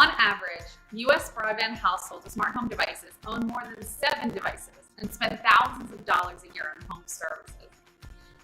On average, U.S. broadband households with smart home devices own more than 7 devices and spend thousands of dollars a year on home services.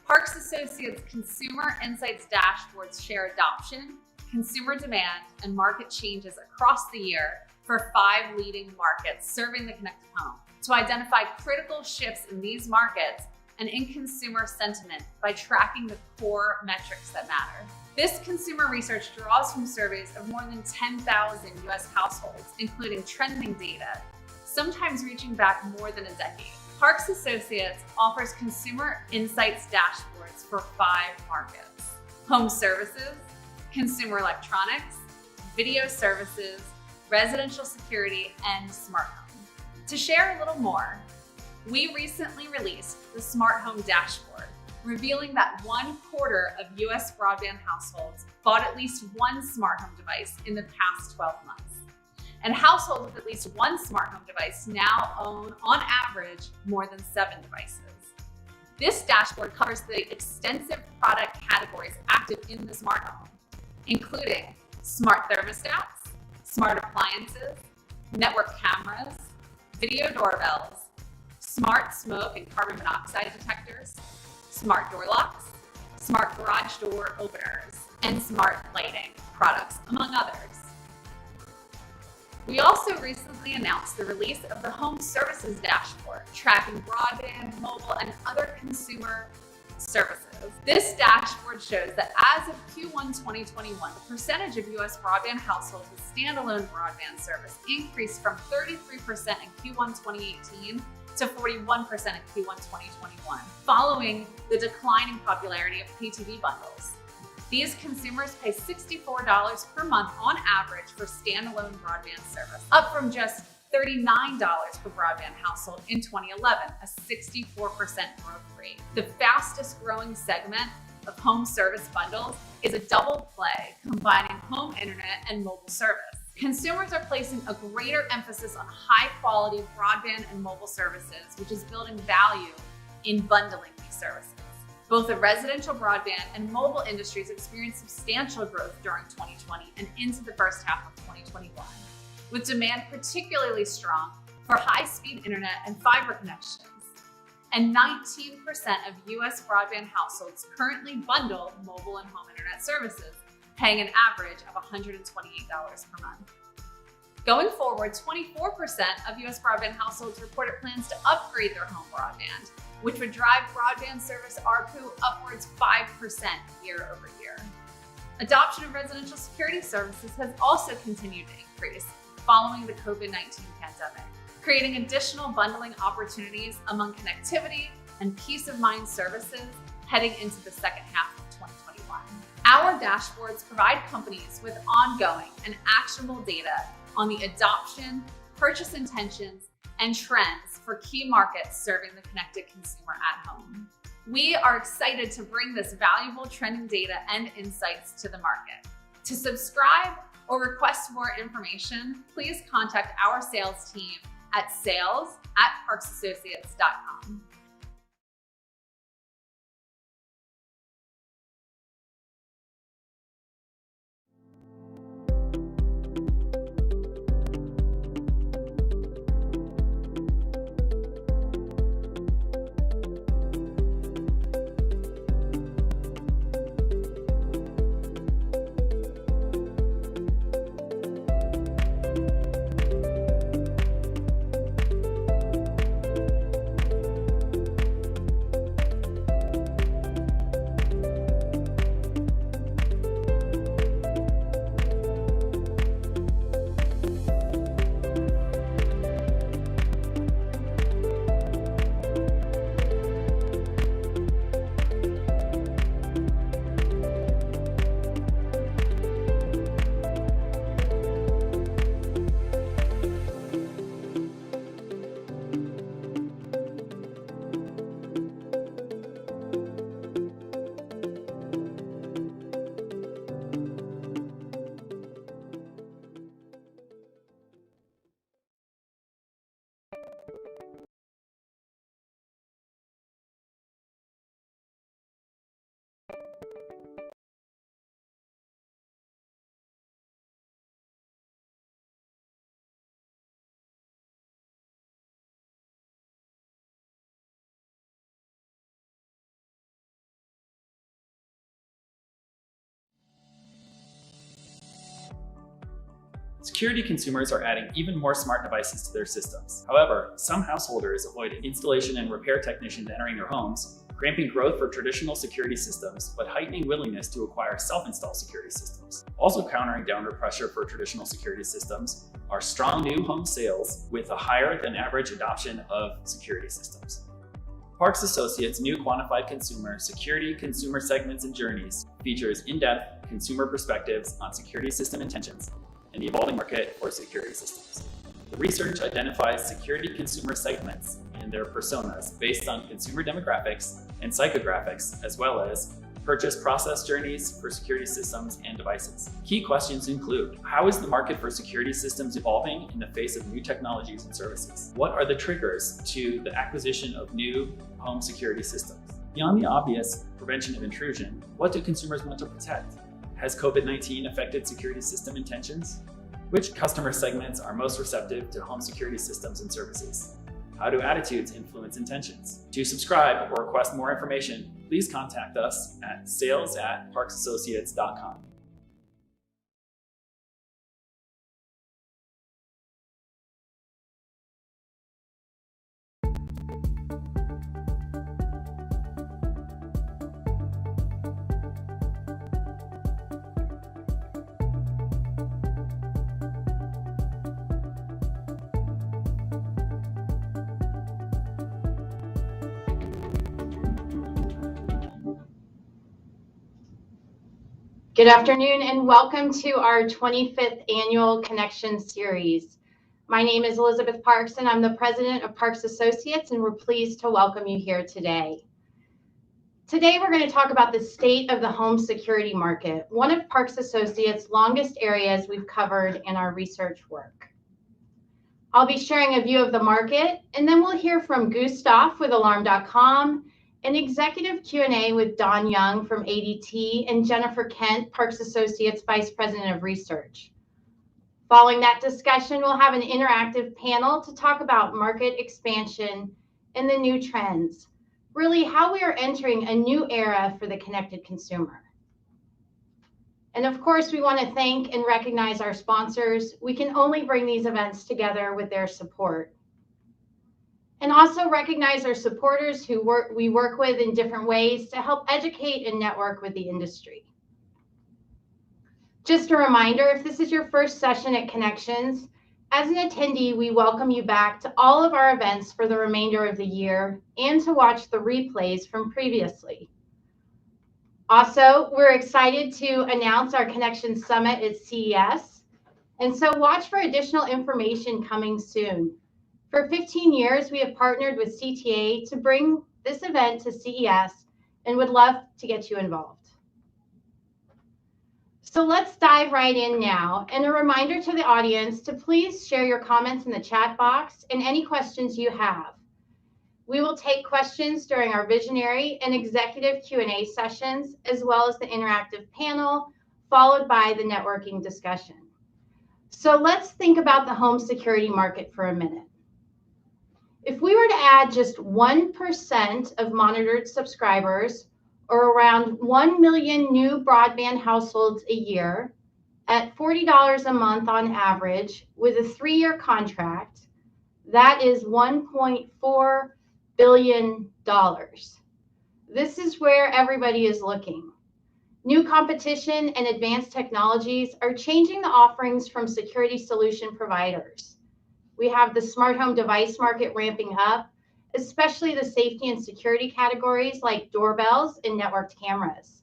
Parks Associates Consumer Insights dashboards share adoption, consumer demand, and market changes across the year for 5 leading markets serving the connected home to identify critical shifts in these markets and in consumer sentiment by tracking the core metrics that matter. This consumer research draws from surveys of more than 10,000 US households, including trending data, sometimes reaching back more than a decade. Parks Associates offers consumer insights dashboards for 5 markets: home services, consumer electronics, video services, residential security, and smart home. To share a little more, we recently released the Smart Home Dashboard, revealing that 1/4 of US broadband households bought at least one smart home device in the past 12 months. And households with at least one smart home device now own, on average, more than 7 devices. This dashboard covers the extensive product categories active in the smart home, including smart thermostats, smart appliances, network cameras, video doorbells, smart smoke and carbon monoxide detectors, smart door locks, smart garage door openers, and smart lighting products, among others. We also recently announced the release of the Home Services Dashboard, tracking broadband, mobile, and other consumer services. This dashboard shows that as of Q1 2021, the percentage of US broadband households with standalone broadband service increased from 33% in Q1 2018 to 41% in Q1 2021, following the declining popularity of pay TV bundles. These consumers pay $64 per month on average for standalone broadband service, up from just $39 per broadband household in 2011, a 64% growth rate. The fastest growing segment of home service bundles is a double play, combining home internet and mobile service. Consumers are placing a greater emphasis on high-quality broadband and mobile services, which is building value in bundling these services. Both the residential broadband and mobile industries experienced substantial growth during 2020 and into the first half of 2021, with demand particularly strong for high-speed internet and fiber connections. And 19% of US broadband households currently bundle mobile and home internet services, paying an average of $128 per month. Going forward, 24% of US broadband households reported plans to upgrade their home broadband, which would drive broadband service ARPU upwards 5% year over year. Adoption of residential security services has also continued to increase following the COVID-19 pandemic, creating additional bundling opportunities among connectivity and peace of mind services heading into the second half of 2021. Our dashboards provide companies with ongoing and actionable data on the adoption, purchase intentions, and trends for key markets serving the connected consumer at home. We are excited to bring this valuable trending data and insights to the market. To subscribe or request more information, please contact our sales team at sales@parksassociates.com. Security consumers are adding even more smart devices to their systems. However, some householders avoid installation and repair technicians entering their homes, cramping growth for traditional security systems, but heightening willingness to acquire self-install security systems. Also countering downward pressure for traditional security systems are strong new home sales with a higher than average adoption of security systems. Parks Associates' new quantified consumer security consumer segments and journeys features in-depth consumer perspectives on security system intentions and the evolving market for security systems. The research identifies security consumer segments and their personas based on consumer demographics and psychographics, as well as purchase process journeys for security systems and devices. Key questions include: how is the market for security systems evolving in the face of new technologies and services? What are the triggers to the acquisition of new home security systems? Beyond the obvious prevention of intrusion, what do consumers want to protect? Has COVID-19 affected security system intentions? Which customer segments are most receptive to home security systems and services? How do attitudes influence intentions? To subscribe or request more information, please contact us at sales@parksassociates.com. Good afternoon and welcome to our 25th annual Connection series. My name is Elizabeth Parks and I'm the president of Parks Associates, and we're pleased to welcome you here today. Today we're going to talk about the state of the home security market, one of Parks Associates' longest areas we've covered in our research work. I'll be sharing a view of the market, and then we'll hear from Gustav with Alarm.com, an executive Q&A with Don Young from ADT and Jennifer Kent, Parks Associates Vice President of Research. Following that discussion, we'll have an interactive panel to talk about market expansion and the new trends, really how we are entering a new era for the connected consumer. And of course, we want to thank and recognize our sponsors. We can only bring these events together with their support. And also recognize our supporters who we work with in different ways to help educate and network with the industry. Just a reminder, if this is your first session at Connections, as an attendee, we welcome you back to all of our events for the remainder of the year and to watch the replays from previously. Also, we're excited to announce our Connections Summit at CES, and so watch for additional information coming soon. For 15 years, we have partnered with CTA to bring this event to CES and would love to get you involved. So let's dive right in now. And a reminder to the audience to please share your comments in the chat box and any questions you have. We will take questions during our visionary and executive Q&A sessions, as well as the interactive panel, followed by the networking discussion. So let's think about the home security market for a minute. If we were to add just 1% of monitored subscribers, or around 1 million new broadband households a year, at $40 a month on average, with a 3-year contract, that is $1.4 billion. This is where everybody is looking. New competition and advanced technologies are changing the offerings from security solution providers. We have the smart home device market ramping up, especially the safety and security categories like doorbells and networked cameras.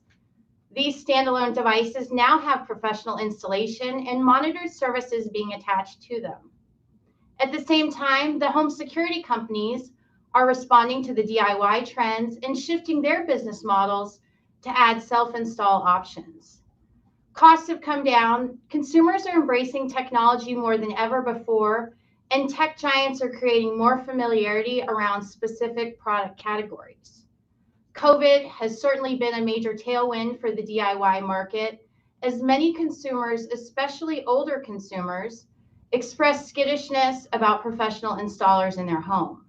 These standalone devices now have professional installation and monitored services being attached to them. At the same time, the home security companies are responding to the DIY trends and shifting their business models to add self-install options. Costs have come down, consumers are embracing technology more than ever before, and tech giants are creating more familiarity around specific product categories. COVID has certainly been a major tailwind for the DIY market, as many consumers, especially older consumers, express skittishness about professional installers in their home.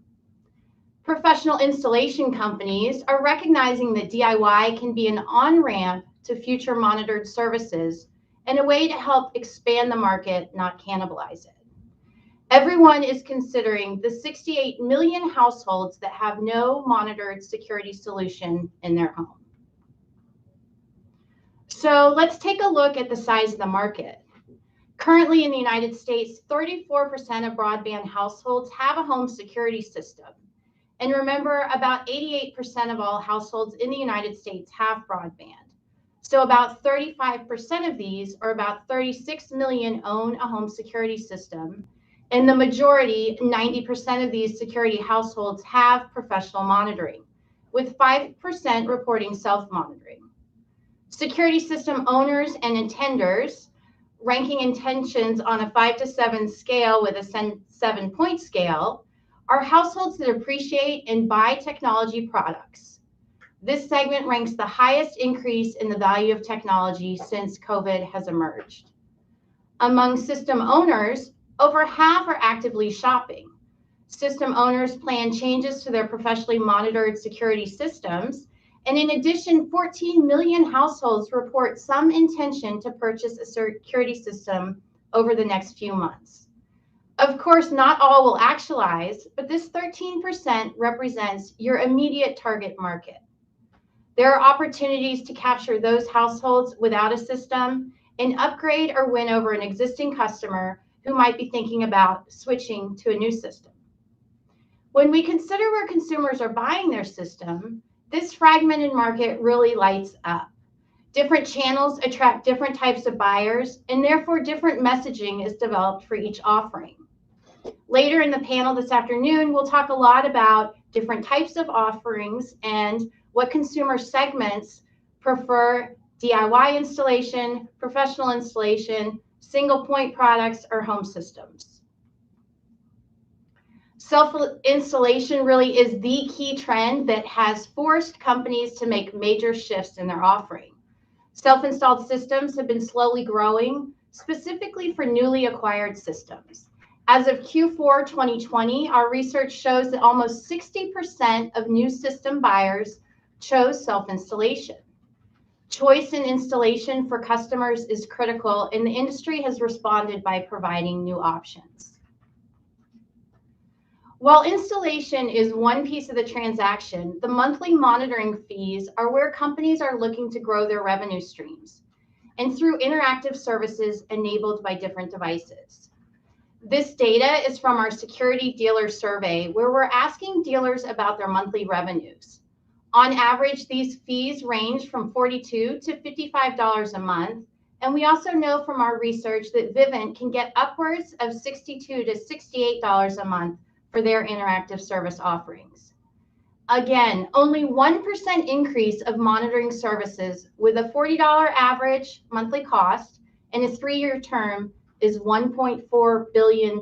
Professional installation companies are recognizing that DIY can be an on-ramp to future monitored services and a way to help expand the market, not cannibalize it. Everyone is considering the 68 million households that have no monitored security solution in their home. So let's take a look at the size of the market. Currently in the United States, 34% of broadband households have a home security system. And remember, about 88% of all households in the United States have broadband. So about 35% of these, or about 36 million, own a home security system. And the majority, 90% of these security households have professional monitoring, with 5% reporting self-monitoring. Security system owners and intenders, ranking intentions on a 5 to 7 scale with a 7-point scale, are households that appreciate and buy technology products. This segment ranks the highest increase in the value of technology since COVID has emerged. Among system owners, over half are actively shopping. System owners plan changes to their professionally monitored security systems, and in addition, 14 million households report some intention to purchase a security system over the next few months. Of course, not all will actualize, but this 13% represents your immediate target market. There are opportunities to capture those households without a system and upgrade or win over an existing customer who might be thinking about switching to a new system. When we consider where consumers are buying their system, this fragmented market really lights up. Different channels attract different types of buyers, and therefore different messaging is developed for each offering. Later in the panel this afternoon, we'll talk a lot about different types of offerings and what consumer segments prefer: DIY installation, professional installation, single point products, or home systems. Self-installation really is the key trend that has forced companies to make major shifts in their offering. Self-installed systems have been slowly growing, specifically for newly acquired systems. As of Q4 2020, our research shows that almost 60% of new system buyers chose self-installation. Choice in installation for customers is critical, and the industry has responded by providing new options. While installation is one piece of the transaction, the monthly monitoring fees are where companies are looking to grow their revenue streams, and through interactive services enabled by different devices. This data is from our security dealer survey, where we're asking dealers about their monthly revenues. On average, these fees range from $42 to $55 a month, and we also know from our research that Vivint can get upwards of $62 to $68 a month for their interactive service offerings. Again, only 1% increase of monitoring services with a $40 average monthly cost and a 3-year term is $1.4 billion.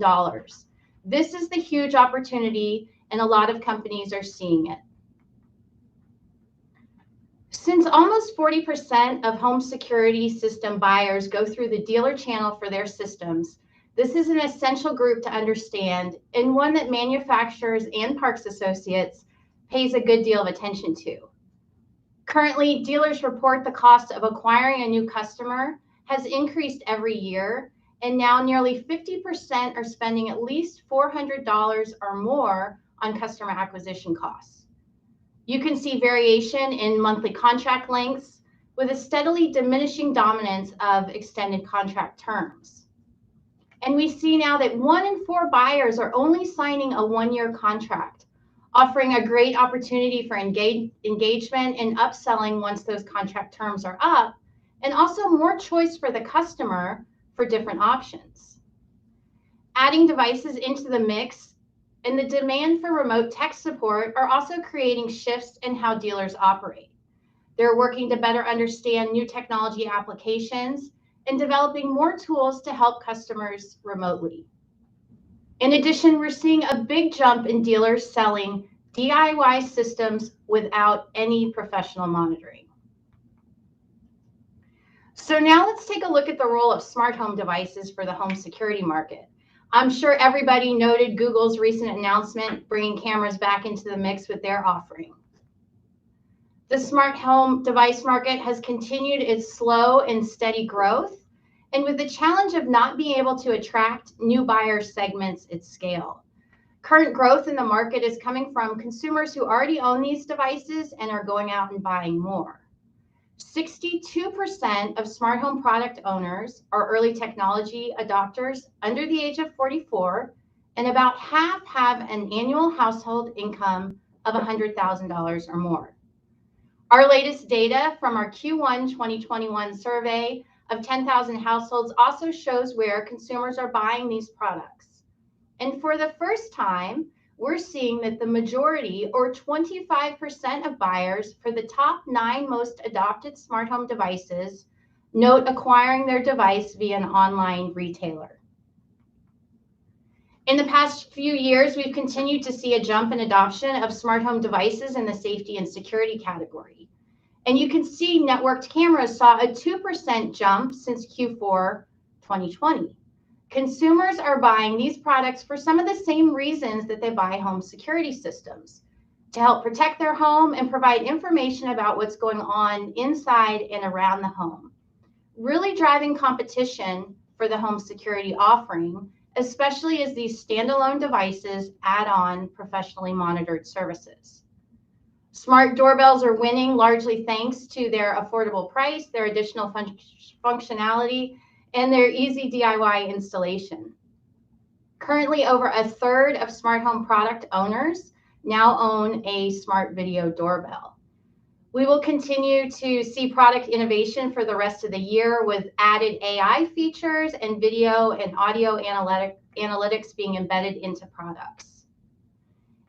This is the huge opportunity, and a lot of companies are seeing it. Since almost 40% of home security system buyers go through the dealer channel for their systems, this is an essential group to understand, and one that manufacturers and parks associates pays a good deal of attention to. Currently, dealers report the cost of acquiring a new customer has increased every year, and now nearly 50% are spending at least $400 or more on customer acquisition costs. You can see variation in monthly contract lengths with a steadily diminishing dominance of extended contract terms. And we see now that 1 in 4 buyers are only signing a 1-year contract, offering a great opportunity for engagement and upselling once those contract terms are up, and also more choice for the customer for different options. Adding devices into the mix and the demand for remote tech support are also creating shifts in how dealers operate. They're working to better understand new technology applications and developing more tools to help customers remotely. In addition, we're seeing a big jump in dealers selling DIY systems without any professional monitoring. So now let's take a look at the role of smart home devices for the home security market. I'm sure everybody noted Google's recent announcement bringing cameras back into the mix with their offering. The smart home device market has continued its slow and steady growth, and with the challenge of not being able to attract new buyer segments at scale. Current growth in the market is coming from consumers who already own these devices and are going out and buying more. 62% of smart home product owners are early technology adopters under the age of 44, and about half have an annual household income of $100,000 or more. Our latest data from our Q1 2021 survey of 10,000 households also shows where consumers are buying these products. And for the first time, we're seeing that the majority, or 25% of buyers for the top 9 most adopted smart home devices, note acquiring their device via an online retailer. In the past few years, we've continued to see a jump in adoption of smart home devices in the safety and security category. And you can see networked cameras saw a 2% jump since Q4 2020. Consumers are buying these products for some of the same reasons that they buy home security systems: to help protect their home and provide information about what's going on inside and around the home, really driving competition for the home security offering, especially as these standalone devices add on professionally monitored services. Smart doorbells are winning largely thanks to their affordable price, their additional functionality, and their easy DIY installation. Currently, over a third of smart home product owners now own a smart video doorbell. We will continue to see product innovation for the rest of the year with added AI features and video and audio analytics being embedded into products.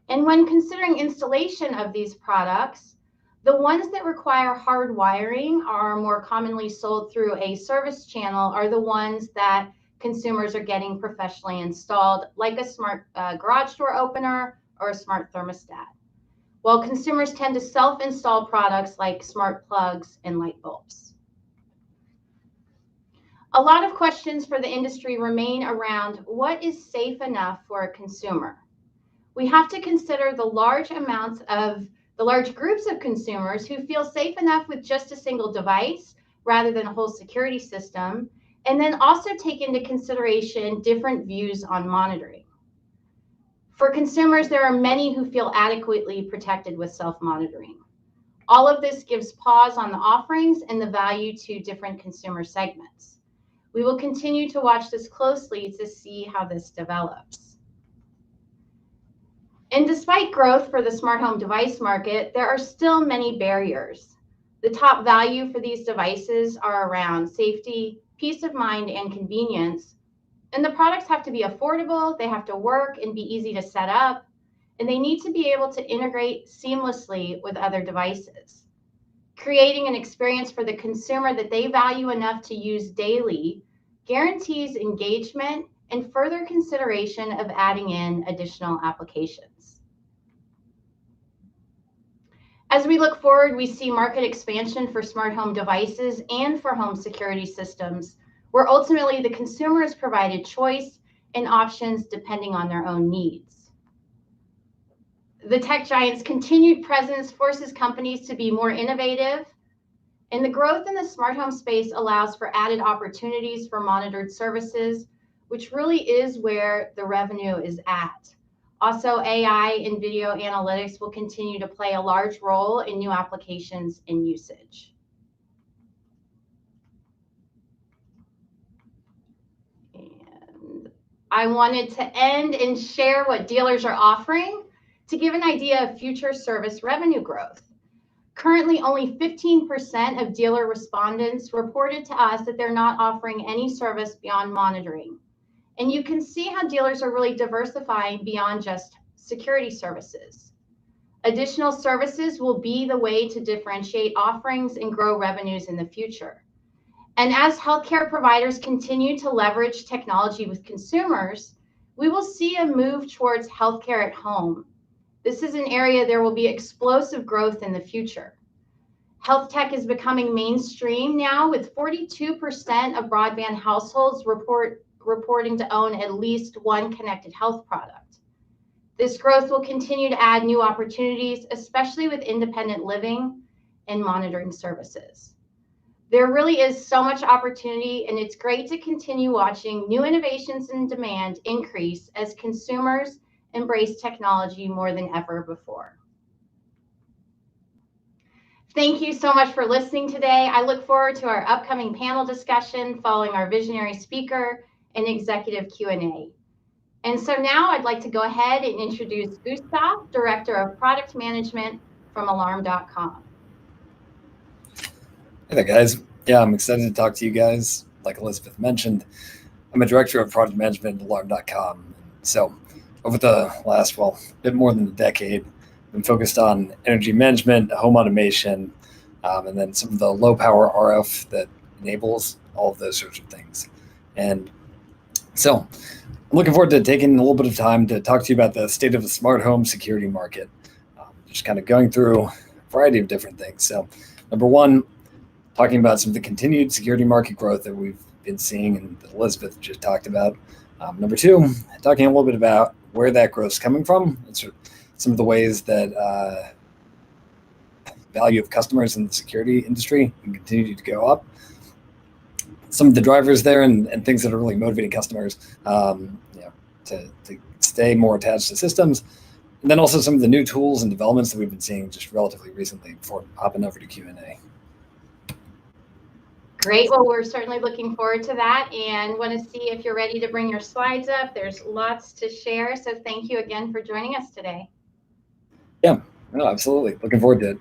And when considering installation of these products, the ones that require hard wiring are more commonly sold through a service channel are the ones that consumers are getting professionally installed, like a smart garage door opener or a smart thermostat, while consumers tend to self-install products like smart plugs and light bulbs. A lot of questions for the industry remain around what is safe enough for a consumer. We have to consider the large groups of consumers who feel safe enough with just a single device rather than a whole security system, and then also take into consideration different views on monitoring. For consumers, there are many who feel adequately protected with self-monitoring. All of this gives pause on the offerings and the value to different consumer segments. We will continue to watch this closely to see how this develops. And despite growth for the smart home device market, there are still many barriers. The top value for these devices are around safety, peace of mind, and convenience. And the products have to be affordable, they have to work and be easy to set up, and they need to be able to integrate seamlessly with other devices. Creating an experience for the consumer that they value enough to use daily guarantees engagement and further consideration of adding in additional applications. As we look forward, we see market expansion for smart home devices and for home security systems, where ultimately the consumer is provided choice and options depending on their own needs. The tech giants' continued presence forces companies to be more innovative, and the growth in the smart home space allows for added opportunities for monitored services, which really is where the revenue is at. Also, AI and video analytics will continue to play a large role in new applications and usage. And I wanted to end and share what dealers are offering to give an idea of future service revenue growth. Currently, only 15% of dealer respondents reported to us that they're not offering any service beyond monitoring. And you can see how dealers are really diversifying beyond just security services. Additional services will be the way to differentiate offerings and grow revenues in the future. And as healthcare providers continue to leverage technology with consumers, we will see a move towards healthcare at home. This is an area there will be explosive growth in the future. Health tech is becoming mainstream now, with 42% of broadband households reporting to own at least one connected health product. This growth will continue to add new opportunities, especially with independent living and monitoring services. There really is so much opportunity, and it's great to continue watching new innovations and demand increase as consumers embrace technology more than ever before. Thank you so much for listening today. I look forward to our upcoming panel discussion following our visionary speaker and executive Q&A. And so now I'd like to go ahead and introduce Gustav, Director of Product Management from Alarm.com. Hey there, guys. Yeah, I'm excited to talk to you guys. Like Elizabeth mentioned, I'm a Director of Product Management at Alarm.com. So over the last, bit more than a decade, I've been focused on energy management, home automation, and then some of the low power RF that enables all of those sorts of things. And so I'm looking forward to taking a little bit of time to talk to you about the state of the smart home security market, just kind of going through a variety of different things. So number one, talking about some of the continued security market growth that we've been seeing and that Elizabeth just talked about. Number two, talking a little bit about where that growth is coming from and sort of some of the ways that value of customers in the security industry can continue to go up. Some of the drivers there and things that are really motivating customers to stay more attached to systems. And then also some of the new tools and developments that we've been seeing just relatively recently before hopping over to Q&A. Great. Well, we're certainly looking forward to that and want to see if you're ready to bring your slides up. There's lots to share. So thank you again for joining us today. Yeah, no, absolutely. Looking forward to it.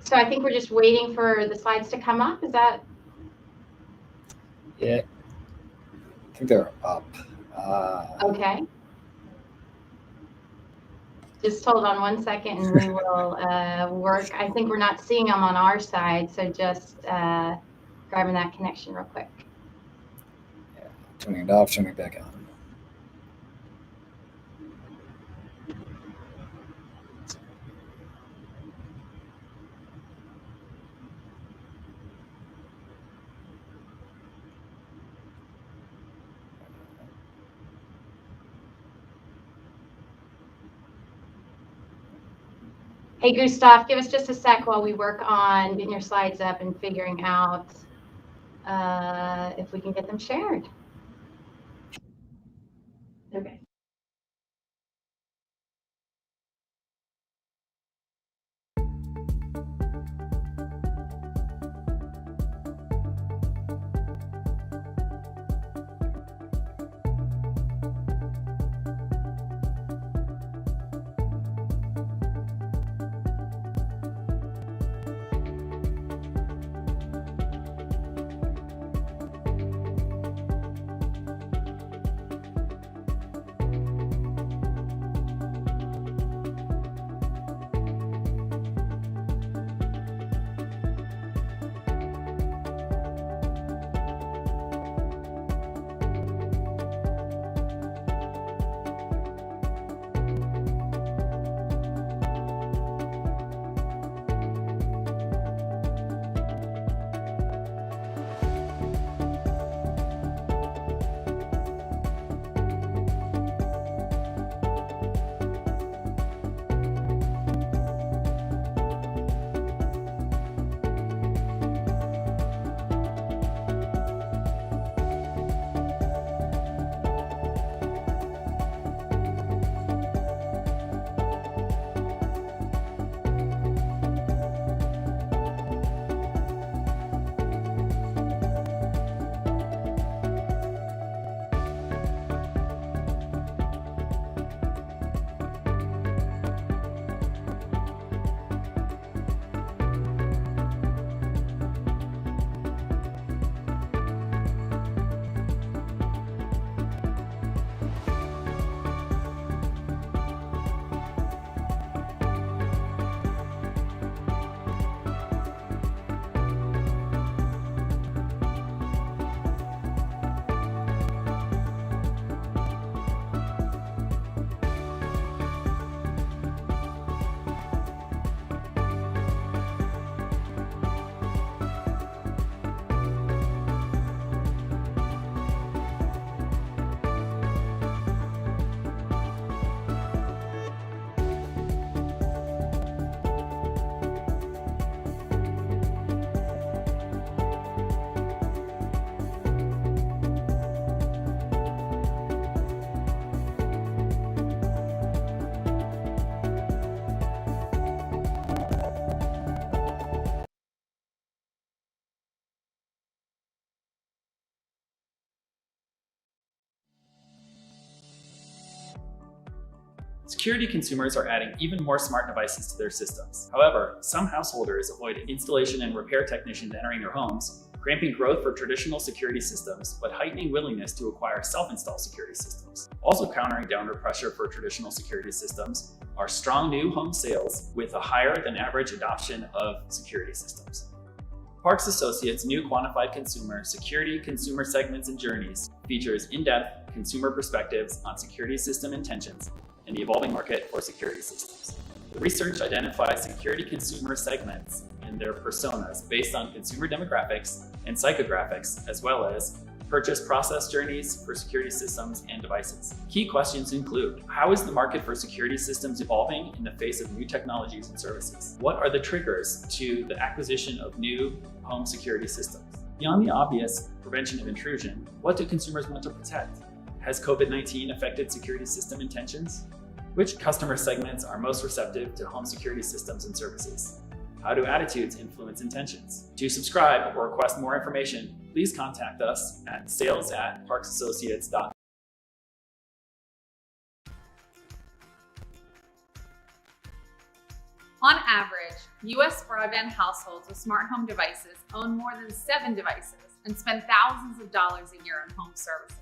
So I think we're just waiting for the slides to come up. Is that? Yeah, I think they're up. Okay. Just hold on 1 second and we will work. I think we're not seeing them on our side, so just grabbing that connection real quick. Yeah, turning it off, turning it back on. Hey, Gustav, give us just a sec while we work on getting your slides up and figuring out if we can get them shared. Okay. Security consumers are adding even more smart devices to their systems. However, some householders avoid installation and repair technicians entering their homes, cramping growth for traditional security systems, but heightening willingness to acquire self-install security systems. Also countering downward pressure for traditional security systems are strong new home sales with a higher than average adoption of security systems. Parks Associates' new quantified consumer security consumer segments and journeys features in-depth consumer perspectives on security system intentions and the evolving market for security systems. The research identifies security consumer segments and their personas based on consumer demographics and psychographics, as well as purchase process journeys for security systems and devices. Key questions include: how is the market for security systems evolving in the face of new technologies and services? What are the triggers to the acquisition of new home security systems? Beyond the obvious prevention of intrusion, what do consumers want to protect? Has COVID-19 affected security system intentions? Which customer segments are most receptive to home security systems and services? How do attitudes influence intentions? To subscribe or request more information, please contact us at sales@parksassociates.com. On average, U.S. broadband households with smart home devices own more than 7 devices and spend thousands of dollars a year on home services.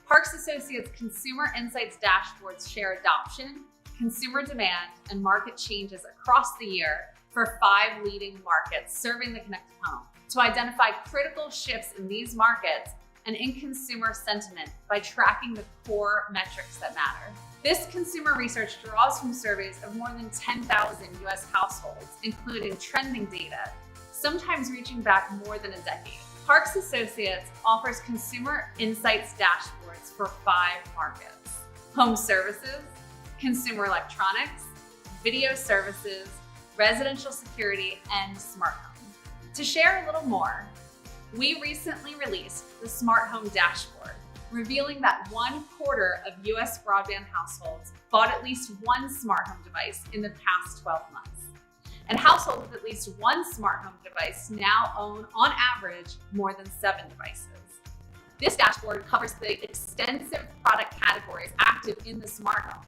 Parks Associates Consumer Insights dashboards share adoption, consumer demand, and market changes across the year for 5 leading markets serving the connected home to identify critical shifts in these markets and in consumer sentiment by tracking the core metrics that matter. This consumer research draws from surveys of more than 10,000 US households, including trending data, sometimes reaching back more than a decade. Parks Associates offers consumer insights dashboards for 5 markets: home services, consumer electronics, video services, residential security, and smart home. To share a little more, we recently released the Smart Home Dashboard, revealing that 1/4 of US broadband households bought at least one smart home device in the past 12 months. And households with at least one smart home device now own, on average, more than 7 devices. This dashboard covers the extensive product categories active in the smart home,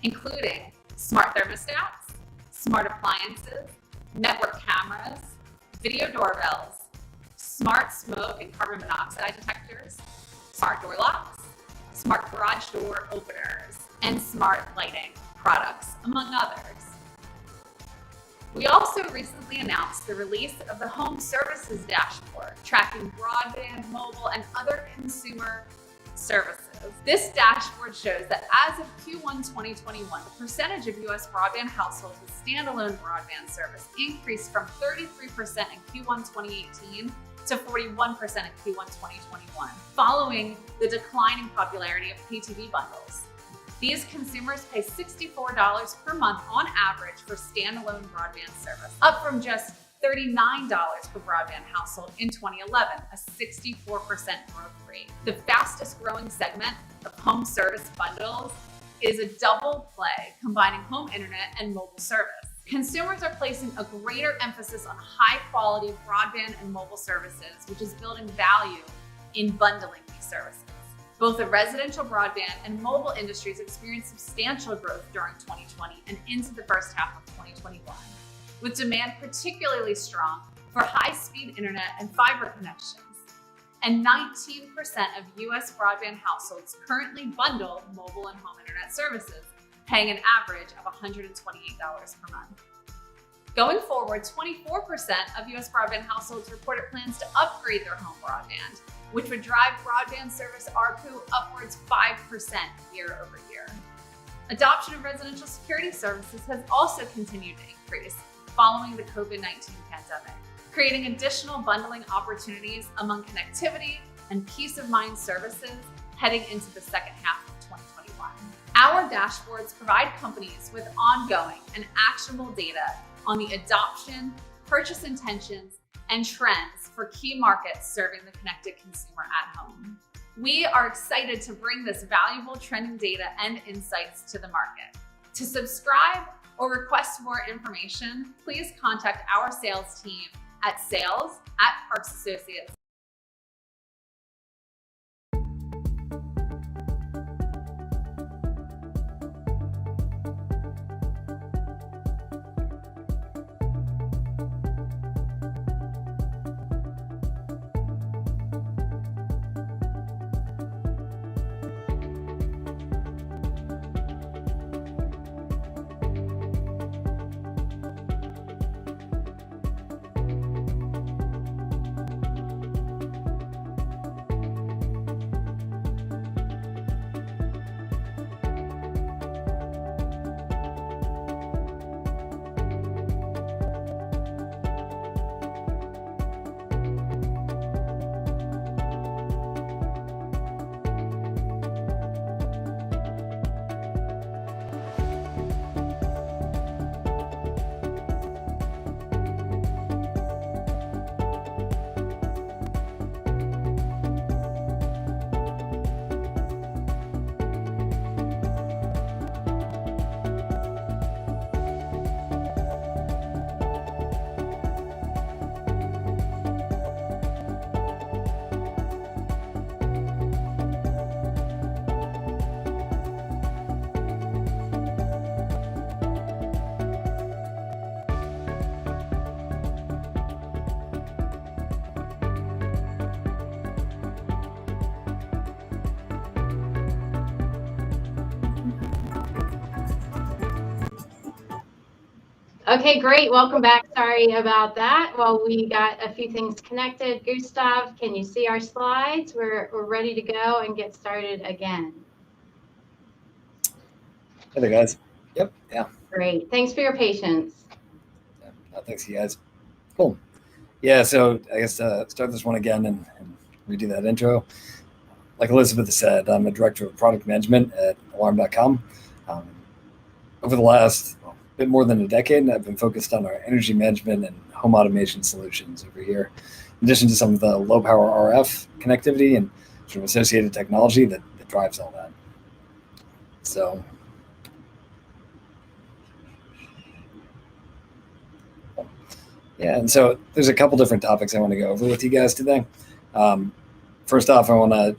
including smart thermostats, smart appliances, network cameras, video doorbells, smart smoke and carbon monoxide detectors, smart door locks, smart garage door openers, and smart lighting products, among others. We also recently announced the release of the Home Services Dashboard, tracking broadband, mobile, and other consumer services. This dashboard shows that as of Q1 2021, the percentage of US broadband households with standalone broadband service increased from 33% in Q1 2018 to 41% in Q1 2021, following the declining popularity of pay TV bundles. These consumers pay $64 per month on average for standalone broadband service, up from just $39 per broadband household in 2011, a 64% growth rate. The fastest growing segment of home service bundles is a double play, combining home internet and mobile service. Consumers are placing a greater emphasis on high quality broadband and mobile services, which is building value in bundling these services. Both the residential broadband and mobile industries experienced substantial growth during 2020 and into the first half of 2021, with demand particularly strong for high-speed internet and fiber connections. And 19% of US broadband households currently bundle mobile and home internet services, paying an average of $128 per month. Going forward, 24% of US broadband households reported plans to upgrade their home broadband, which would drive broadband service ARPU upwards 5% year over year. Adoption of residential security services has also continued to increase following the COVID-19 pandemic, creating additional bundling opportunities among connectivity and peace of mind services heading into the second half of 2021. Our dashboards provide companies with ongoing and actionable data on the adoption, purchase intentions, and trends for key markets serving the connected consumer at home. We are excited to bring this valuable trending data and insights to the market. To subscribe or request more information, please contact our sales team at sales@parksassociates.com. Okay, great. Welcome back. Sorry about that. Well, we got a few things connected. Gustav, can you see our slides? We're ready to go and get started again. Hey there, guys. Yep. Yeah. Great. Thanks for your patience. Thanks, you guys. Cool. Yeah. So I guess start this one again and redo that intro. Like Elizabeth said, I'm a director of product management at alarm.com. Over the last bit more than a decade, I've been focused on our energy management and home automation solutions over here, in addition to some of the low power RF connectivity and sort of associated technology that drives all that. So yeah, and so there's a couple different topics I want to go over with you guys today. First off, I want to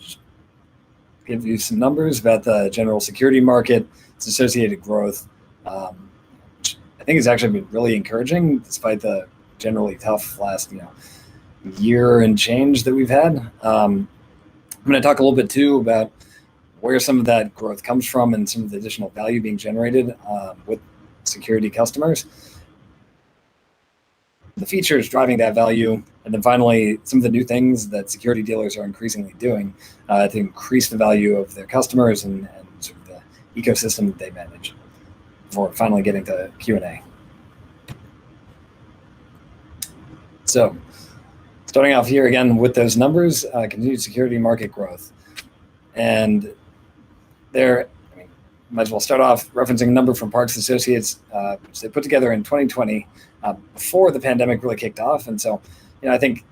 give you some numbers about the general security market, its associated growth, which I think has actually been really encouraging despite the generally tough last year and change that we've had. I'm going to talk a little bit too about where some of that growth comes from and some of the additional value being generated with security customers, the features driving that value, and then finally some of the new things that security dealers are increasingly doing to increase the value of their customers and sort of the ecosystem that they manage, before finally getting to Q&A. So starting off here again with those numbers, continued security market growth. And there, might as well start off referencing a number from Parks Associates, which they put together in 2020, before the pandemic really kicked off. And so, I think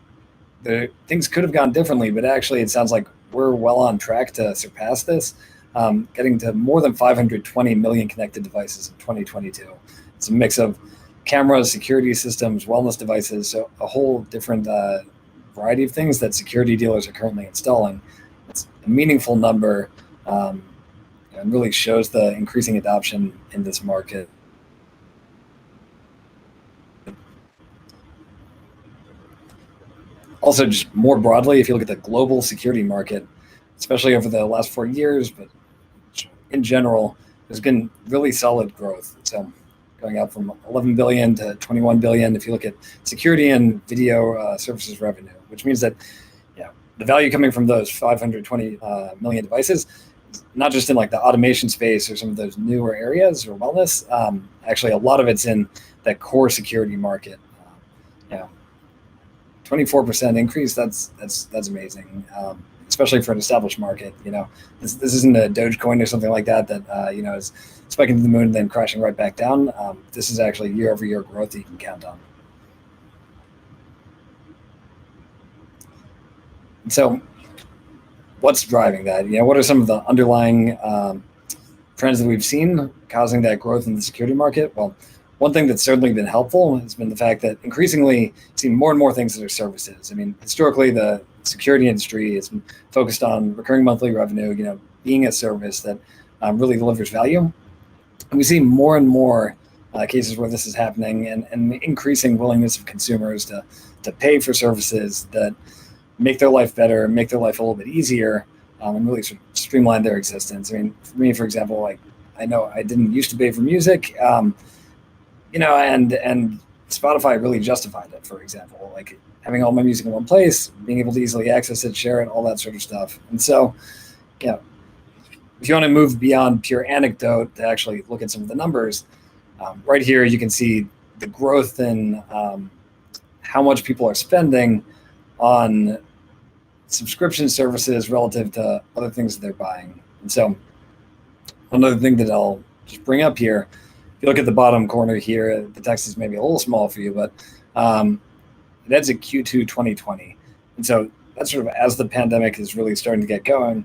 things could have gone differently, but actually it sounds like we're well on track to surpass this, getting to more than 520 million connected devices in 2022. It's a mix of cameras, security systems, wellness devices, so a whole different variety of things that security dealers are currently installing. It's a meaningful number, and really shows the increasing adoption in this market. Also, just more broadly, if you look at the global security market, especially over the last 4 years, but in general, there's been really solid growth. So going up from 11 billion to 21 billion if you look at security and video services revenue, which means that the value coming from those 520 million devices, not just in like the automation space or some of those newer areas or wellness, actually a lot of it's in that core security market. 24% increase, that's amazing, especially for an established market. This isn't a Dogecoin or something like that is spiking to the moon and then crashing right back down. This is actually year-over-year growth that you can count on. And so what's driving that? What are some of the underlying trends that we've seen causing that growth in the security market? Well, one thing that's certainly been helpful has been the fact that increasingly seeing more and more things that are services. Historically, the security industry has been focused on recurring monthly revenue, being a service that really delivers value. And we see more and more cases where this is happening, and increasing willingness of consumers to pay for services that make their life better, make their life a little bit easier, and really sort of streamline their existence. For me, for example, I know I didn't used to pay for music, and Spotify really justified it, for example, like having all my music in one place, being able to easily access it, share it, all that sort of stuff. And so, if you want to move beyond pure anecdote to actually look at some of the numbers, right here you can see the growth in how much people are spending on subscription services relative to other things that they're buying. And so another thing that I'll just bring up here, if you look at the bottom corner here, the text is maybe a little small for you, but it ends at Q2 2020. And so that's sort of as the pandemic is really starting to get going.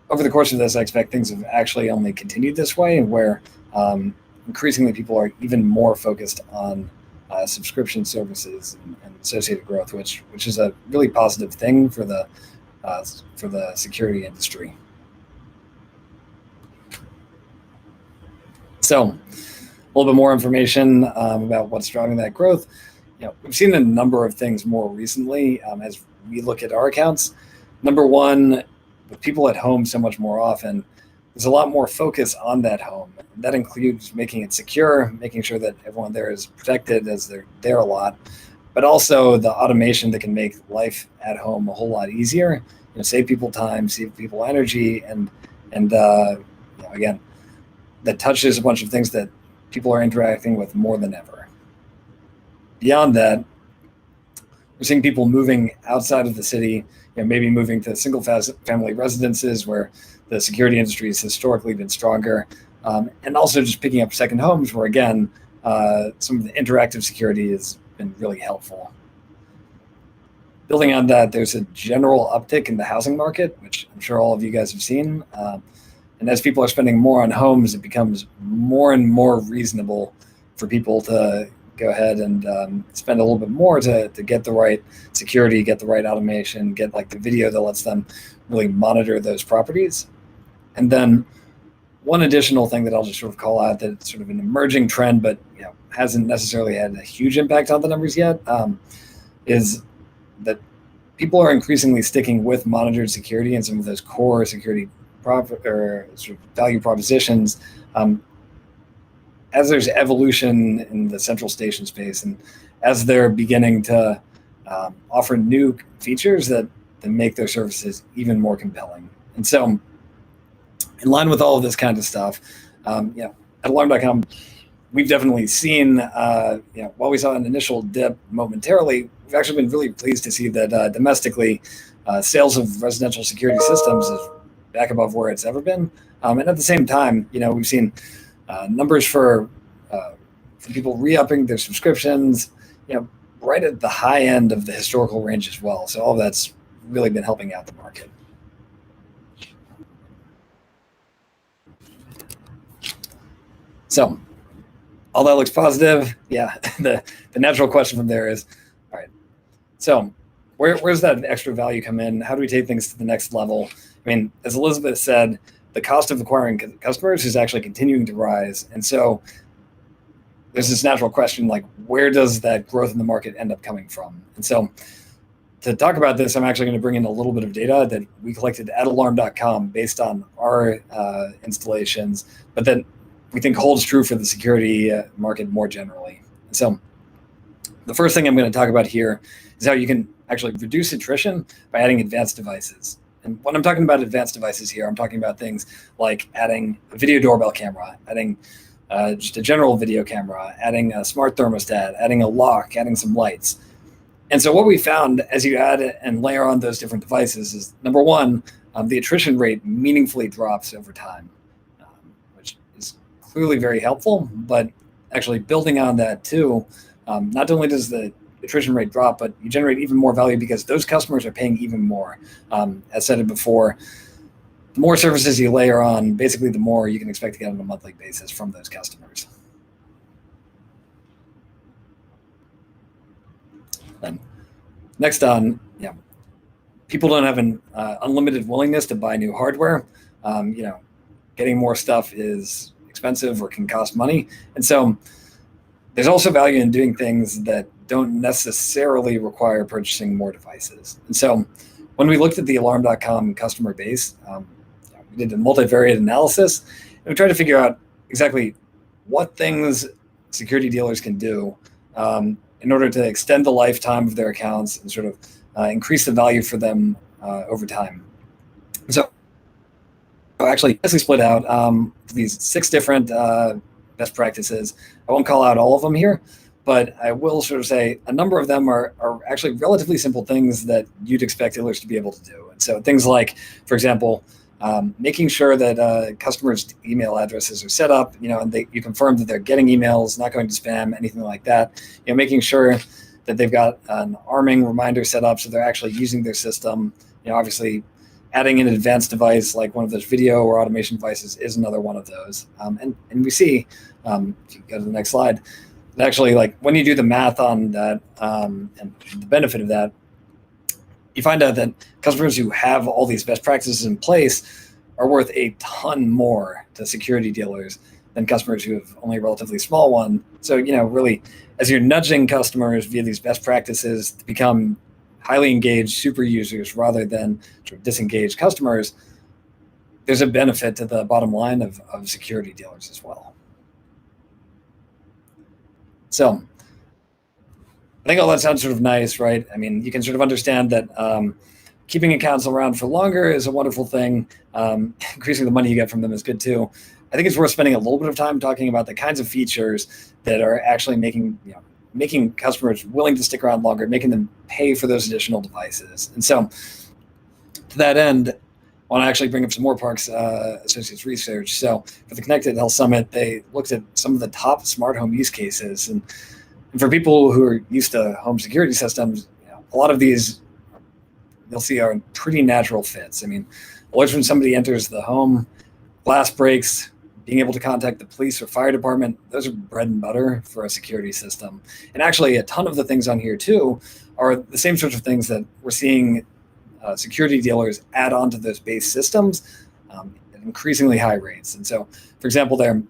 Over the course of this, I expect things have actually only continued this way, where increasingly people are even more focused on subscription services and associated growth, which is a really positive thing for the security industry. So a little bit more information about what's driving that growth. We've seen a number of things more recently as we look at our accounts. Number one, with people at home so much more often, there's a lot more focus on that home. That includes making it secure, making sure that everyone there is protected as they're there a lot, but also the automation that can make life at home a whole lot easier, save people time, save people energy, and again, that touches a bunch of things that people are interacting with more than ever. Beyond that, we're seeing people moving outside of the city, maybe moving to single family residences where the security industry has historically been stronger, and also just picking up second homes where, again, some of the interactive security has been really helpful. Building on that, there's a general uptick in the housing market, which I'm sure all of you guys have seen. And as people are spending more on homes, it becomes more and more reasonable for people to go ahead and spend a little bit more to get the right security, get the right automation, get like the video that lets them really monitor those properties. And then one additional thing that I'll just sort of call out, that it's sort of an emerging trend, but hasn't necessarily had a huge impact on the numbers yet, is that people are increasingly sticking with monitored security and some of those core security sort of value propositions as there's evolution in the central station space, and as they're beginning to offer new features that make their services even more compelling. And so, in line with all of this kind of stuff, at alarm.com, we've definitely seen, while we saw an initial dip momentarily, we've actually been really pleased to see that domestically, sales of residential security systems is back above where it's ever been. And at the same time, we've seen numbers for people re-upping their subscriptions, right at the high end of the historical range as well. So all that's really been helping out the market. So all that looks positive. Yeah, the natural question from there is, all right, so where's that extra value come in? How do we take things to the next level? I mean, as Elizabeth said, the cost of acquiring customers is actually continuing to rise. And so there's this natural question, like, where does that growth in the market end up coming from? And so to talk about this, I'm actually going to bring in a little bit of data that we collected at alarm.com based on our installations, but that we think holds true for the security market more generally. And so the first thing I'm going to talk about here is how you can actually reduce attrition by adding advanced devices. And when I'm talking about advanced devices here, I'm talking about things like adding a video doorbell camera, adding just a general video camera, adding a smart thermostat, adding a lock, adding some lights. And so what we found as you add and layer on those different devices is, number one, the attrition rate meaningfully drops over time, which is clearly very helpful. But actually building on that too, not only does the attrition rate drop, but you generate even more value because those customers are paying even more. As said before, the more services you layer on, basically the more you can expect to get on a monthly basis from those customers. Then next on, people don't have an unlimited willingness to buy new hardware. Getting more stuff is expensive or can cost money. And so there's also value in doing things that don't necessarily require purchasing more devices. And so when we looked at the alarm.com customer base, we did a multivariate analysis, and we tried to figure out exactly what things security dealers can do in order to extend the lifetime of their accounts and sort of increase the value for them over time. So actually, basically split out these 6 different best practices. I won't call out all of them here, but I will sort of say a number of them are actually relatively simple things that you'd expect dealers to be able to do. And so things like, for example, making sure that customers' email addresses are set up, and you confirm that they're getting emails, not going to spam, anything like that. Making sure that they've got an arming reminder set up so they're actually using their system. Obviously, adding an advanced device like one of those video or automation devices is another one of those. And we see, if you go to the next slide, that actually, like, when you do the math on that and the benefit of that, you find out that customers who have all these best practices in place are worth a ton more to security dealers than customers who have only a relatively small one. So, really, as you're nudging customers via these best practices to become highly engaged super users rather than sort of disengaged customers, there's a benefit to the bottom line of security dealers as well. So I think all that sounds sort of nice, right? I mean, you can sort of understand that keeping accounts around for longer is a wonderful thing. Increasing the money you get from them is good too. I think it's worth spending a little bit of time talking about the kinds of features that are actually making customers willing to stick around longer, making them pay for those additional devices. And so to that end, I want to actually bring up some more Parks Associates research. So for the Connected Health Summit, they looked at some of the top smart home use cases. And for people who are used to home security systems, a lot of these you'll see are pretty natural fits. I mean, alerts when somebody enters the home, glass breaks, being able to contact the police or fire department, those are bread and butter for a security system. And actually, a ton of the things on here too are the same sorts of things that we're seeing security dealers add on to those base systems at increasingly high rates. And so, for example, they're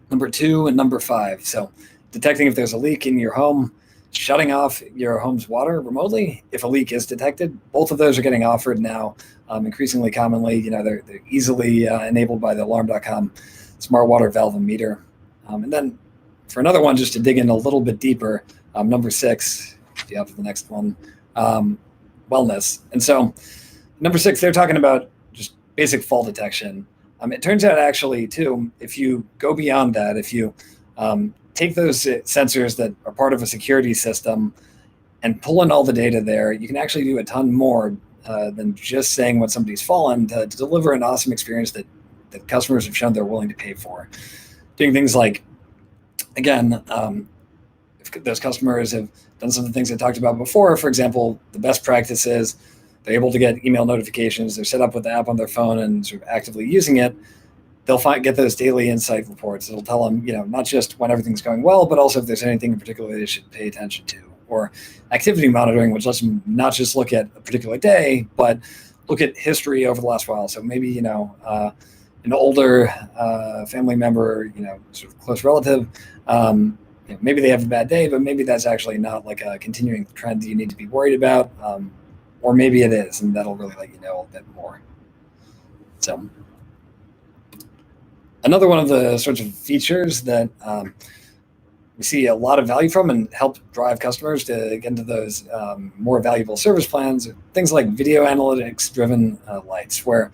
number 2 and number 5. So detecting if there's a leak in your home, shutting off your home's water remotely if a leak is detected. Both of those are getting offered now increasingly commonly. They're easily enabled by the alarm.com smart water valve and meter. And then for another one, just to dig in a little bit deeper, number 6, if you have the next one, wellness. And so number 6, they're talking about just basic fall detection. It turns out actually too, if you go beyond that, if you take those sensors that are part of a security system and pull in all the data there, you can actually do a ton more than just saying what somebody's fallen to deliver an awesome experience that customers have shown they're willing to pay for. Doing things like, again, if those customers have done some of the things I talked about before, for example, the best practice is they're able to get email notifications, they're set up with the app on their phone and sort of actively using it, they'll get those daily insight reports. It'll tell them, not just when everything's going well, but also if there's anything in particular they should pay attention to. Or activity monitoring, which lets them not just look at a particular day, but look at history over the last while. So maybe, an older family member, sort of close relative, maybe they have a bad day, but maybe that's actually not like a continuing trend that you need to be worried about. Or maybe it is, and that'll really let you know a bit more. So another one of the sorts of features that we see a lot of value from and help drive customers to get into those more valuable service plans are things like video analytics driven lights, where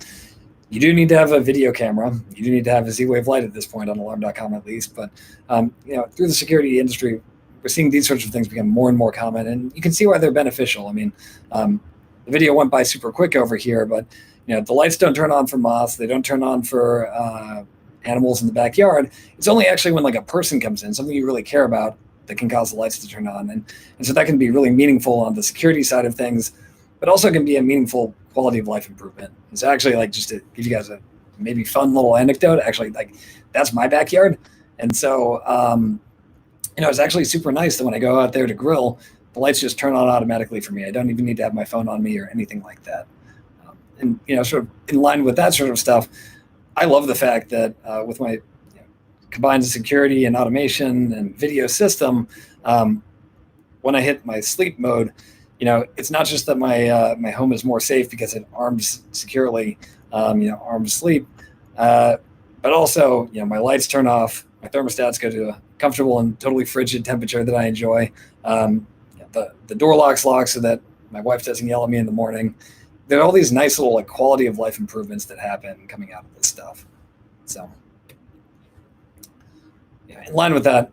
you do need to have a video camera. You do need to have a Z-Wave light at this point on alarm.com at least. But through the security industry, we're seeing these sorts of things become more and more common, and you can see why they're beneficial. I mean, the video went by super quick over here, but the lights don't turn on for moths. They don't turn on for animals in the backyard. It's only actually when like a person comes in, something you really care about, that can cause the lights to turn on. And so that can be really meaningful on the security side of things, but also can be a meaningful quality of life improvement. It's actually like, just to give you guys a maybe fun little anecdote, actually, like that's my backyard. And so, it's actually super nice that when I go out there to grill, the lights just turn on automatically for me. I don't even need to have my phone on me or anything like that. And sort of in line with that sort of stuff, I love the fact that with my combined security and automation and video system, when I hit my sleep mode, it's not just that my home is more safe because it arms securely, arms sleep, but also, my lights turn off, my thermostats go to a comfortable and totally frigid temperature that I enjoy. The door locks lock so that my wife doesn't yell at me in the morning. There are all these nice little quality of life improvements that happen coming out of this stuff. So, in line with that,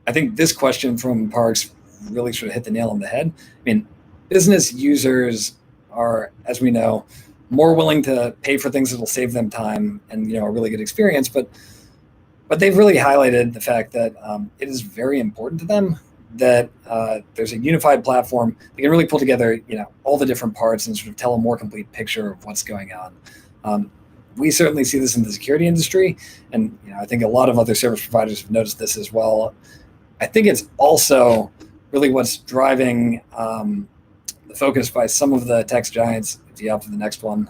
I think this question from Parks really sort of hit the nail on the head. I mean, business users are, as we know, more willing to pay for things that will save them time and a really good experience. But they've really highlighted the fact that it is very important to them that there's a unified platform that can really pull together, all the different parts and sort of tell a more complete picture of what's going on. We certainly see this in the security industry, and I think a lot of other service providers have noticed this as well. I think it's also really what's driving the focus by some of the tech giants, if you have to the next one,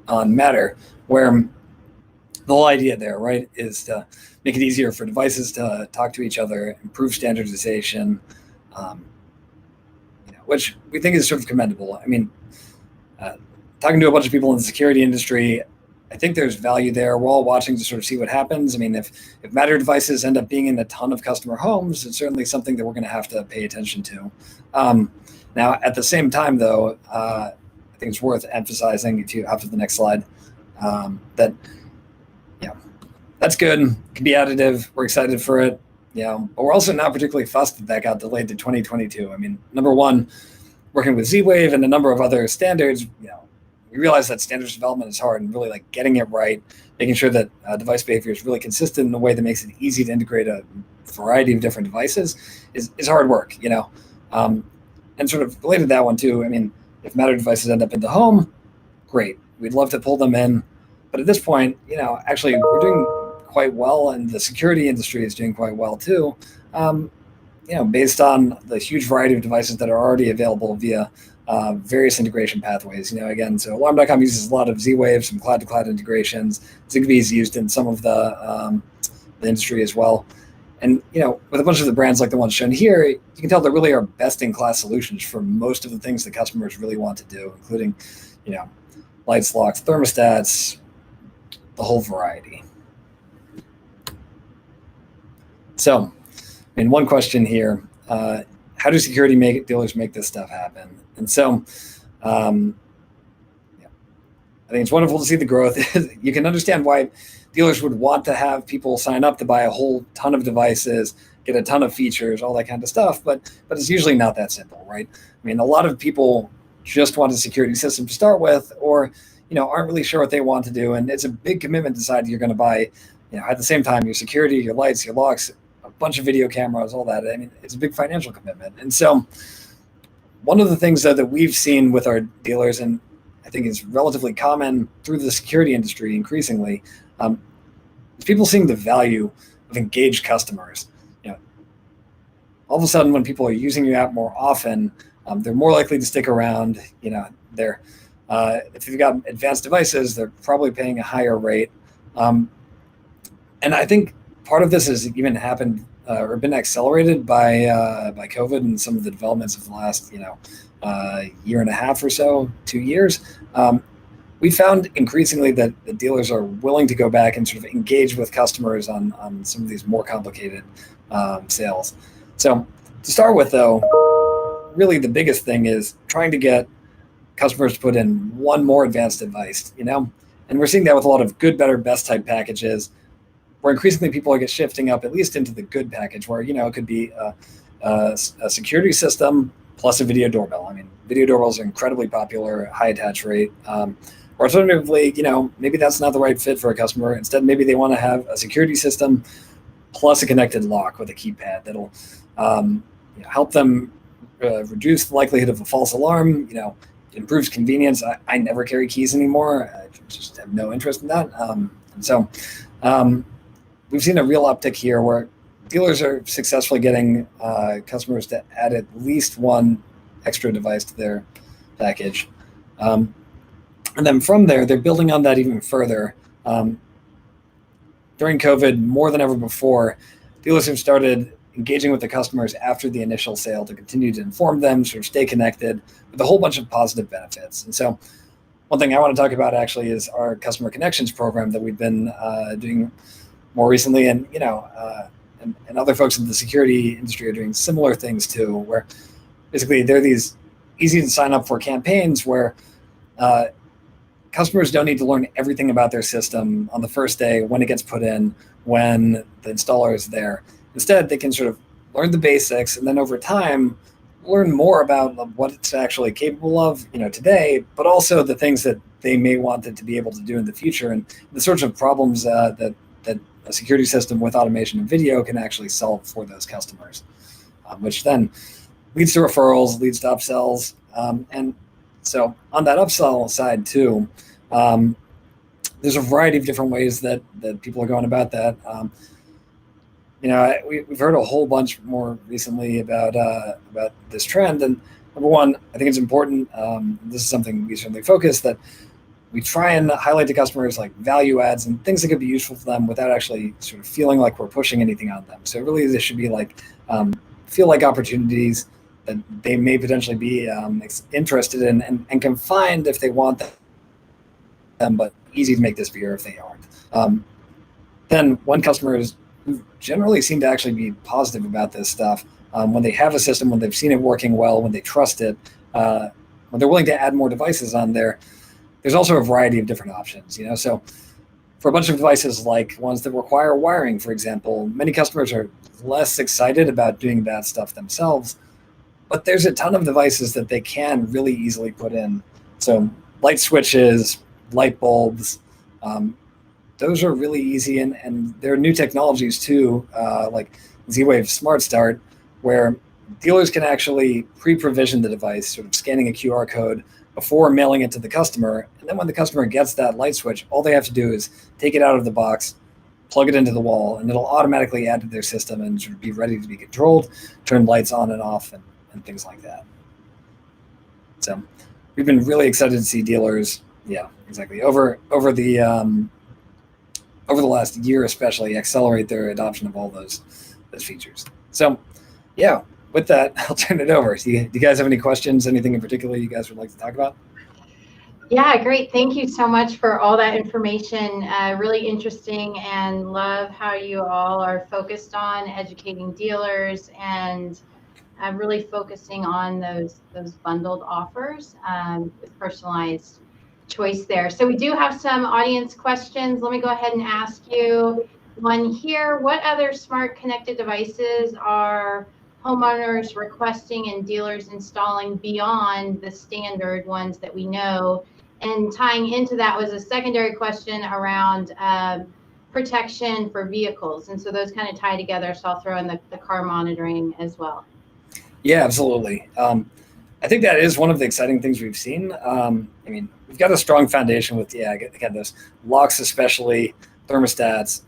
on Matter, where the whole idea there, right, is to make it easier for devices to talk to each other, improve standardization, which we think is sort of commendable. I mean, talking to a bunch of people in the security industry, I think there's value there. We're all watching to sort of see what happens. I mean, if Matter devices end up being in a ton of customer homes, it's certainly something that we're going to have to pay attention to. Now, at the same time, though, I think it's worth emphasizing, if you hop to the next slide, that that's good. It can be additive. We're excited for it. But we're also not particularly fussed that got delayed to 2022. I mean, number one, working with Z-Wave and a number of other standards, we realize that standards development is hard, and really like getting it right, making sure that device behavior is really consistent in a way that makes it easy to integrate a variety of different devices is hard work, and sort of related to that one too. I mean, if Matter devices end up in the home, great. We'd love to pull them in. But at this point, actually we're doing quite well, and the security industry is doing quite well too, based on the huge variety of devices that are already available via various integration pathways. Again, so alarm.com uses a lot of Z-Wave, some cloud-to-cloud integrations. Zigbee is used in some of the industry as well. And with a bunch of the brands like the ones shown here, you can tell there really are best-in-class solutions for most of the things that customers really want to do, including, lights, locks, thermostats, the whole variety. So, one question here, how do security dealers make this stuff happen? And so, I think it's wonderful to see the growth. You can understand why dealers would want to have people sign up to buy a whole ton of devices, get a ton of features, all that kind of stuff, but it's usually not that simple, right? I mean, a lot of people just want a security system to start with, or aren't really sure what they want to do, and it's a big commitment to decide you're going to buy, at the same time, your security, your lights, your locks, a bunch of video cameras, all that. I mean, it's a big financial commitment. And so one of the things that we've seen with our dealers, and I think is relatively common through the security industry increasingly, is people seeing the value of engaged customers. All of a sudden, when people are using your app more often, they're more likely to stick around. They're if you've got advanced devices, they're probably paying a higher rate. And I think part of this has even happened or been accelerated by COVID and some of the developments of the last year and a half or so, 2 years. We found increasingly that the dealers are willing to go back and sort of engage with customers on some of these more complicated sales. So to start with, though, really the biggest thing is trying to get customers to put in one more advanced device, and we're seeing that with a lot of good, better, best type packages, where increasingly people are shifting up at least into the good package, where it could be a security system plus a video doorbell. I mean, video doorbells are incredibly popular, high attach rate. Or alternatively, maybe that's not the right fit for a customer. Instead, maybe they want to have a security system plus a connected lock with a keypad that'll help them reduce the likelihood of a false alarm. It improves convenience. I never carry keys anymore. I just have no interest in that. And so we've seen a real uptick here where dealers are successfully getting customers to add at least one extra device to their package. And then from there, they're building on that even further. During COVID, more than ever before, dealers have started engaging with the customers after the initial sale to continue to inform them, sort of stay connected with a whole bunch of positive benefits. And so one thing I want to talk about actually is our customer connections program that we've been doing more recently. And, and other folks in the security industry are doing similar things too, where basically they're these easy to sign up for campaigns where customers don't need to learn everything about their system on the first day when it gets put in, when the installer is there. Instead, they can sort of learn the basics, and then over time, learn more about what it's actually capable of, today, but also the things that they may want it to be able to do in the future, and the sorts of problems that a security system with automation and video can actually solve for those customers, which then leads to referrals, leads to upsells, and so on that upsell side too, there's a variety of different ways that people are going about that. We've heard a whole bunch more recently about this trend. And number one, I think it's important. This is something we certainly focus, that we try and highlight to customers like value adds and things that could be useful for them without actually sort of feeling like we're pushing anything on them. So really, this should be like feel like opportunities that they may potentially be interested in and can find if they want them them, but easy to make this beer if they aren't. Then one customer who generally seem to actually be positive about this stuff, when they have a system, when they've seen it working well, when they trust it, when they're willing to add more devices on there, there's also a variety of different options, So for a bunch of devices like ones that require wiring, for example, many customers are less excited about doing that stuff themselves, but there's a ton of devices that they can really easily put in. So light switches, light bulbs, those are really easy, and there are new technologies too, like Z-Wave Smart Start, where dealers can actually pre-provision the device, sort of scanning a QR code before mailing it to the customer. And then when the customer gets that light switch, all they have to do is take it out of the box, plug it into the wall, and it'll automatically add to their system and sort of be ready to be controlled, turn lights on and off, and things like that. So we've been really excited to see dealers, over the last year especially, accelerate their adoption of all those features. So with that, I'll turn it over. Do you guys have any questions, anything in particular you guys would like to talk about? Yeah, great. Thank you so much for all that information. Really interesting, and love how you all are focused on educating dealers and really focusing on those bundled offers with personalized choice there. So we do have some audience questions. Let me go ahead and ask you one here. What other smart connected devices are homeowners requesting and dealers installing beyond the standard ones that we know? And tying into that was a secondary question around protection for vehicles. And so those kind of tie together. So I'll throw in the car monitoring as well. Yeah, absolutely. I think that is one of the exciting things we've seen. We've got a strong foundation with, again, those locks, especially thermostats,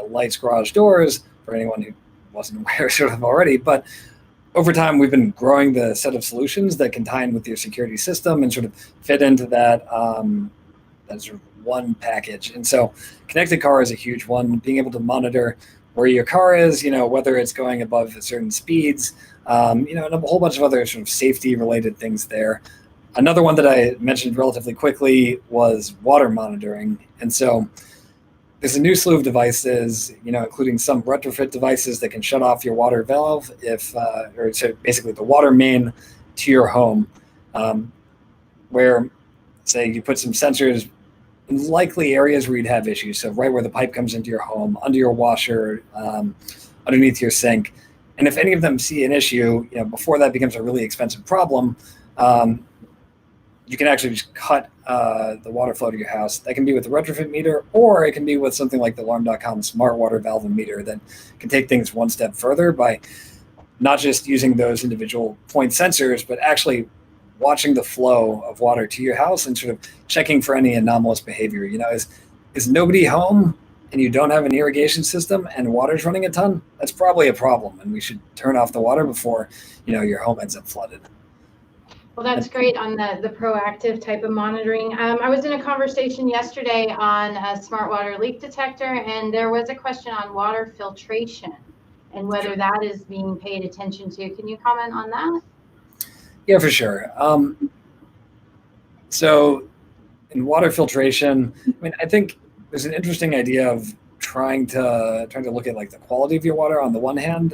lights, garage doors, for anyone who wasn't aware sort of already. But over time, we've been growing the set of solutions that can tie in with your security system and sort of fit into that sort of one package. And so connected car is a huge one, being able to monitor where your car is, whether it's going above certain speeds, and a whole bunch of other sort of safety related things there. Another one that I mentioned relatively quickly was water monitoring. And so there's a new slew of devices, including some retrofit devices that can shut off your water valve or basically the water main to your home, where, say, you put some sensors in likely areas where you'd have issues. So right where the pipe comes into your home, under your washer, underneath your sink. And if any of them see an issue, before that becomes a really expensive problem, you can actually just cut the water flow to your house. That can be with a retrofit meter, or it can be with something like the alarm.com smart water valve meter that can take things one step further by not just using those individual point sensors, but actually watching the flow of water to your house and sort of checking for any anomalous behavior. Is nobody home and you don't have an irrigation system and water's running a ton? That's probably a problem, and we should turn off the water before your home ends up flooded. Well, that's great on the proactive type of monitoring. I was in a conversation yesterday on a smart water leak detector, and there was a question on water filtration and whether that is being paid attention to. Can you comment on that? Yeah, for sure. So in water filtration, I think there's an interesting idea of trying to look at like the quality of your water on the one hand.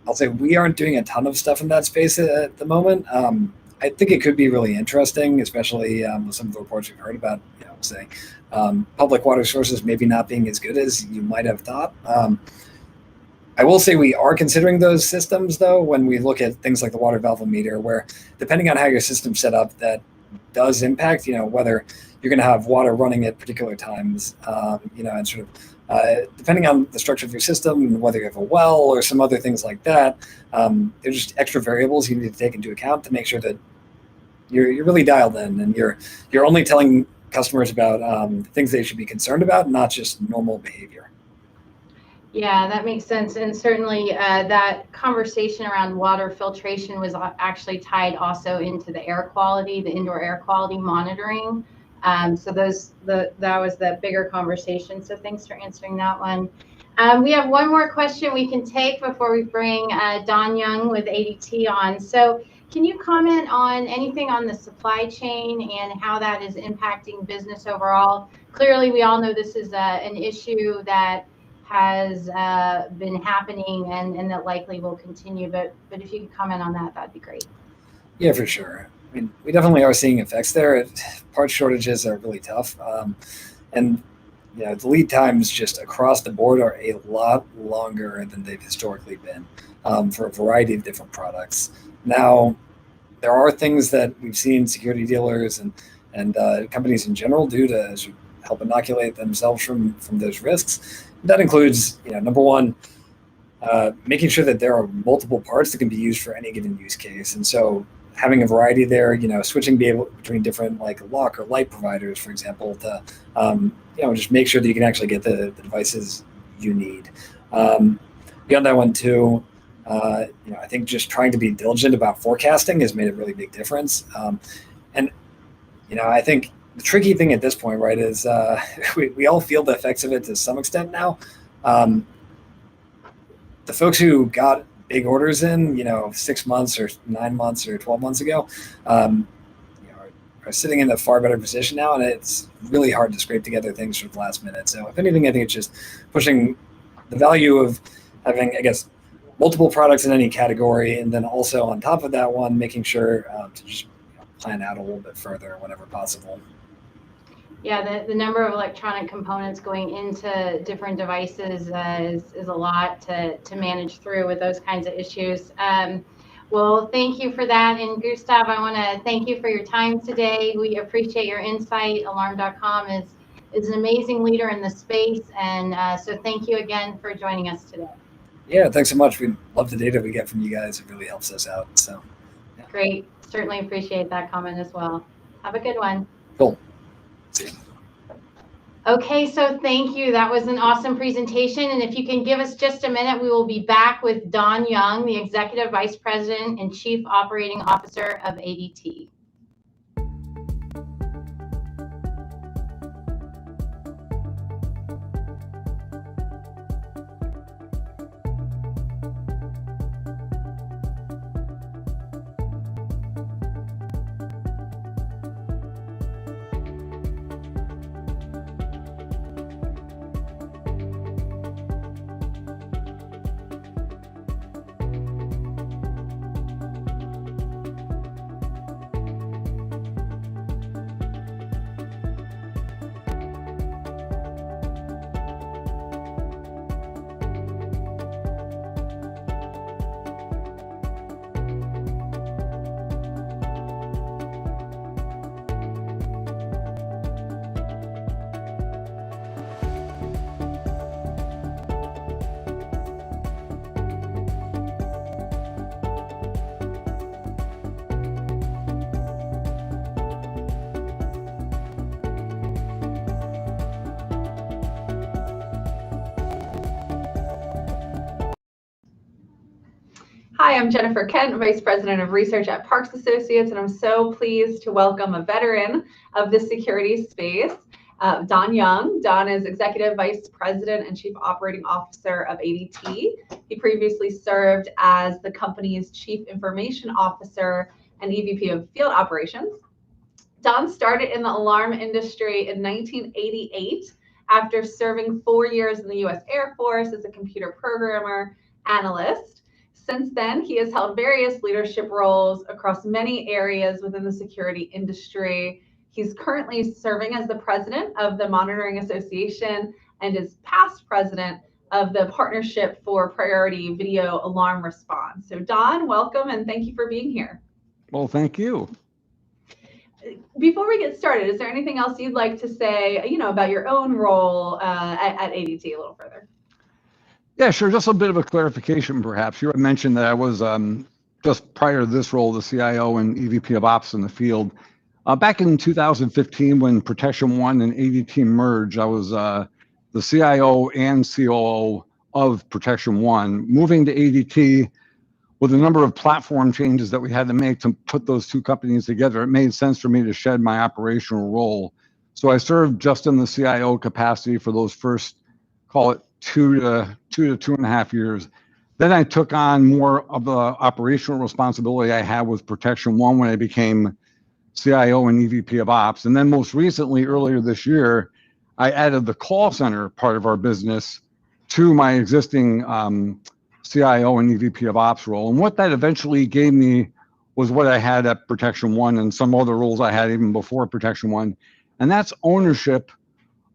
I'll say we aren't doing a ton of stuff in that space at the moment. I think it could be really interesting, especially with some of the reports we've heard about, say, public water sources maybe not being as good as you might have thought. I will say we are considering those systems, though, when we look at things like the water valve meter, where depending on how your system's set up, that does impact, whether you're going to have water running at particular times, and sort of depending on the structure of your system and whether you have a well or some other things like that, there's just extra variables you need to take into account to make sure that you're really dialed in and you're only telling customers about things they should be concerned about, not just normal behavior. Yeah, that makes sense. And certainly that conversation around water filtration was actually tied also into the air quality, the indoor air quality monitoring. So that was the bigger conversation. So thanks for answering that one. We have one more question we can take before we bring Don Young with ADT on. So Can you comment on anything on the supply chain and how that is impacting business overall? Clearly, we all know this is an issue that has been happening and that likely will continue. But if you could comment on that, that'd be great. Yeah, for sure. I mean, we definitely are seeing effects there. Part shortages are really tough, and the lead times just across the board are a lot longer than they've historically been for a variety of different products. Now, there are things that we've seen security dealers and companies in general do to help inoculate themselves from those risks. That includes, number one, making sure that there are multiple parts that can be used for any given use case. And so having a variety there, switching between different like lock or light providers, for example, to just make sure that you can actually get the devices you need. Beyond that one too, I think just trying to be diligent about forecasting has made a really big difference. And I think the tricky thing at this point, right, is we all feel the effects of it to some extent now. The folks who got big orders in, 6 months or 9 months or 12 months ago, are sitting in a far better position now, and it's really hard to scrape together things from the last minute. So if anything, I think it's just pushing the value of having, I guess, multiple products in any category, and then also on top of that one, making sure to just plan out a little bit further whenever possible. Yeah, the number of electronic components going into different devices is a lot to manage through with those kinds of issues. Well, thank you for that. And Gustav, I want to thank you for your time today. We appreciate your insight. Alarm.com is an amazing leader in the space. And so thank you again for joining us today. Yeah, thanks so much. We love the data we get from you guys. It really helps us out. So, yeah. Great. Certainly appreciate that comment as well. Have a good one. Cool. See you. Okay, so thank you. That was an awesome presentation. And if you can give us just a minute, we will be back with Don Young, the Executive Vice President and Chief Operating Officer of ADT. Hi, I'm Jennifer Kent, Vice President of Research at Parks Associates, and I'm so pleased to welcome a veteran of the security space, Don Young. Don is Executive Vice President and Chief Operating Officer of ADT. He previously served as the company's Chief Information Officer and EVP of Field Operations. Don started in the alarm industry in 1988 after serving 4 years in the U.S. Air Force as a computer programmer analyst. Since then, he has held various leadership roles across many areas within the security industry. He's currently serving as the president of the Monitoring Association and is past president of the Partnership for Priority Video Alarm Response. So Don, welcome and thank you for being here. Well, thank you. Before we get started, is there anything else you'd like to say, about your own role at ADT a little further? Yeah, sure. Just a bit of a clarification, perhaps. You had mentioned that I was just prior to this role, the CIO and EVP of Ops in the field. Back in 2015, when Protection One and ADT merged, I was the CIO and COO of Protection One. Moving to ADT, with a number of platform changes that we had to make to put those two companies together, it made sense for me to shed my operational role. So I served just in the CIO capacity for those first, call it, 2 to 2.5 years. Then I took on more of the operational responsibility I had with Protection One when I became CIO and EVP of Ops. And then most recently, earlier this year, I added the call center part of our business to my existing CIO and EVP of Ops role. And what that eventually gave me was what I had at Protection One and some other roles I had even before Protection One. And that's ownership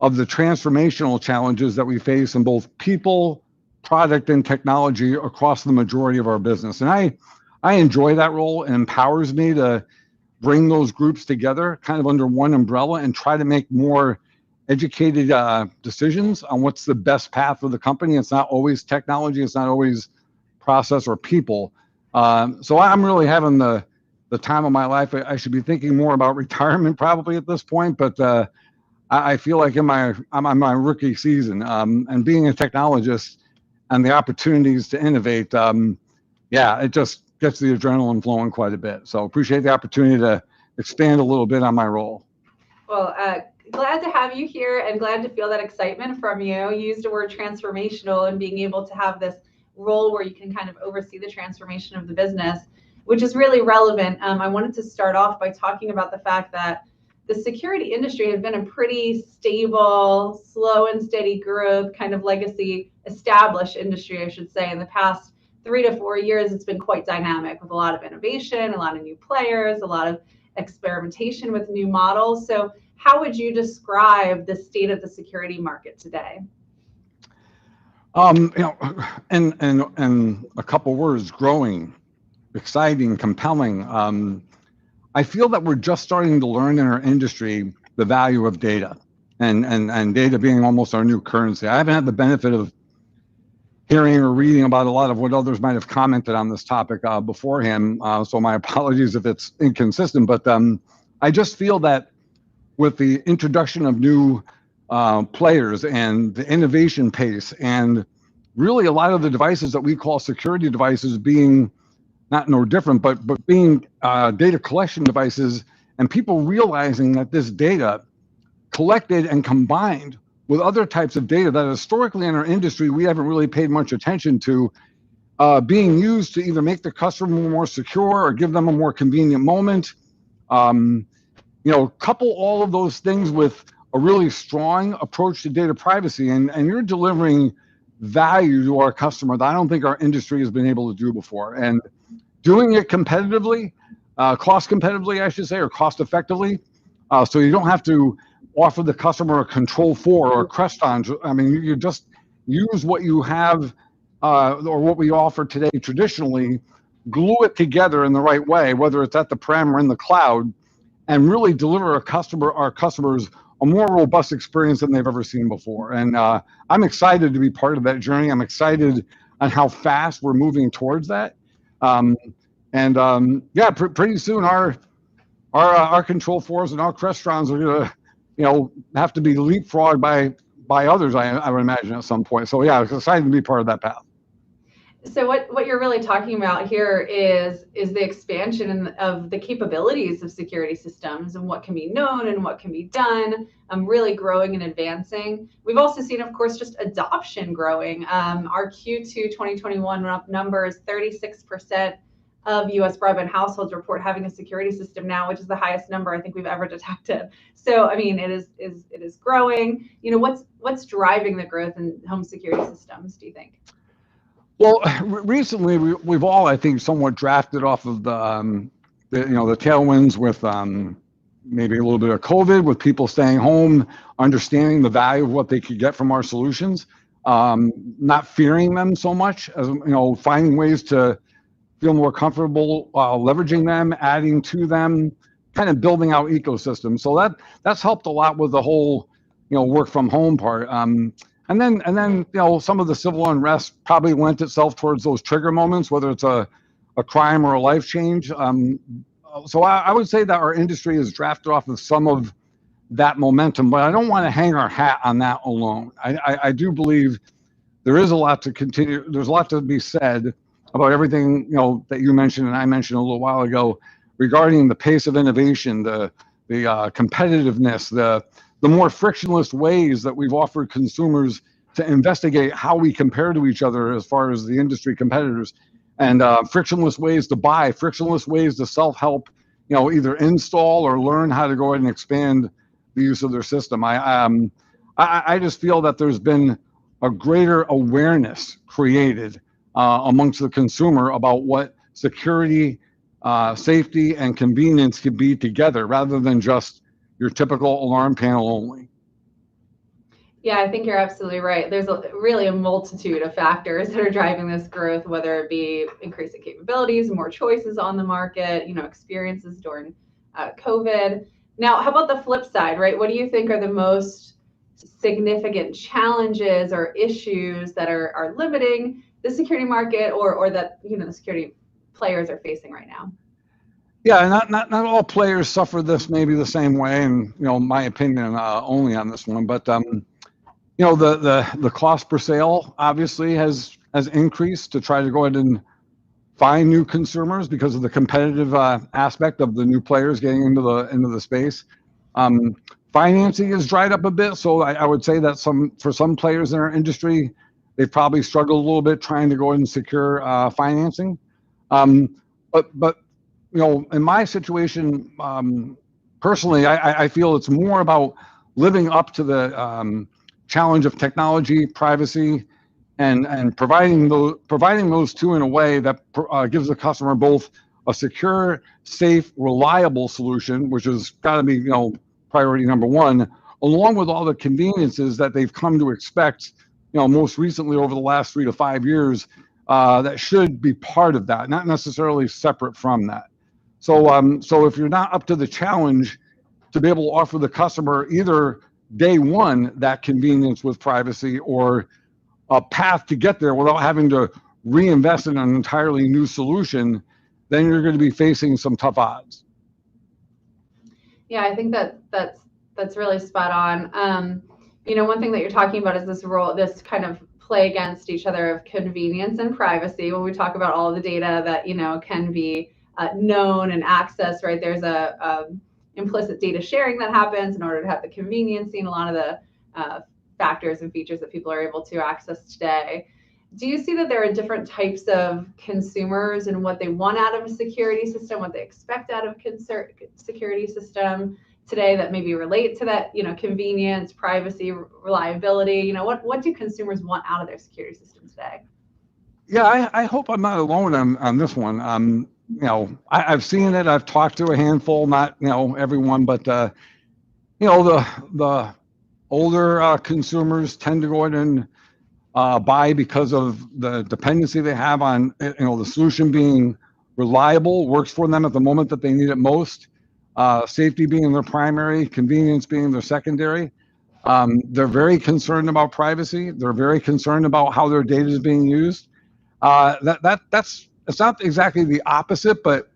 of the transformational challenges that we face in both people, product, and technology across the majority of our business. And I enjoy that role. It empowers me to bring those groups together kind of under one umbrella and try to make more educated decisions on what's the best path for the company. It's not always technology. It's not always process or people. So I'm really having the time of my life. I should be thinking more about retirement probably at this point, but I feel like I'm on my rookie season, and being a technologist and the opportunities to innovate, it just gets the adrenaline flowing quite a bit. So appreciate the opportunity to expand a little bit on my role. Well, glad to have you here and glad to feel that excitement from you. You used the word transformational and being able to have this role where you can kind of oversee the transformation of the business, which is really relevant. I wanted to start off by talking about the fact that the security industry has been a pretty stable, slow and steady growth, kind of legacy established industry, I should say. In the past 3 to 4 years, it's been quite dynamic with a lot of innovation, a lot of new players, a lot of experimentation with new models. So how would you describe the state of the security market today? In a couple words, growing, exciting, compelling. I feel that we're just starting to learn in our industry the value of data, and data being almost our new currency. I haven't had the benefit of hearing or reading about a lot of what others might have commented on this topic beforehand, so my apologies if it's inconsistent, but I just feel that with the introduction of new players and the innovation pace, and really a lot of the devices that we call security devices being not no different, but being data collection devices, and people realizing that this data collected and combined with other types of data that historically in our industry we haven't really paid much attention to, being used to either make the customer more secure or give them a more convenient moment. Couple all of those things with a really strong approach to data privacy, and you're delivering value to our customer that I don't think our industry has been able to do before. And doing it competitively, cost competitively, I should say, or cost effectively, so you don't have to offer the customer a Control 4 or a Creston. I mean, you just use what you have or what we offer today traditionally, glue it together in the right way, whether it's at the prem or in the cloud, and really deliver our customers a more robust experience than they've ever seen before. And I'm excited to be part of that journey. I'm excited on how fast we're moving towards that. Pretty soon our Control 4s and our Crestons are gonna, have to be leapfrogged by others, I would imagine at some point. So yeah, I'm excited to be part of that path. So what you're really talking about here is the expansion of the capabilities of security systems and what can be known and what can be done, really growing and advancing. We've also seen, of course, just adoption growing. Our Q2 2021 numbers, 36% of US broadband households report having a security system now, which is the highest number I think we've ever detected. So I mean, it is growing. What's driving the growth in home security systems, do you think? Well, recently we've all, I think, somewhat drafted off of the tailwinds with maybe a little bit of COVID, with people staying home, understanding the value of what they could get from our solutions, not fearing them so much, as finding ways to feel more comfortable leveraging them, adding to them, kind of building out ecosystems. So that's helped a lot with the whole work from home part. And then some of the civil unrest probably lent itself towards those trigger moments, whether it's a crime or a life change. So I would say that our industry is drafted off of some of that momentum, but I don't want to hang our hat on that alone. I do believe there is a lot to continue. There's a lot to be said about everything that you mentioned and I mentioned a little while ago regarding the pace of innovation, the competitiveness, the more frictionless ways that we've offered consumers to investigate how we compare to each other as far as the industry competitors, and frictionless ways to buy, frictionless ways to self-help, either install or learn how to go ahead and expand the use of their system. I just feel that there's been a greater awareness created amongst the consumer about what security, safety, and convenience can be together, rather than just your typical alarm panel only. Yeah, I think you're absolutely right. There's really a multitude of factors that are driving this growth, whether it be increasing capabilities, more choices on the market, experiences during COVID. Now, how about the flip side, right? What do you think are the most significant challenges or issues that are limiting the security market, or that the security players are facing right now? Yeah, not all players suffer this maybe the same way, and my opinion only on this one, but the cost per sale obviously has increased to try to go ahead and find new consumers because of the competitive aspect of the new players getting into the space. Financing has dried up a bit, so I would say that for some players in our industry, they've probably struggled a little bit trying to go ahead and secure financing. But in my situation, personally, I feel it's more about living up to the challenge of technology, privacy, and providing those two in a way that gives the customer both a secure, safe, reliable solution, which has got to be priority number one, along with all the conveniences that they've come to expect, most recently over the last 3 to 5 years, that should be part of that, not necessarily separate from that. So if you're not up to the challenge to be able to offer the customer either day one that convenience with privacy, or a path to get there without having to reinvest in an entirely new solution, then you're going to be facing some tough odds. Yeah, I think that's really spot on. One thing that you're talking about is this kind of play against each other of convenience and privacy. When we talk about all of the data that can be known and accessed, right? There's a implicit data sharing that happens in order to have the convenience and a lot of the factors and features that people are able to access today. Do you see that there are different types of consumers and what they want out of a security system, what they expect out of security system today that maybe relate to that, convenience, privacy, reliability? What do consumers want out of their security system today? Yeah, I hope I'm not alone on this one. I've seen it. I've talked to a handful, not everyone, but the older consumers tend to go ahead and buy because of the dependency they have on the solution being reliable, works for them at the moment that they need it most, safety being their primary, convenience being their secondary. They're very concerned about privacy. They're very concerned about how their data is being used. It's not exactly the opposite, but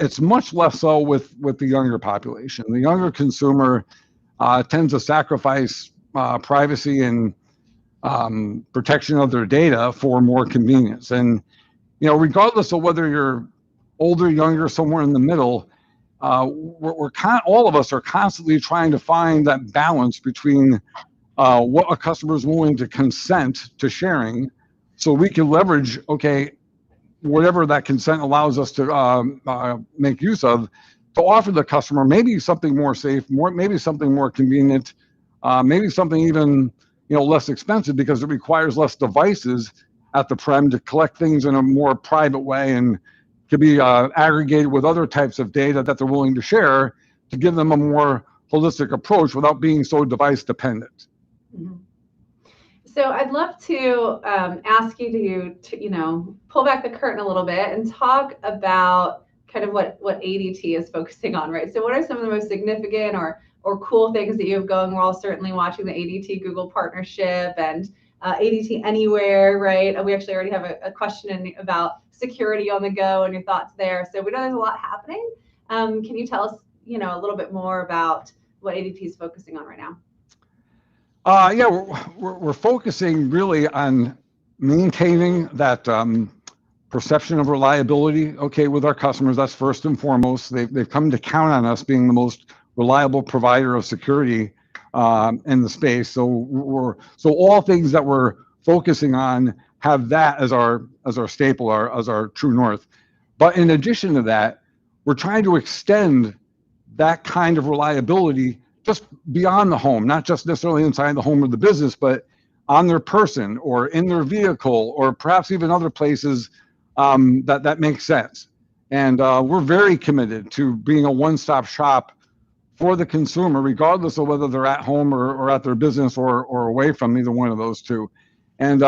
it's much less so with the younger population. The younger consumer tends to sacrifice privacy and protection of their data for more convenience. And regardless of whether you're older, younger, somewhere in the middle, all of us are constantly trying to find that balance between what a customer is willing to consent to sharing, so we can leverage whatever that consent allows us to make use of, to offer the customer maybe something more safe, maybe something more convenient, maybe something even less expensive, because it requires less devices at the prem to collect things in a more private way, and could be aggregated with other types of data that they're willing to share, to give them a more holistic approach without being so device dependent. Mm-hmm. So I'd love to ask you to pull back the curtain a little bit and talk about kind of what ADT is focusing on, right? So what are some of the most significant or cool things that you have going? We're all certainly watching the ADT Google partnership and ADT Anywhere, right? We actually already have a question about security on the go and your thoughts there. So we know there's a lot happening. Can you tell us, a little bit more about what ADT is focusing on right now? Yeah, we're focusing really on maintaining that perception of reliability, with our customers. That's first and foremost. They've come to count on us being the most reliable provider of security in the space. So all things that we're focusing on have that as our staple, as our true north. But in addition to that, we're trying to extend that kind of reliability just beyond the home, not just necessarily inside the home or the business, but on their person or in their vehicle, or perhaps even other places that makes sense. And we're very committed to being a one-stop shop for the consumer, regardless of whether they're at home or at their business or away from either one of those two. And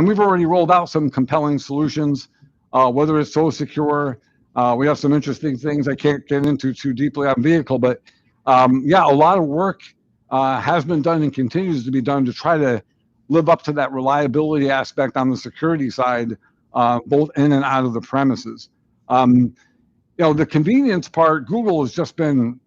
we've already rolled out some compelling solutions, whether it's So Secure. We have some interesting things I can't get into too deeply on vehicle, but yeah, a lot of work has been done and continues to be done to try to live up to that reliability aspect on the security side, both in and out of the premises. The convenience part, Google has just been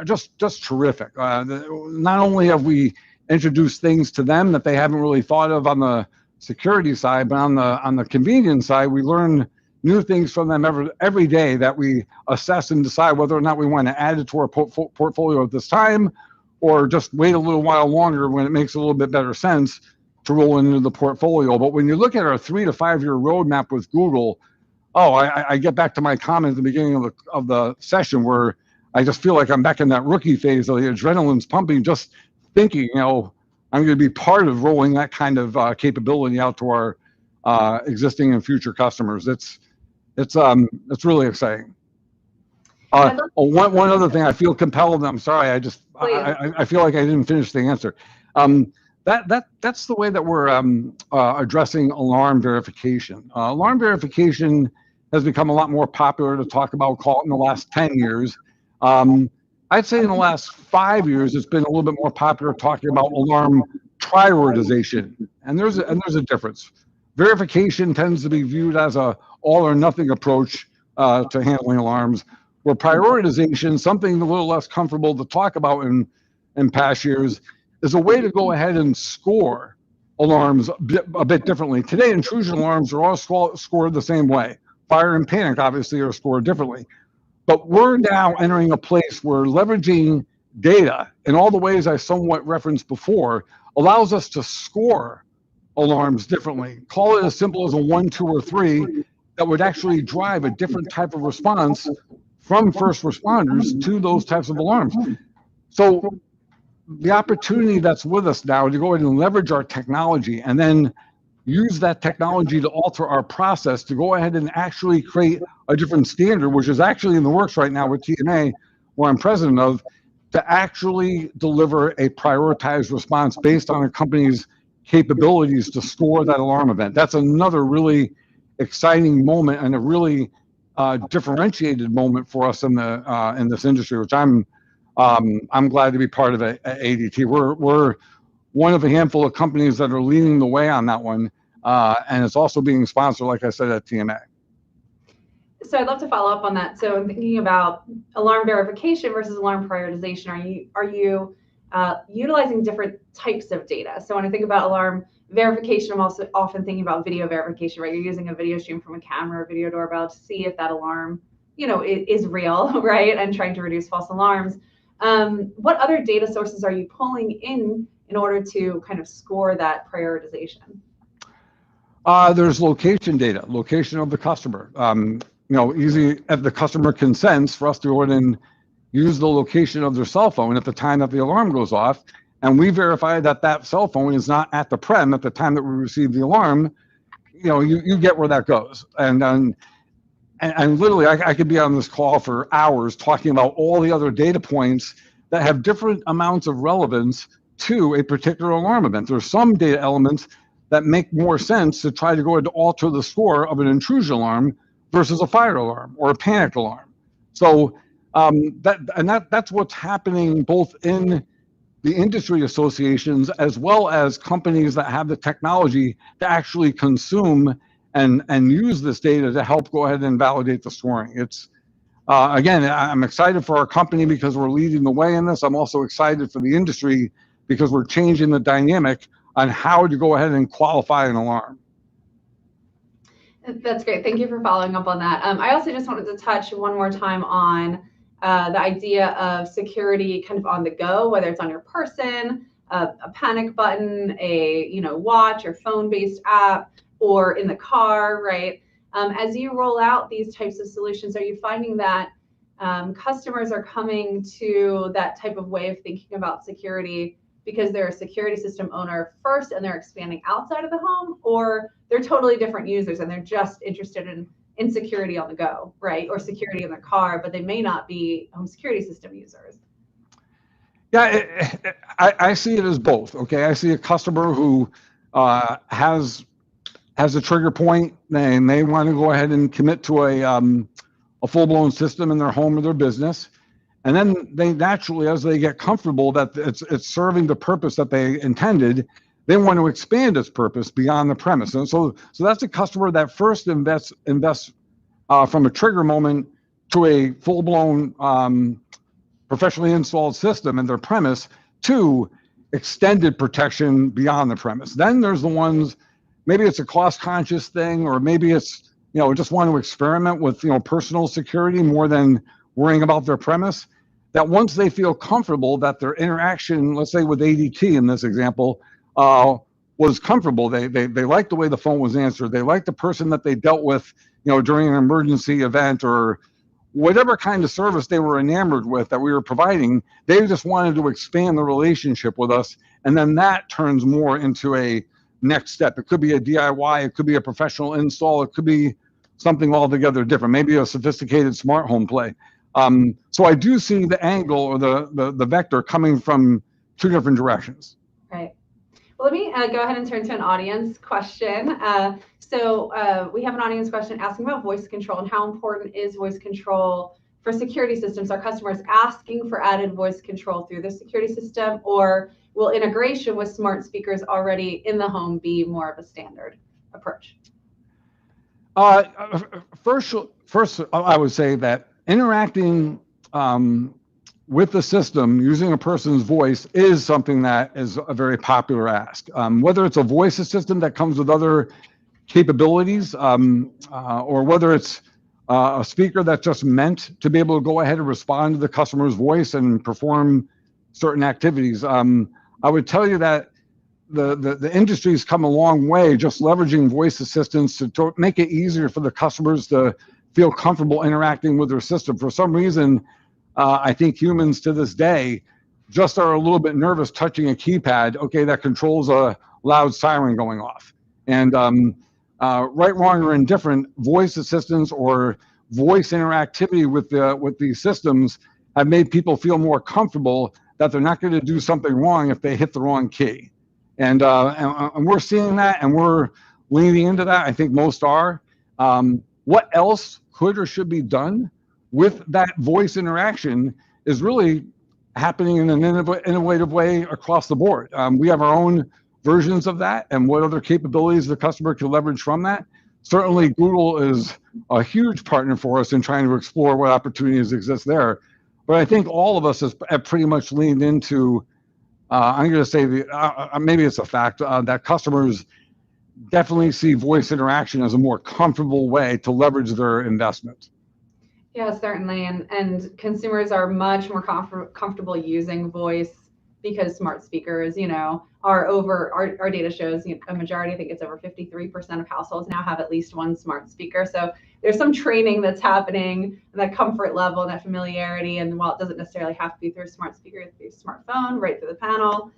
just terrific. Not only have we introduced things to them that they haven't really thought of on the security side, but on the convenience side, we learn new things from them every day that we assess and decide whether or not we want to add it to our portfolio at this time, or just wait a little while longer when it makes a little bit better sense to roll into the portfolio. But when you look at our 3 to 5 year roadmap with Google, I get back to my comment at the beginning of the session where I just feel like I'm back in that rookie phase of the adrenaline's pumping, just thinking, I'm going to be part of rolling that kind of capability out to our existing and future customers. It's really exciting. One other thing I feel compelled. I'm sorry. I feel like I didn't finish the answer. That's the way that we're addressing alarm verification. Alarm verification has become a lot more popular to talk about, call it in the last 10 years. I'd say in the last 5 years, it's been a little bit more popular talking about alarm prioritization. And there's a difference. Verification tends to be viewed as a all or nothing approach to handling alarms, where prioritization, something a little less comfortable to talk about in past years, is a way to go ahead and score alarms a bit differently. Today, intrusion alarms are all scored the same way. Fire and panic, obviously, are scored differently. But we're now entering a place where leveraging data in all the ways I somewhat referenced before allows us to score alarms differently. Call it as simple as a 1, 2, or 3 that would actually drive a different type of response from first responders to those types of alarms. So the opportunity that's with us now to go ahead and leverage our technology and then use that technology to alter our process to go ahead and actually create a different standard, which is actually in the works right now with TMA, where I'm president of, to actually deliver a prioritized response based on a company's capabilities to score that alarm event. That's another really exciting moment and a really differentiated moment for us in this industry, which I'm glad to be part of at ADT. We're one of a handful of companies that are leading the way on that one, and it's also being sponsored, like I said, at TMA. So I'd love to follow up on that. So I'm thinking about alarm verification versus alarm prioritization. Are you utilizing different types of data? So when I think about alarm verification, I'm also often thinking about video verification, right? You're using a video stream from a camera or video doorbell to see if that alarm, is real, right? And trying to reduce false alarms. What other data sources are you pulling in order to kind of score that prioritization? There's location data, location of the customer. Easy if the customer consents for us to go in and use the location of their cell phone at the time that the alarm goes off, and we verify that cell phone is not at the prem at the time that we receive the alarm. You get where that goes, and literally I could be on this call for hours talking about all the other data points that have different amounts of relevance to a particular alarm event. There's some data elements that make more sense to try to go ahead and alter the score of an intrusion alarm versus a fire alarm or a panic alarm. So that's what's happening both in the industry associations as well as companies that have the technology to actually consume and use this data to help go ahead and validate the scoring. It's again, I'm excited for our company because we're leading the way in this. I'm also excited for the industry because we're changing the dynamic on how to go ahead and qualify an alarm. That's great. Thank you for following up on that. I also just wanted to touch one more time on the idea of security kind of on the go, whether it's on your person, a panic button, a watch or phone-based app, or in the car, right? As you roll out these types of solutions, are you finding that customers are coming to that type of way of thinking about security because they're a security system owner first and they're expanding outside of the home, or they're totally different users and they're just interested in security on the go, right? Or security in their car, but they may not be home security system users? Yeah, I see it as both. Okay, I see a customer who has a trigger point and they want to go ahead and commit to a full-blown system in their home or their business, and then they naturally, as they get comfortable that it's serving the purpose that they intended, they want to expand its purpose beyond the premise. And so that's a customer that first invests from a trigger moment to a full-blown professionally installed system in their premise to extended protection beyond the premise. Then there's the ones, maybe it's a cost-conscious thing, or maybe it's just want to experiment with personal security more than worrying about their premise. That once they feel comfortable that their interaction, let's say with ADT in this example, was comfortable, they liked the way the phone was answered, they liked the person that they dealt with during an emergency event, or whatever kind of service they were enamored with that we were providing, they just wanted to expand the relationship with us. And then that turns more into a next step. It could be a DIY, it could be a professional install, it could be something altogether different, maybe a sophisticated smart home play. So I do see the angle or the vector coming from two different directions. Right. Well, let me go ahead and turn to an audience question. So we have an audience question asking about voice control and how important is voice control for security systems. Are customers asking for added voice control through the security system, or will integration with smart speakers already in the home be more of a standard approach? First, I would say that interacting with the system using a person's voice is something that is a very popular ask. Whether it's a voice assistant that comes with other capabilities, or whether it's a speaker that's just meant to be able to go ahead and respond to the customer's voice and perform certain activities. I would tell you that the industry's come a long way just leveraging voice assistants to make it easier for the customers to feel comfortable interacting with their system. For some reason, I think humans to this day just are a little bit nervous touching a keypad, okay, that controls a loud siren going off. And right, wrong, or indifferent, voice assistants or voice interactivity with these systems have made people feel more comfortable that they're not going to do something wrong if they hit the wrong key. And we're seeing that, and we're leaning into that. I think most are. What else could or should be done with that voice interaction is really happening in an innovative way across the board. We have our own versions of that, and what other capabilities the customer can leverage from that. Certainly, Google is a huge partner for us in trying to explore what opportunities exist there. But I think all of us have pretty much leaned into, I'm going to say, maybe it's a fact, that customers definitely see voice interaction as a more comfortable way to leverage their investment. Yeah, certainly. And consumers are much more comfortable using voice because smart speakers, are over, our data shows a majority, I think it's over 53% of households now have at least one smart speaker. So there's some training that's happening, and that comfort level and that familiarity. And while it doesn't necessarily have to be through a smart speaker, it could be a smartphone, right through the panel.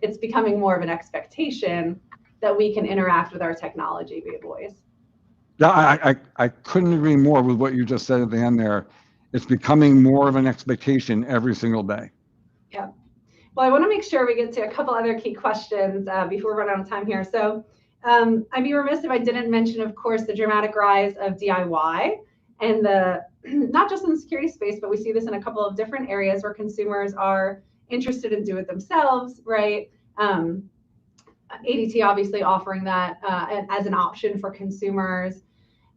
It's becoming more of an expectation that we can interact with our technology via voice. Yeah, I couldn't agree more with what you just said at the end there. It's becoming more of an expectation every single day. Yeah. Well, I want to make sure we get to a couple other key questions before we run out of time here. So I'd be remiss if I didn't mention, of course, the dramatic rise of DIY and not just in the security space, but we see this in a couple of different areas where consumers are interested in do it themselves, right? ADT obviously offering that as an option for consumers.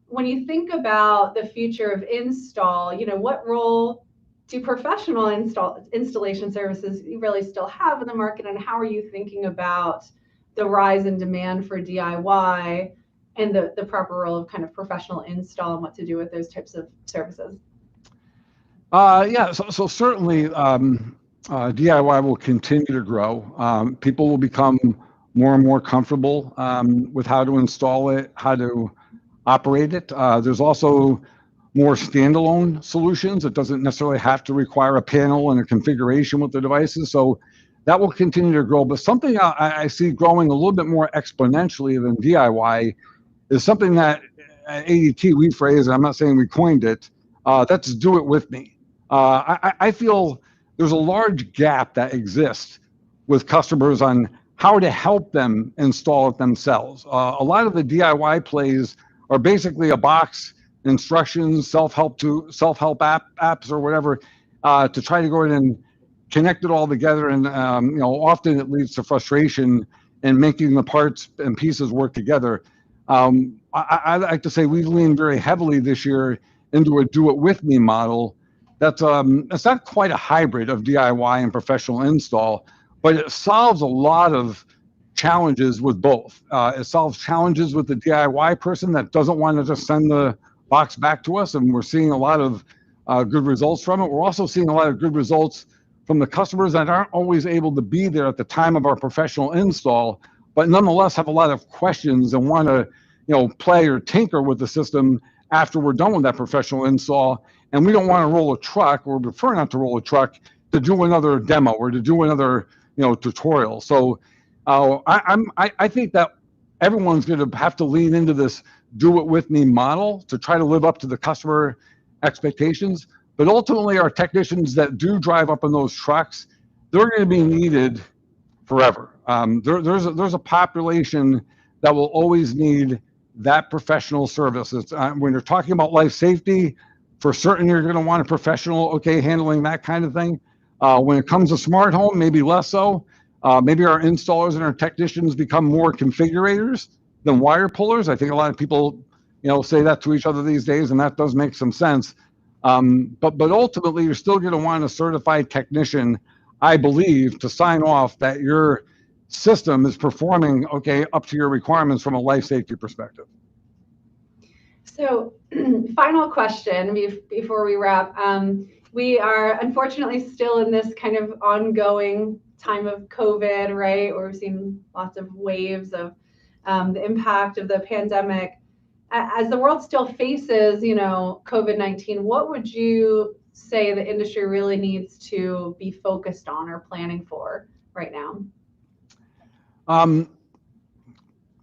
When you think about the future of install, what role do professional installation services really still have in the market, and how are you thinking about the rise in demand for DIY and the proper role of kind of professional install and what to do with those types of services? Yeah, so certainly DIY will continue to grow. People will become more and more comfortable with how to install it, how to operate it. There's also more standalone solutions. It doesn't necessarily have to require a panel and a configuration with the devices. So that will continue to grow. But something I see growing a little bit more exponentially than DIY is something that at ADT we phrase, and I'm not saying we coined it, that's do it with me. I feel there's a large gap that exists with customers on how to help them install it themselves. A lot of the DIY plays are basically a box, instructions, self-help apps or whatever, to try to go in and connect it all together. And often it leads to frustration in making the parts and pieces work together. I like to say we lean very heavily this year into a do-it-with-me model. That's it's not quite a hybrid of DIY and professional install, but it solves a lot of challenges with both. It solves challenges with the DIY person that doesn't want to just send the box back to us, and we're seeing a lot of good results from it. We're also seeing a lot of good results from the customers that aren't always able to be there at the time of our professional install, but nonetheless have a lot of questions and want to play or tinker with the system after we're done with that professional install. And we don't want to roll a truck, or prefer not to roll a truck, to do another demo or to do another tutorial. So I think that everyone's going to have to lean into this do it with me model to try to live up to the customer expectations. But ultimately, our technicians that do drive up in those trucks, they're going to be needed forever. There's a population that will always need that professional service. When you're talking about life safety, for certain you're going to want a professional, handling that kind of thing. When it comes to smart home, maybe less so. Maybe our installers and our technicians become more configurators than wire pullers. I think a lot of people, say that to each other these days, and that does make some sense. But ultimately, you're still going to want a certified technician, I believe, to sign off that your system is performing up to your requirements from a life safety perspective. So, final question before we wrap. We are unfortunately still in this kind of ongoing time of COVID, right? Where we've seen lots of waves of the impact of the pandemic. As the world still faces, COVID-19, what would you say the industry really needs to be focused on or planning for right now?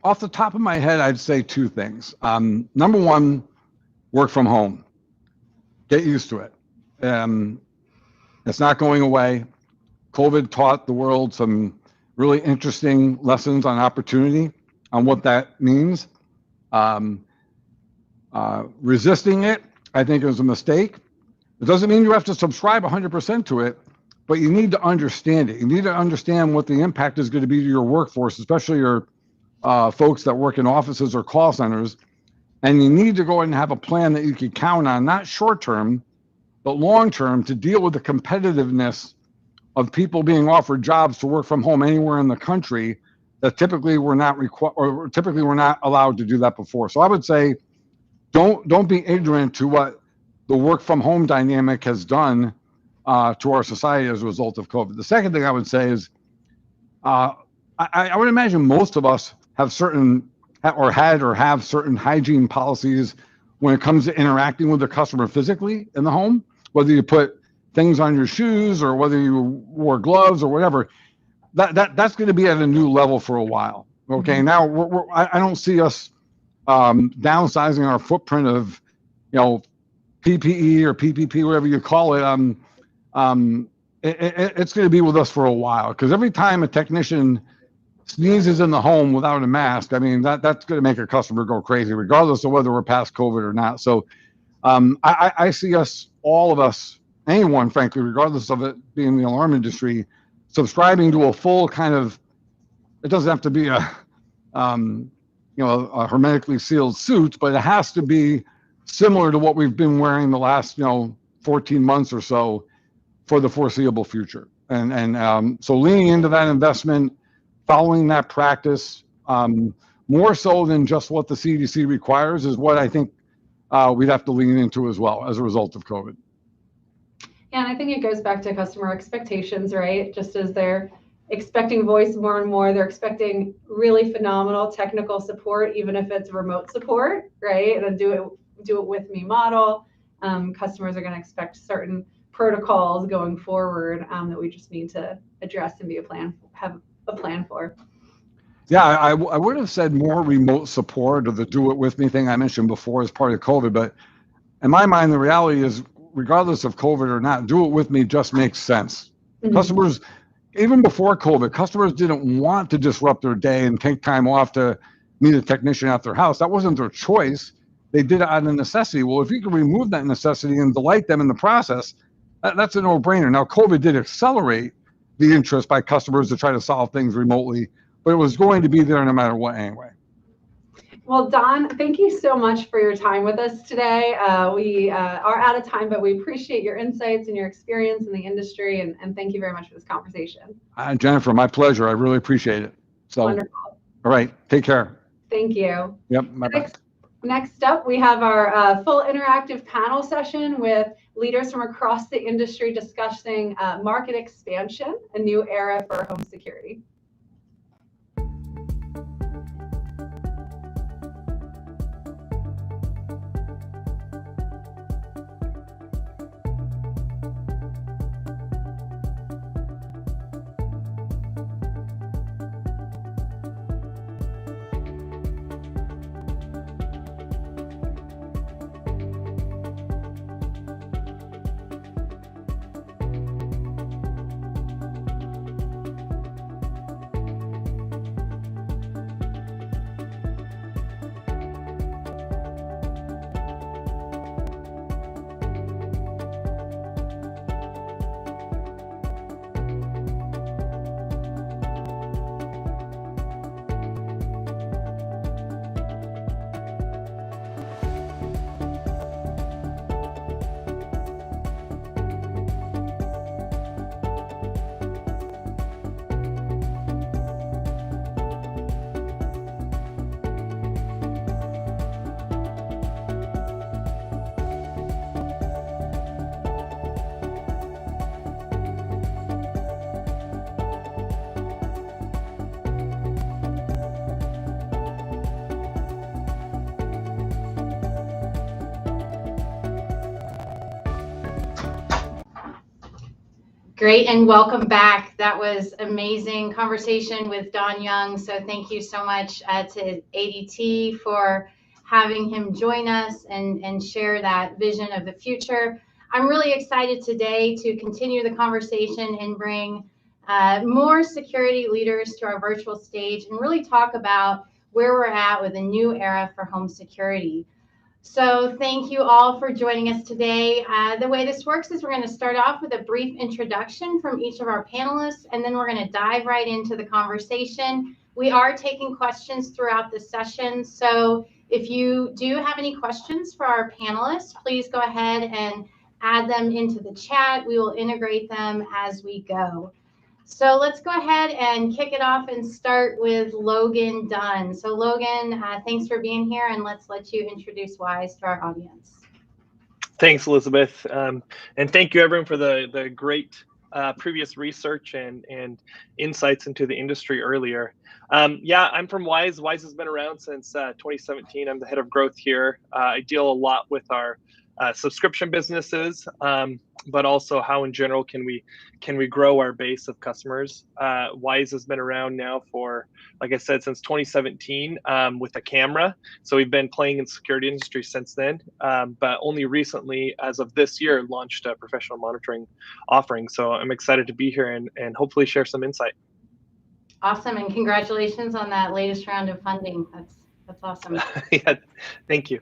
Off the top of my head, I'd say two things. Number one, work from home. Get used to it. It's not going away. COVID taught the world some really interesting lessons on opportunity, on what that means. Resisting it, I think, is a mistake. It doesn't mean you have to subscribe 100% to it, but you need to understand it. You need to understand what the impact is going to be to your workforce, especially your folks that work in offices or call centers. And you need to go ahead and have a plan that you can count on, not short term, but long term, to deal with the competitiveness of people being offered jobs to work from home anywhere in the country that typically were not allowed to do that before. So I would say, don't be ignorant to what the work from home dynamic has done to our society as a result of COVID. The second thing I would say is, I would imagine most of us have certain hygiene policies when it comes to interacting with the customer physically in the home, whether you put things on your shoes or whether you wore gloves or whatever. That's going to be at a new level for a while. Mm-hmm. Now I don't see us downsizing our footprint of PPE or PPP, whatever you call it. It's going to be with us for a while, because every time a technician sneezes in the home without a mask, I mean, that's going to make a customer go crazy, regardless of whether we're past COVID or not. So I see us, all of us, anyone, frankly, regardless of it being the alarm industry, subscribing to a full kind of, it doesn't have to be a hermetically sealed suit, but it has to be similar to what we've been wearing the last 14 months or so for the foreseeable future. And so leaning into that investment, following that practice, more so than just what the CDC requires, is what I think we'd have to lean into as well as a result of COVID. Yeah, and I think it goes back to customer expectations, right? Just as they're expecting voice more and more, they're expecting really phenomenal technical support, even if it's remote support, right? And a do it with me model. Customers are going to expect certain protocols going forward that we just need to address and have a plan for. Yeah, I would have said more remote support, or the do it with me thing I mentioned before as part of COVID. But in my mind, the reality is, regardless of COVID or not, do it with me just makes sense. Mm-hmm. Customers, even before COVID, customers didn't want to disrupt their day and take time off to meet a technician at their house. That wasn't their choice. They did it out of necessity. Well, if you can remove that necessity and delight them in the process, that's a no-brainer. Now, COVID did accelerate the interest by customers to try to solve things remotely, but it was going to be there no matter what anyway. Well, Don, thank you so much for your time with us today. We are out of time, but we appreciate your insights and your experience in the industry, and thank you very much for this conversation. Jennifer, my pleasure. I really appreciate it. So, wonderful. All right, take care. Thank you. Yep, bye-bye. Next up, we have our full interactive panel session with leaders from across the industry discussing market expansion, a new era for home security. Great, and welcome back. That was amazing conversation with Don Young. So thank you so much to ADT for having him join us and share that vision of the future. I'm really excited today to continue the conversation and bring more security leaders to our virtual stage and really talk about where we're at with a new era for home security. So thank you all for joining us today. The way this works is we're going to start off with a brief introduction from each of our panelists, and then we're going to dive right into the conversation. We are taking questions throughout the session. So if you do have any questions for our panelists, please go ahead and add them into the chat. We will integrate them as we go. So let's go ahead and kick it off and start with Logan Dunn. So Logan, thanks for being here, and let's let you introduce WISE to our audience. Thanks, Elizabeth. And thank you, everyone, for the great previous research and insights into the industry earlier. Yeah, I'm from WISE. WISE has been around since 2017. I'm the head of growth here. I deal a lot with our subscription businesses, but also how in general can we grow our base of customers. WISE has been around now for, like I said, since 2017 with a camera. So we've been playing in the security industry since then, but only recently, as of this year, launched a professional monitoring offering. So I'm excited to be here and hopefully share some insight. Awesome, and congratulations on that latest round of funding. That's awesome. Yeah, thank you.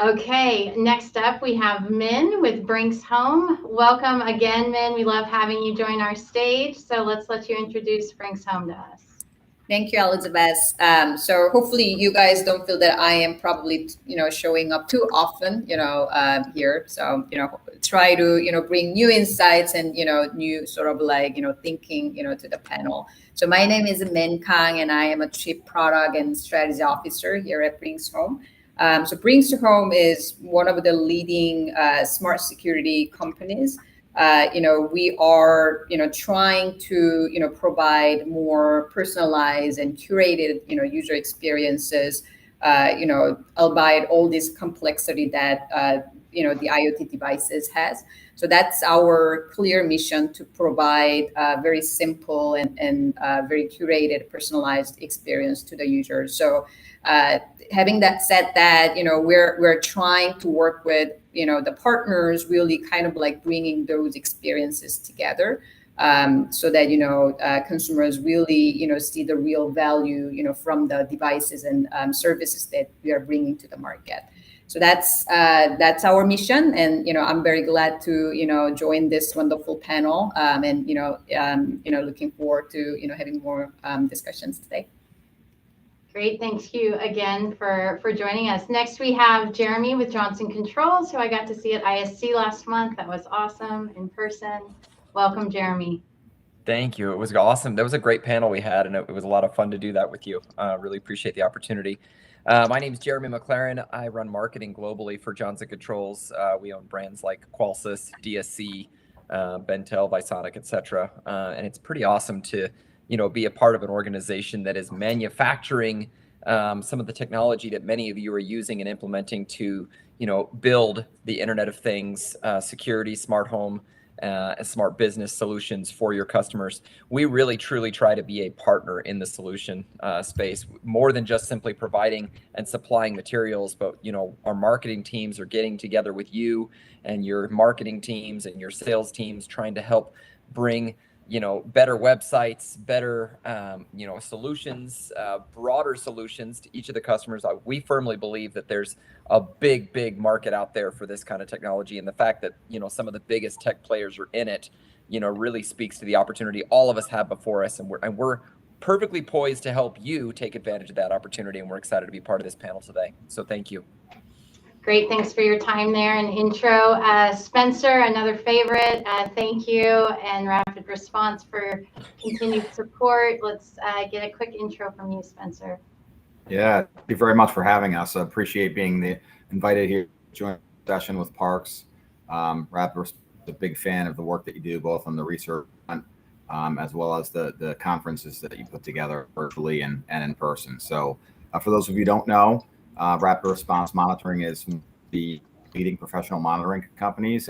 Okay, next up we have Min with Brinks Home. Welcome again, Min. We love having you join our stage. So let's let you introduce Brinks Home to us. Thank you, Elizabeth. So hopefully you guys don't feel that I am probably, showing up too often, here. So, try to, bring new insights and, new sort of like, thinking, to the panel. So my name is Min Kang, and I am a Chief Product and Strategy Officer here at Brinks Home. So Brinks Home is one of the leading smart security companies we are, trying to, provide more personalized and curated, user experiences, albeit all this complexity that, the IoT devices has. So that's our clear mission, to provide a very simple and very curated, personalized experience to the users. So having that said, that we're trying to work with the partners, really kind of like bringing those experiences together, so that consumers really see the real value from the devices and services that we are bringing to the market. So that's our mission, and I'm very glad to join this wonderful panel, and looking forward to having more discussions today. Great, thank you again for joining us. Next, we have Jeremy with Johnson Controls, who I got to see at ISC last month. That was awesome in person. Welcome, Jeremy. Thank you. It was awesome. That was a great panel we had, and it was a lot of fun to do that with you. Really appreciate the opportunity. My name is Jeremy McLaren. I run marketing globally for Johnson Controls. We own brands like Qualsys, DSC, Bentel, Visonic, etc. And it's pretty awesome to be a part of an organization that is manufacturing some of the technology that many of you are using and implementing to build the Internet of Things, security, smart home, and smart business solutions for your customers. We really truly try to be a partner in the solution space, more than just simply providing and supplying materials, but our marketing teams are getting together with you and your marketing teams and your sales teams, trying to help bring better websites, better, solutions, broader solutions to each of the customers. We firmly believe that there's a big market out there for this kind of technology. And the fact that, some of the biggest tech players are in it, really speaks to the opportunity all of us have before us. And we're perfectly poised to help you take advantage of that opportunity. And we're excited to be part of this panel today. So thank you. Great, thanks for your time there and intro. Spencer, another favorite, thank you, and Rapid Response for continued support. Let's get a quick intro from you, Spencer. Yeah, thank you very much for having us. I appreciate being invited here to join the session with Parks. Rapid Response is a big fan of the work that you do, both on the research front, as well as the conferences that you put together virtually and in person. So for those of you who don't know, Rapid Response Monitoring is the leading professional monitoring companies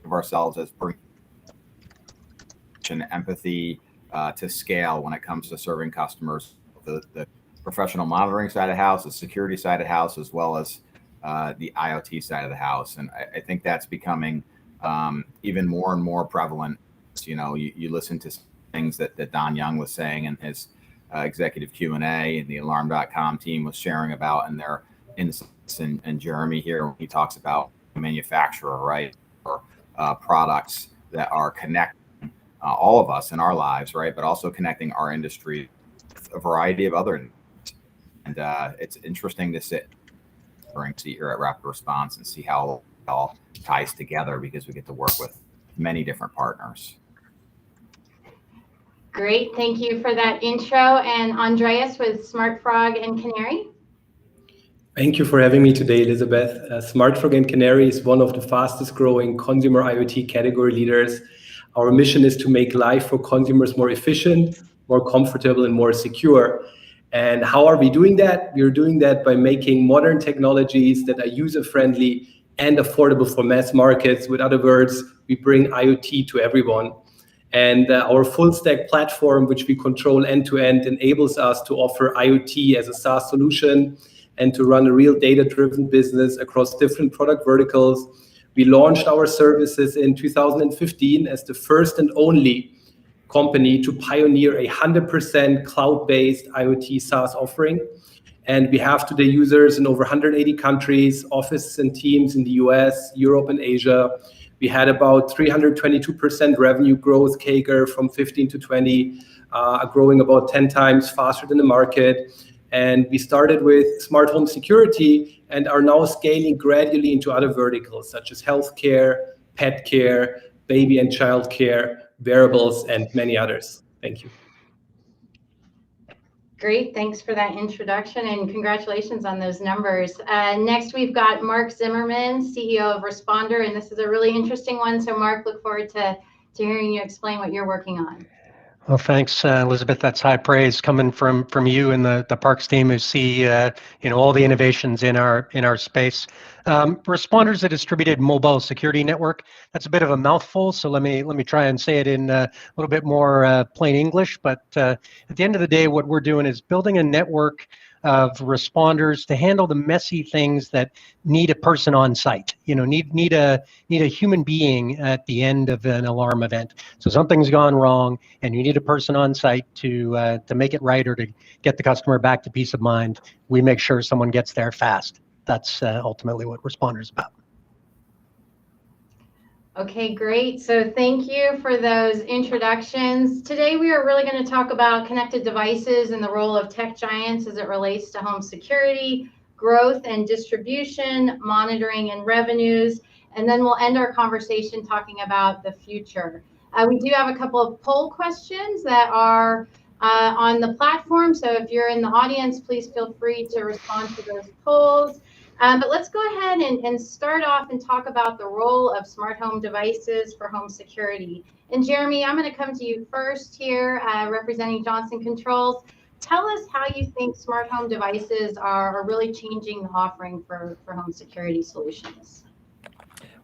of ourselves as bringing empathy to scale when it comes to serving customers, the professional monitoring side of the house, the security side of the house, as well as the IoT side of the house. And I think that's becoming even more and more prevalent. You listen to things that Don Young was saying in his executive Q&A, and the alarm.com team was sharing about in their insights, and Jeremy here, he talks about a manufacturer, right, or products that are connecting all of us in our lives, right, but also connecting our industry with a variety of other. And it's interesting to sit here at Rapid Response and see how it all ties together, because we get to work with many different partners. Great, thank you for that intro. And Andreas with Smart Frog and Canary. Thank you for having me today, Elizabeth. Smart Frog and Canary is one of the fastest growing consumer IoT category leaders. Our mission is to make life for consumers more efficient, more comfortable, and more secure. And how are we doing that? We're doing that by making modern technologies that are user-friendly and affordable for mass markets. With other words, we bring IoT to everyone. And our full stack platform, which we control end to end, enables us to offer IoT as a SaaS solution and to run a real data-driven business across different product verticals. We launched our services in 2015 as the first and only company to pioneer a 100% cloud-based IoT SaaS offering. And we have today users in over 180 countries, offices and teams in the US, Europe, and Asia. We had about 322% revenue growth CAGR from 15 to 20, growing about 10 times faster than the market. And we started with smart home security and are now scaling gradually into other verticals such as healthcare, pet care, baby and child care, wearables, and many others. Thank you. Great, thanks for that introduction and congratulations on those numbers. Next, we've got Mark Zimmerman, CEO of Responder, and this is a really interesting one. So Mark, look forward to hearing you explain what you're working on. Well, thanks, Elizabeth. That's high praise coming from you and the Parks team who see all the innovations in our space. Responder's a distributed mobile security network. That's a bit of a mouthful, so let me try and say it in a little bit more plain English. But at the end of the day, what we're doing is building a network of responders to handle the messy things that need a person on site. Need a human being at the end of an alarm event. So something's gone wrong, and you need a person on site to make it right or to get the customer back to peace of mind. We make sure someone gets there fast. That's ultimately what Responder is about. Okay, great. So thank you for those introductions. Today we are really going to talk about connected devices and the role of tech giants as it relates to home security, growth and distribution, monitoring and revenues, and then we'll end our conversation talking about the future. We do have a couple of poll questions that are on the platform, so if you're in the audience, please feel free to respond to those polls. But let's go ahead and start off and talk about the role of smart home devices for home security. And Jeremy, I'm going to come to you first here, representing Johnson Controls. Tell us how you think smart home devices are really changing the offering for home security solutions.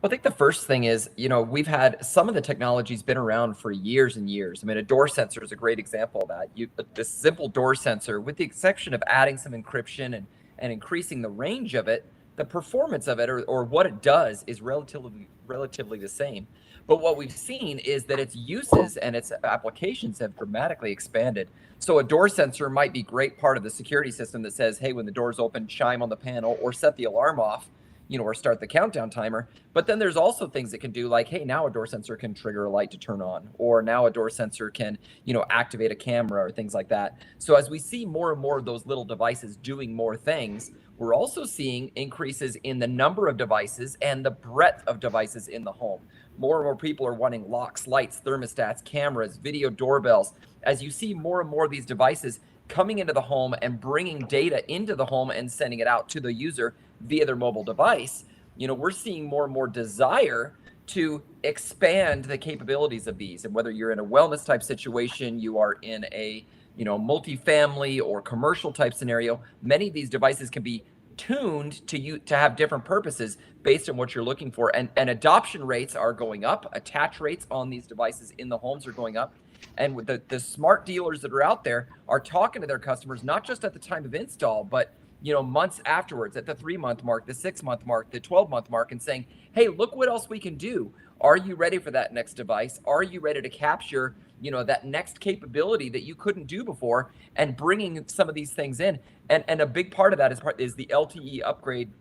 Well, I think the first thing is, we've had some of the technology's been around for years and years. I mean, a door sensor is a great example of that. This simple door sensor, with the exception of adding some encryption and increasing the range of it, the performance of it or what it does is relatively the same. But what we've seen is that its uses and its applications have dramatically expanded. So a door sensor might be a great part of the security system that says, hey, when the door's open, chime on the panel or set the alarm off, or start the countdown timer. But then there's also things that can do like, hey, now a door sensor can trigger a light to turn on, or now a door sensor can, activate a camera or things like that. So as we see more and more of those little devices doing more things, we're also seeing increases in the number of devices and the breadth of devices in the home. More and more people are wanting locks, lights, thermostats, cameras, video doorbells. As you see more and more of these devices coming into the home and bringing data into the home and sending it out to the user via their mobile device, we're seeing more and more desire to expand the capabilities of these. And whether you're in a wellness type situation, you are in a multifamily or commercial type scenario, many of these devices can be tuned to have different purposes based on what you're looking for. And adoption rates are going up. Attach rates on these devices in the homes are going up. And with the smart dealers that are out there are talking to their customers, not just at the time of install, but months afterwards, at the 3-month mark, the 6-month mark, the 12-month mark, and saying, hey, look what else we can do. Are you ready for that next device? Are you ready to capture, that next capability that you couldn't do before, and bringing some of these things in? And a big part of that is the LTE upgrade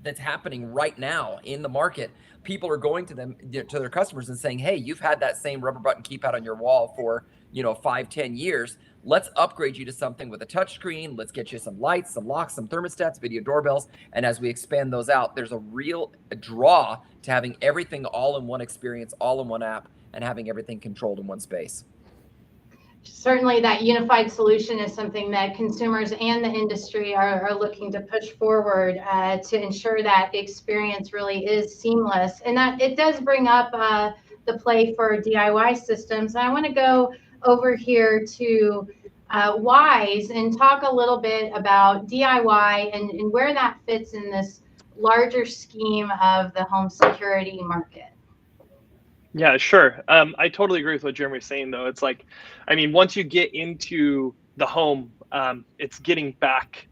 that's happening right now in the market. People are going to them, to their customers and saying, hey, you've had that same rubber button keypad on your wall for 5-10 years. Let's upgrade you to something with a touch screen. Let's get you some lights, some locks, some thermostats, video doorbells. And as we expand those out, there's a real draw to having everything all in one experience, all in one app, and having everything controlled in one space. Certainly that unified solution is something that consumers and the industry are looking to push forward to ensure that experience really is seamless. And that it does bring up the play for DIY systems. And I want to go over here to Wise and talk a little bit about DIY and where that fits in this larger scheme of the home security market. Yeah, sure. I totally agree with what Jeremy's saying, though. It's like, once you get into the home, it's getting back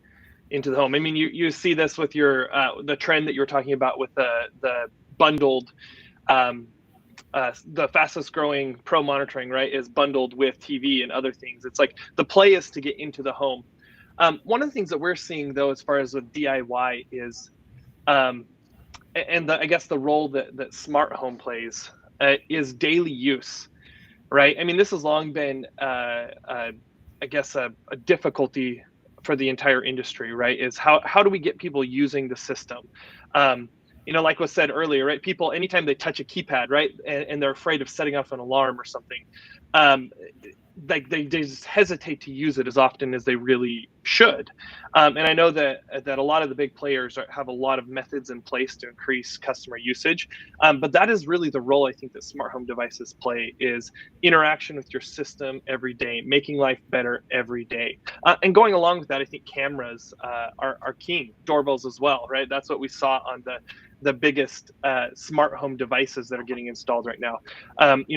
into the home. You see this with your the trend that you were talking about with the bundled, the fastest growing pro monitoring, right, is bundled with TV and other things. It's like the play is to get into the home. One of the things that we're seeing, though, as far as with DIY is, I guess the role that smart home plays is daily use, right? This has long been, I guess, a difficulty for the entire industry, right? Is how do we get people using the system? Like was said earlier, right? People, anytime they touch a keypad, right, and they're afraid of setting off an alarm or something, like they just hesitate to use it as often as they really should. And I know that a lot of the big players have a lot of methods in place to increase customer usage. But that is really the role I think that smart home devices play, is interaction with your system every day, making life better every day. And going along with that, I think cameras are key, doorbells as well, right? That's what we saw on the biggest smart home devices that are getting installed right now.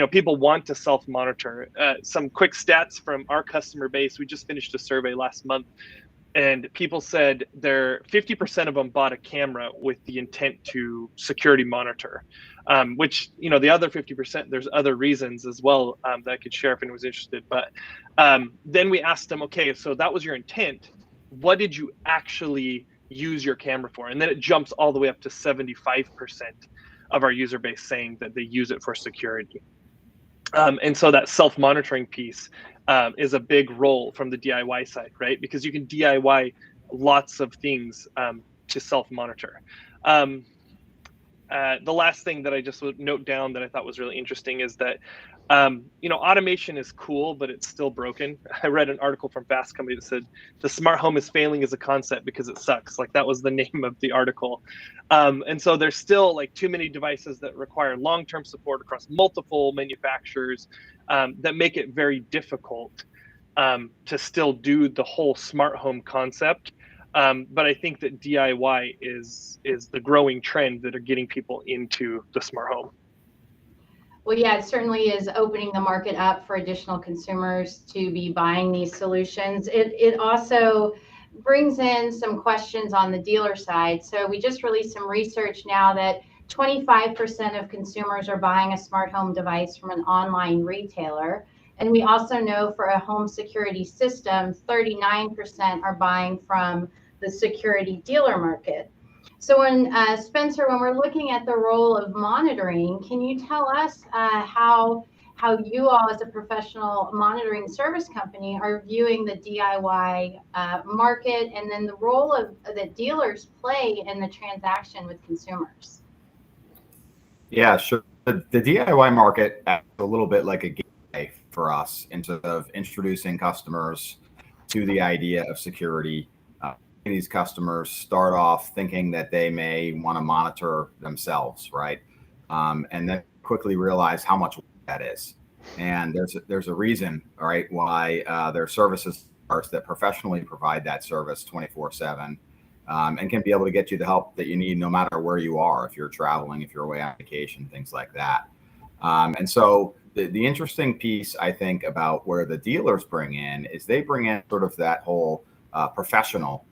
People want to self-monitor. Some quick stats from our customer base. We just finished a survey last month, and people said 50% of them bought a camera with the intent to security monitor, which, the other 50%, there's other reasons as well that I could share if anyone was interested. But then we asked them, okay, so that was your intent. What did you actually use your camera for? And then it jumps all the way up to 75% of our user base saying that they use it for security. And so that self-monitoring piece is a big role from the DIY side, right? Because you can DIY lots of things to self-monitor. The last thing that I just would note down that I thought was really interesting is that, automation is cool, but it's still broken. I read an article from Fast Company that said the smart home is failing as a concept because it sucks. Like, that was the name of the article. And so there's still like too many devices that require long-term support across multiple manufacturers that make it very difficult to still do the whole smart home concept. But I think that DIY is the growing trend that are getting people into the smart home. Well, yeah, it certainly is opening the market up for additional consumers to be buying these solutions. It also brings in some questions on the dealer side. So we just released some research now that 25% of consumers are buying a smart home device from an online retailer. And we also know for a home security system, 39% are buying from the security dealer market. So when Spencer, when we're looking at the role of monitoring, can you tell us how you all as a professional monitoring service company are viewing the DIY market, and then the role of that dealers play in the transaction with consumers? Yeah, sure. The DIY market acts a little bit like a gateway for us instead of introducing customers to the idea of security. These customers start off thinking that they may want to monitor themselves, right? And then quickly realize how much that is. And there's a reason, all right, why there are services that professionally provide that service 24/7 and can be able to get you the help that you need no matter where you are, if you're traveling, if you're away on vacation, things like that. And so the interesting piece, I think, about where the dealers bring in is they bring in sort of that whole professional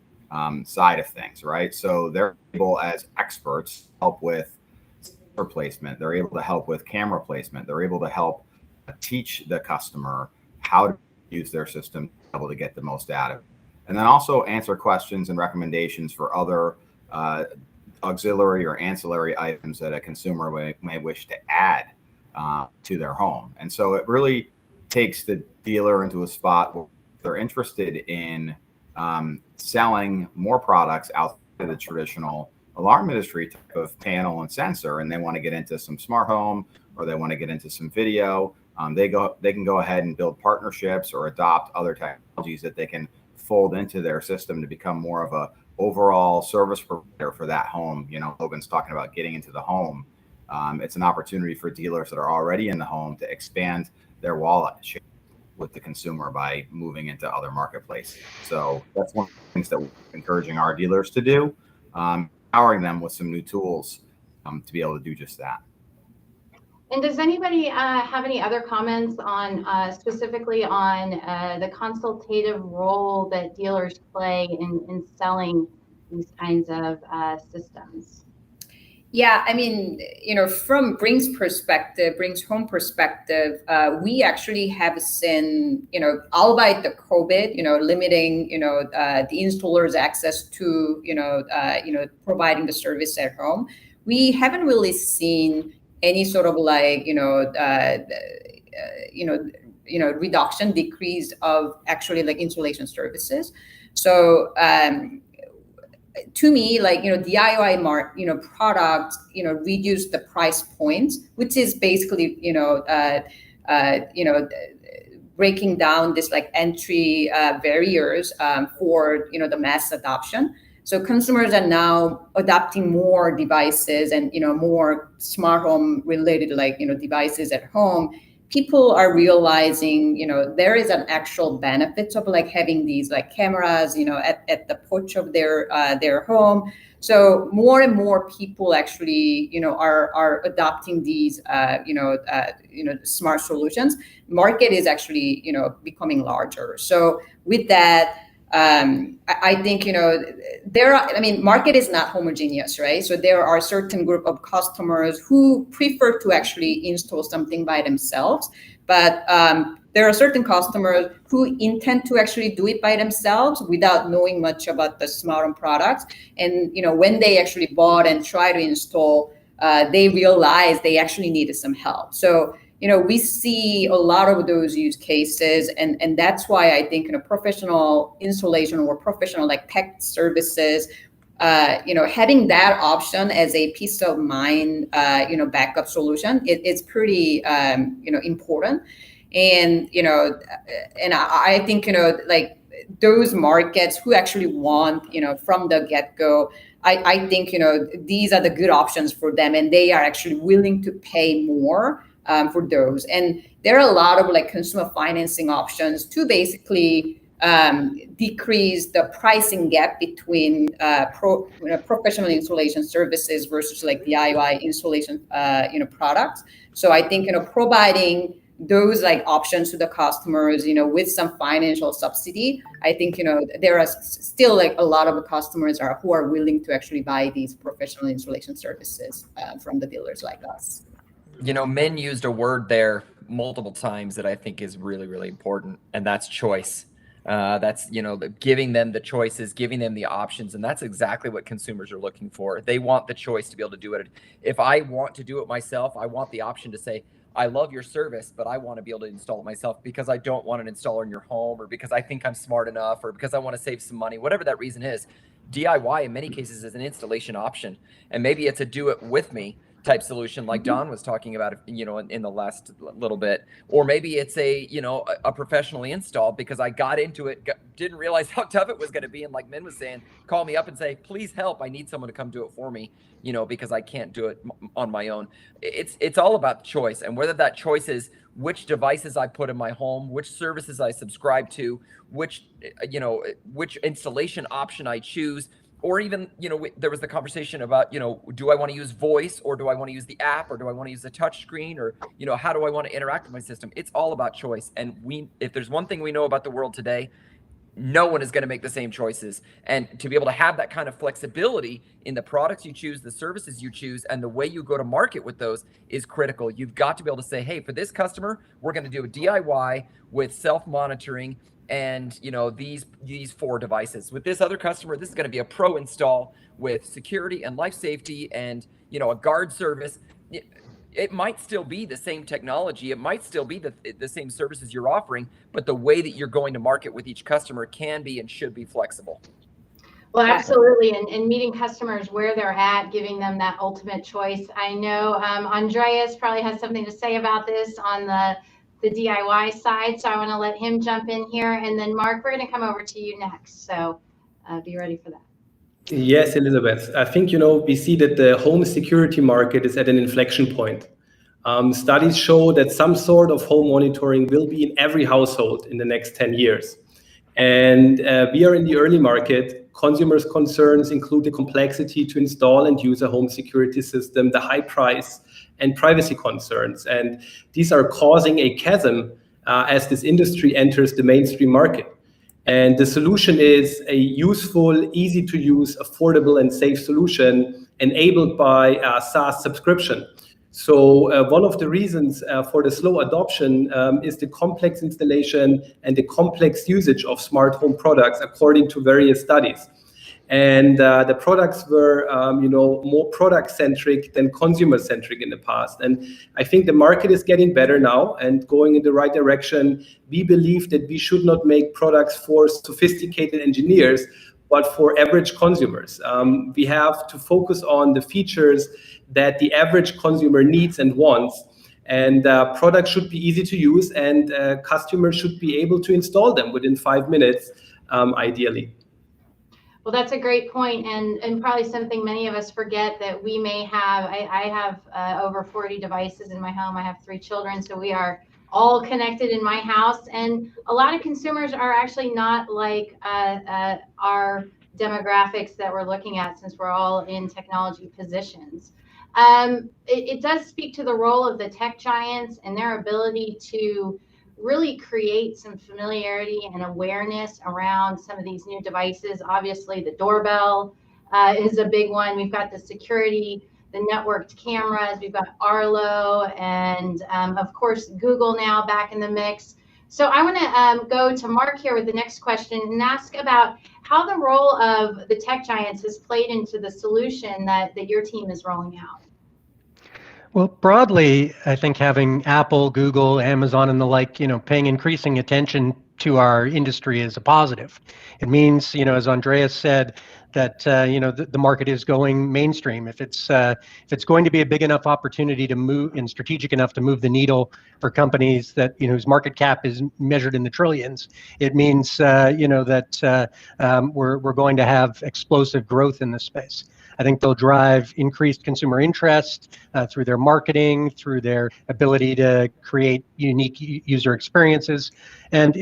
side of things, right? So they're able, as experts, to help with placement. They're able to help with camera placement. They're able to help teach the customer how to use their system to be able to get the most out of it. And then also answer questions and recommendations for other auxiliary or ancillary items that a consumer may wish to add to their home. And so it really takes the dealer into a spot where they're interested in selling more products outside of the traditional alarm industry type of panel and sensor, and they want to get into some smart home, or they want to get into some video. They can go ahead and build partnerships or adopt other technologies that they can fold into their system to become more of a overall service provider for that home. Logan's talking about getting into the home. It's an opportunity for dealers that are already in the home to expand their wallet share with the consumer by moving into other marketplaces. So that's one of the things that we're encouraging our dealers to do, empowering them with some new tools to be able to do just that. And does anybody have any other comments on specifically on the consultative role that dealers play in selling these kinds of systems? Yeah, I mean, from Bring's home perspective, we actually have seen, albeit the COVID, limiting, the installer's access to, providing the service at home. We haven't really seen any sort of decrease of actually installation services. So, to me, DIY products, reduce the price points, which is basically, breaking down this like entry barriers for the mass adoption. So consumers are now adopting more devices and more smart home related devices at home. People are realizing there is an actual benefit of like having these like cameras at the porch of their home. So more and more people actually are adopting these smart solutions. Market is actually becoming larger. So with that, I think market is not homogeneous, right? So there are certain group of customers who prefer to actually install something by themselves, but there are certain customers who intend to actually do it by themselves without knowing much about the smart home products. And when they actually bought and try to install, they realize they actually needed some help. So we see a lot of those use cases, and that's why I think professional installation or professional like tech services, having that option as a peace of mind, backup solution, it's pretty important. And and I think like those markets who actually want from the get-go, I think these are the good options for them, and they are actually willing to pay more for those. And there are a lot of like consumer financing options to basically decrease the pricing gap between professional installation services versus like DIY installation products. So I think providing those like options to the customers with some financial subsidy, I think there are still like a lot of customers who are willing to actually buy these professional installation services from the dealers like us. Min used a word there multiple times that I think is really, really important, and that's choice. That's, giving them the choices, giving them the options. And that's exactly what consumers are looking for. They want the choice to be able to do it. If I want to do it myself, I want the option to say, I love your service, but I want to be able to install it myself because I don't want an installer in your home, or because I think I'm smart enough, or because I want to save some money, whatever that reason is. DIY in many cases is an installation option. And maybe it's a do it with me type solution like Don was talking about, in the last little bit, or maybe it's a professionally installed because I got into it, didn't realize how tough it was going to be, and like Min was saying, call me up and say, please help, I need someone to come do it for me, because I can't do it on my own. It's all about choice, and whether that choice is which devices I put in my home, which services I subscribe to, which installation option I choose. Or even, there was the conversation about, do I want to use voice, or do I want to use the app, or do I want to use the touch screen, or, how do I want to interact with my system? It's all about choice. And if there's one thing we know about the world today, no one is going to make the same choices. And to be able to have that kind of flexibility in the products you choose, the services you choose, and the way you go to market with those is critical. You've got to be able to say, hey, for this customer, we're going to do a DIY with self-monitoring and these 4 devices. With this other customer, this is going to be a pro install with security and life safety and a guard service. It might still be the same technology, it might still be the same services you're offering, but the way that you're going to market with each customer can be and should be flexible. Well, absolutely, and meeting customers where they're at, giving them that ultimate choice. I know Andreas probably has something to say about this on the DIY side, so I want to let him jump in here, and then Mark, we're going to come over to you next, so be ready for that. Yes, Elizabeth. I think we see that the home security market is at an inflection point. Studies show that some sort of home monitoring will be in every household in the next 10 years. And we are in the early market. Consumers' concerns include the complexity to install and use a home security system, the high price, and privacy concerns. And these are causing a chasm as this industry enters the mainstream market. And the solution is a useful, easy to use, affordable, and safe solution enabled by a SaaS subscription. So one of the reasons for the slow adoption is the complex installation and the complex usage of smart home products, according to various studies. And the products were, more product-centric than consumer-centric in the past. And I think the market is getting better now and going in the right direction. We believe that we should not make products for sophisticated engineers, but for average consumers. We have to focus on the features that the average consumer needs and wants. And products should be easy to use, and customers should be able to install them within 5 minutes, ideally. Well, that's a great point, and probably something many of us forget, that we may have. I have over 40 devices in my home. I have 3 children, so we are all connected in my house. And a lot of consumers are actually not like our demographics that we're looking at, since we're all in technology positions. It does speak to the role of the tech giants and their ability to really create some familiarity and awareness around some of these new devices. Obviously, the doorbell is a big one. We've got the security, the networked cameras, we've got Arlo, and of course, Google now back in the mix. So I want to go to Mark here with the next question and ask about how the role of the tech giants has played into the solution that your team is rolling out. Well, broadly, I think having Apple, Google, Amazon, and the like, paying increasing attention to our industry is a positive. It means, as Andreas said, that the market is going mainstream. If it's going to be a big enough opportunity to move and strategic enough to move the needle for companies that whose market cap is measured in the trillions, it means that we're going to have explosive growth in this space. I think they'll drive increased consumer interest through their marketing, through their ability to create unique user experiences, and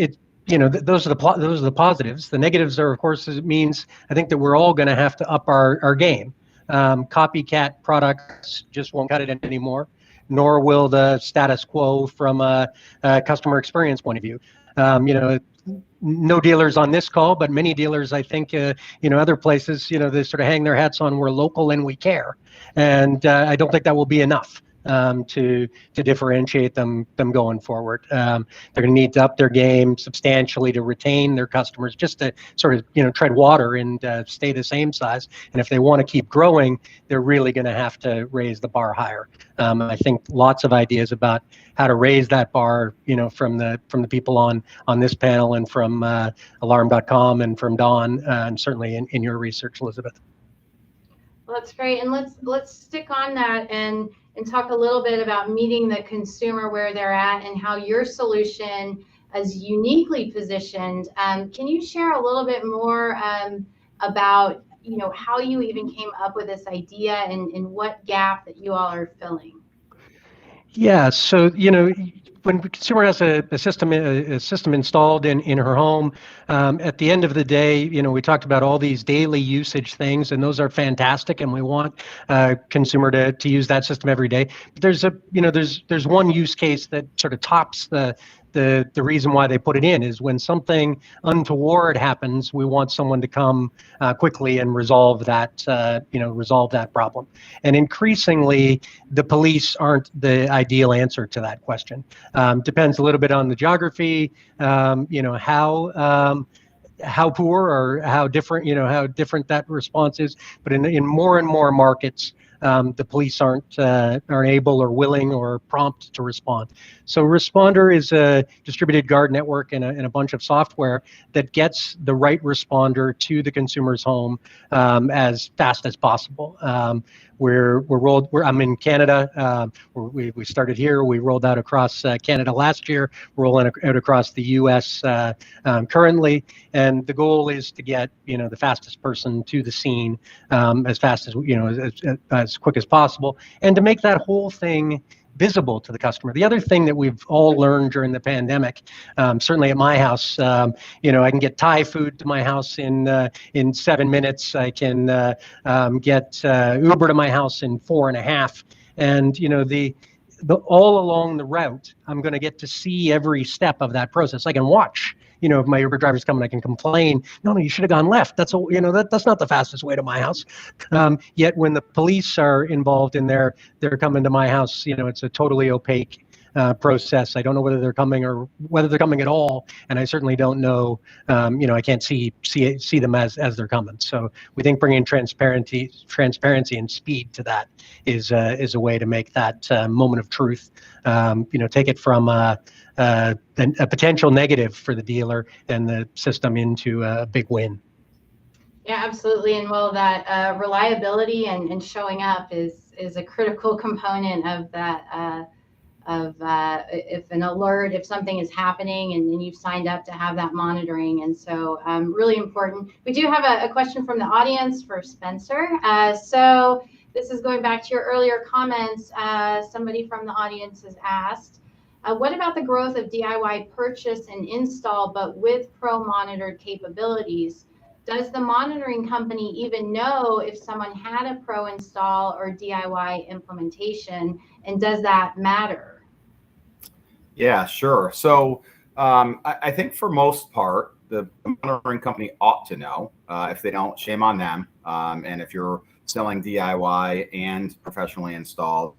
those are the positives. The negatives are, of course, it means I think that we're all going to have to up our game. Copycat products just won't cut it anymore, nor will the status quo from a customer experience point of view. No dealers on this call, but many dealers, I think, other places, they sort of hang their hats on, we're local and we care. And I don't think that will be enough to differentiate them going forward. They're going to need to up their game substantially to retain their customers, just to sort of tread water and stay the same size. And if they want to keep growing, they're really going to have to raise the bar higher. I think lots of ideas about how to raise that bar, from the people on this panel and from alarm.com and from Don, and certainly in your research, Elizabeth. Well, that's great, and let's stick on that and talk a little bit about meeting the consumer where they're at and how your solution is uniquely positioned. Can you share a little bit more about how you even came up with this idea and what gap that you all are filling? Yeah, so when the consumer has a system installed in her home, at the end of the day, we talked about all these daily usage things, and those are fantastic, and we want consumer to use that system every day. But there's one use case that sort of tops the reason why they put it in is when something untoward happens, we want someone to come quickly and resolve that problem. And increasingly, the police aren't the ideal answer to that question. Depends a little bit on the geography, how poor or how different that response is. But in more and more markets, the police aren't able or willing or prompt to respond. So Responder is a distributed guard network and a bunch of software that gets the right responder to the consumer's home as fast as possible. I'm in Canada. We started here. We rolled out across Canada last year. We're rolling out across the U.S. Currently, and the goal is to get the fastest person to the scene as fast as quick as possible, and to make that whole thing visible to the customer. The other thing that we've all learned during the pandemic, certainly at my house, I can get Thai food to my house in 7 minutes. I can get Uber to my house in 4.5. And all along the route, I'm going to get to see every step of that process. I can watch. If my Uber driver's coming, I can complain. No, you should have gone left. That's that's not the fastest way to my house. Yet when the police are involved in they're coming to my house, it's a totally opaque process. I don't know whether they're coming or whether they're coming at all, and I certainly don't know. I can't see them as they're coming. So we think bringing transparency and speed to that is a way to make that moment of truth. Take it from a potential negative for the dealer and the system into a big win. Yeah, absolutely. And well, that reliability and showing up is a critical component of that if an alert, if something is happening, and then you've signed up to have that monitoring. And so really important. We do have a question from the audience for Spencer. So this is going back to your earlier comments. Somebody from the audience has asked, what about the growth of DIY purchase and install, but with pro monitored capabilities? Does the monitoring company even know if someone had a pro install or DIY implementation, and does that matter? Yeah, sure. So I think for most part, the monitoring company ought to know. If they don't, shame on them. And if you're selling DIY and professionally installed,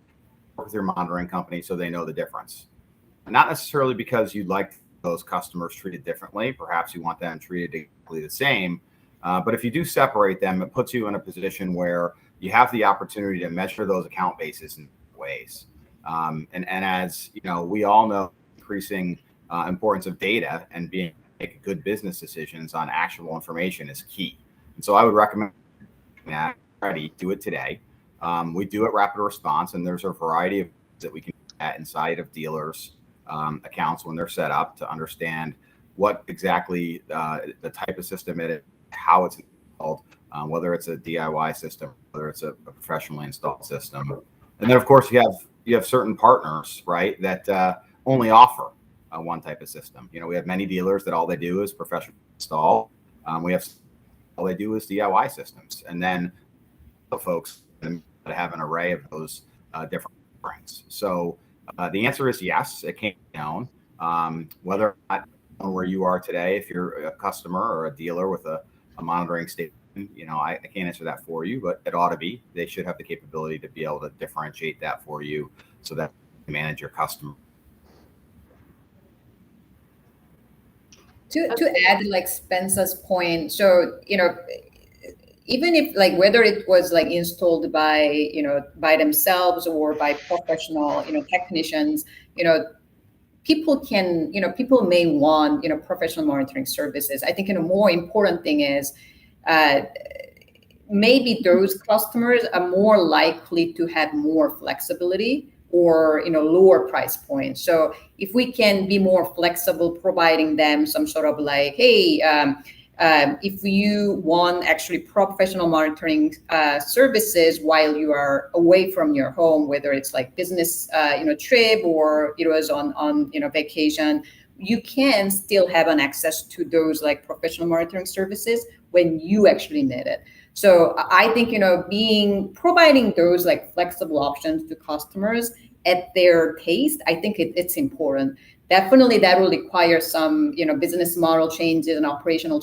work with your monitoring company so they know the difference. Not necessarily because you'd like those customers treated differently. Perhaps you want them treated exactly the same. But if you do separate them, it puts you in a position where you have the opportunity to measure those account bases in ways. And as you know, we all know increasing importance of data and being make good business decisions on actionable information is key. And so I would recommend that already do it today. We do it rapid response, and there's a variety of that we can do that inside of dealers' accounts when they're set up to understand what exactly the type of system it is, how it's installed, whether it's a DIY system, whether it's a professionally installed system. And then, of course, you have certain partners, right, that only offer one type of system. You know, we have many dealers that all they do is professional install. We have all they do is DIY systems, and then the folks that have an array of those different offerings. So the answer is yes, it can be known. Whether or not where you are today, if you're a customer or a dealer with a monitoring station, you know, I can't answer that for you, but it ought to be. They should have the capability to be able to differentiate that for you so that you manage your customer. To add like Spencer's point, so, you know, even if like whether it was like installed by, you know, by themselves or by professional, you know, technicians, you know, people can, you know, people may want, you know, professional monitoring services. I think, you know, more important thing is maybe those customers are more likely to have more flexibility or, you know, lower price points. So if we can be more flexible, providing them some sort of like, hey, if you want actually professional monitoring services while you are away from your home, whether it's like business, you know, trip or it was on you know, vacation, you can still have an access to those like professional monitoring services when you actually need it. So I think, you know, providing those like flexible options to customers at their taste, I think it's important. Definitely that will require some, you know, business model changes and operational,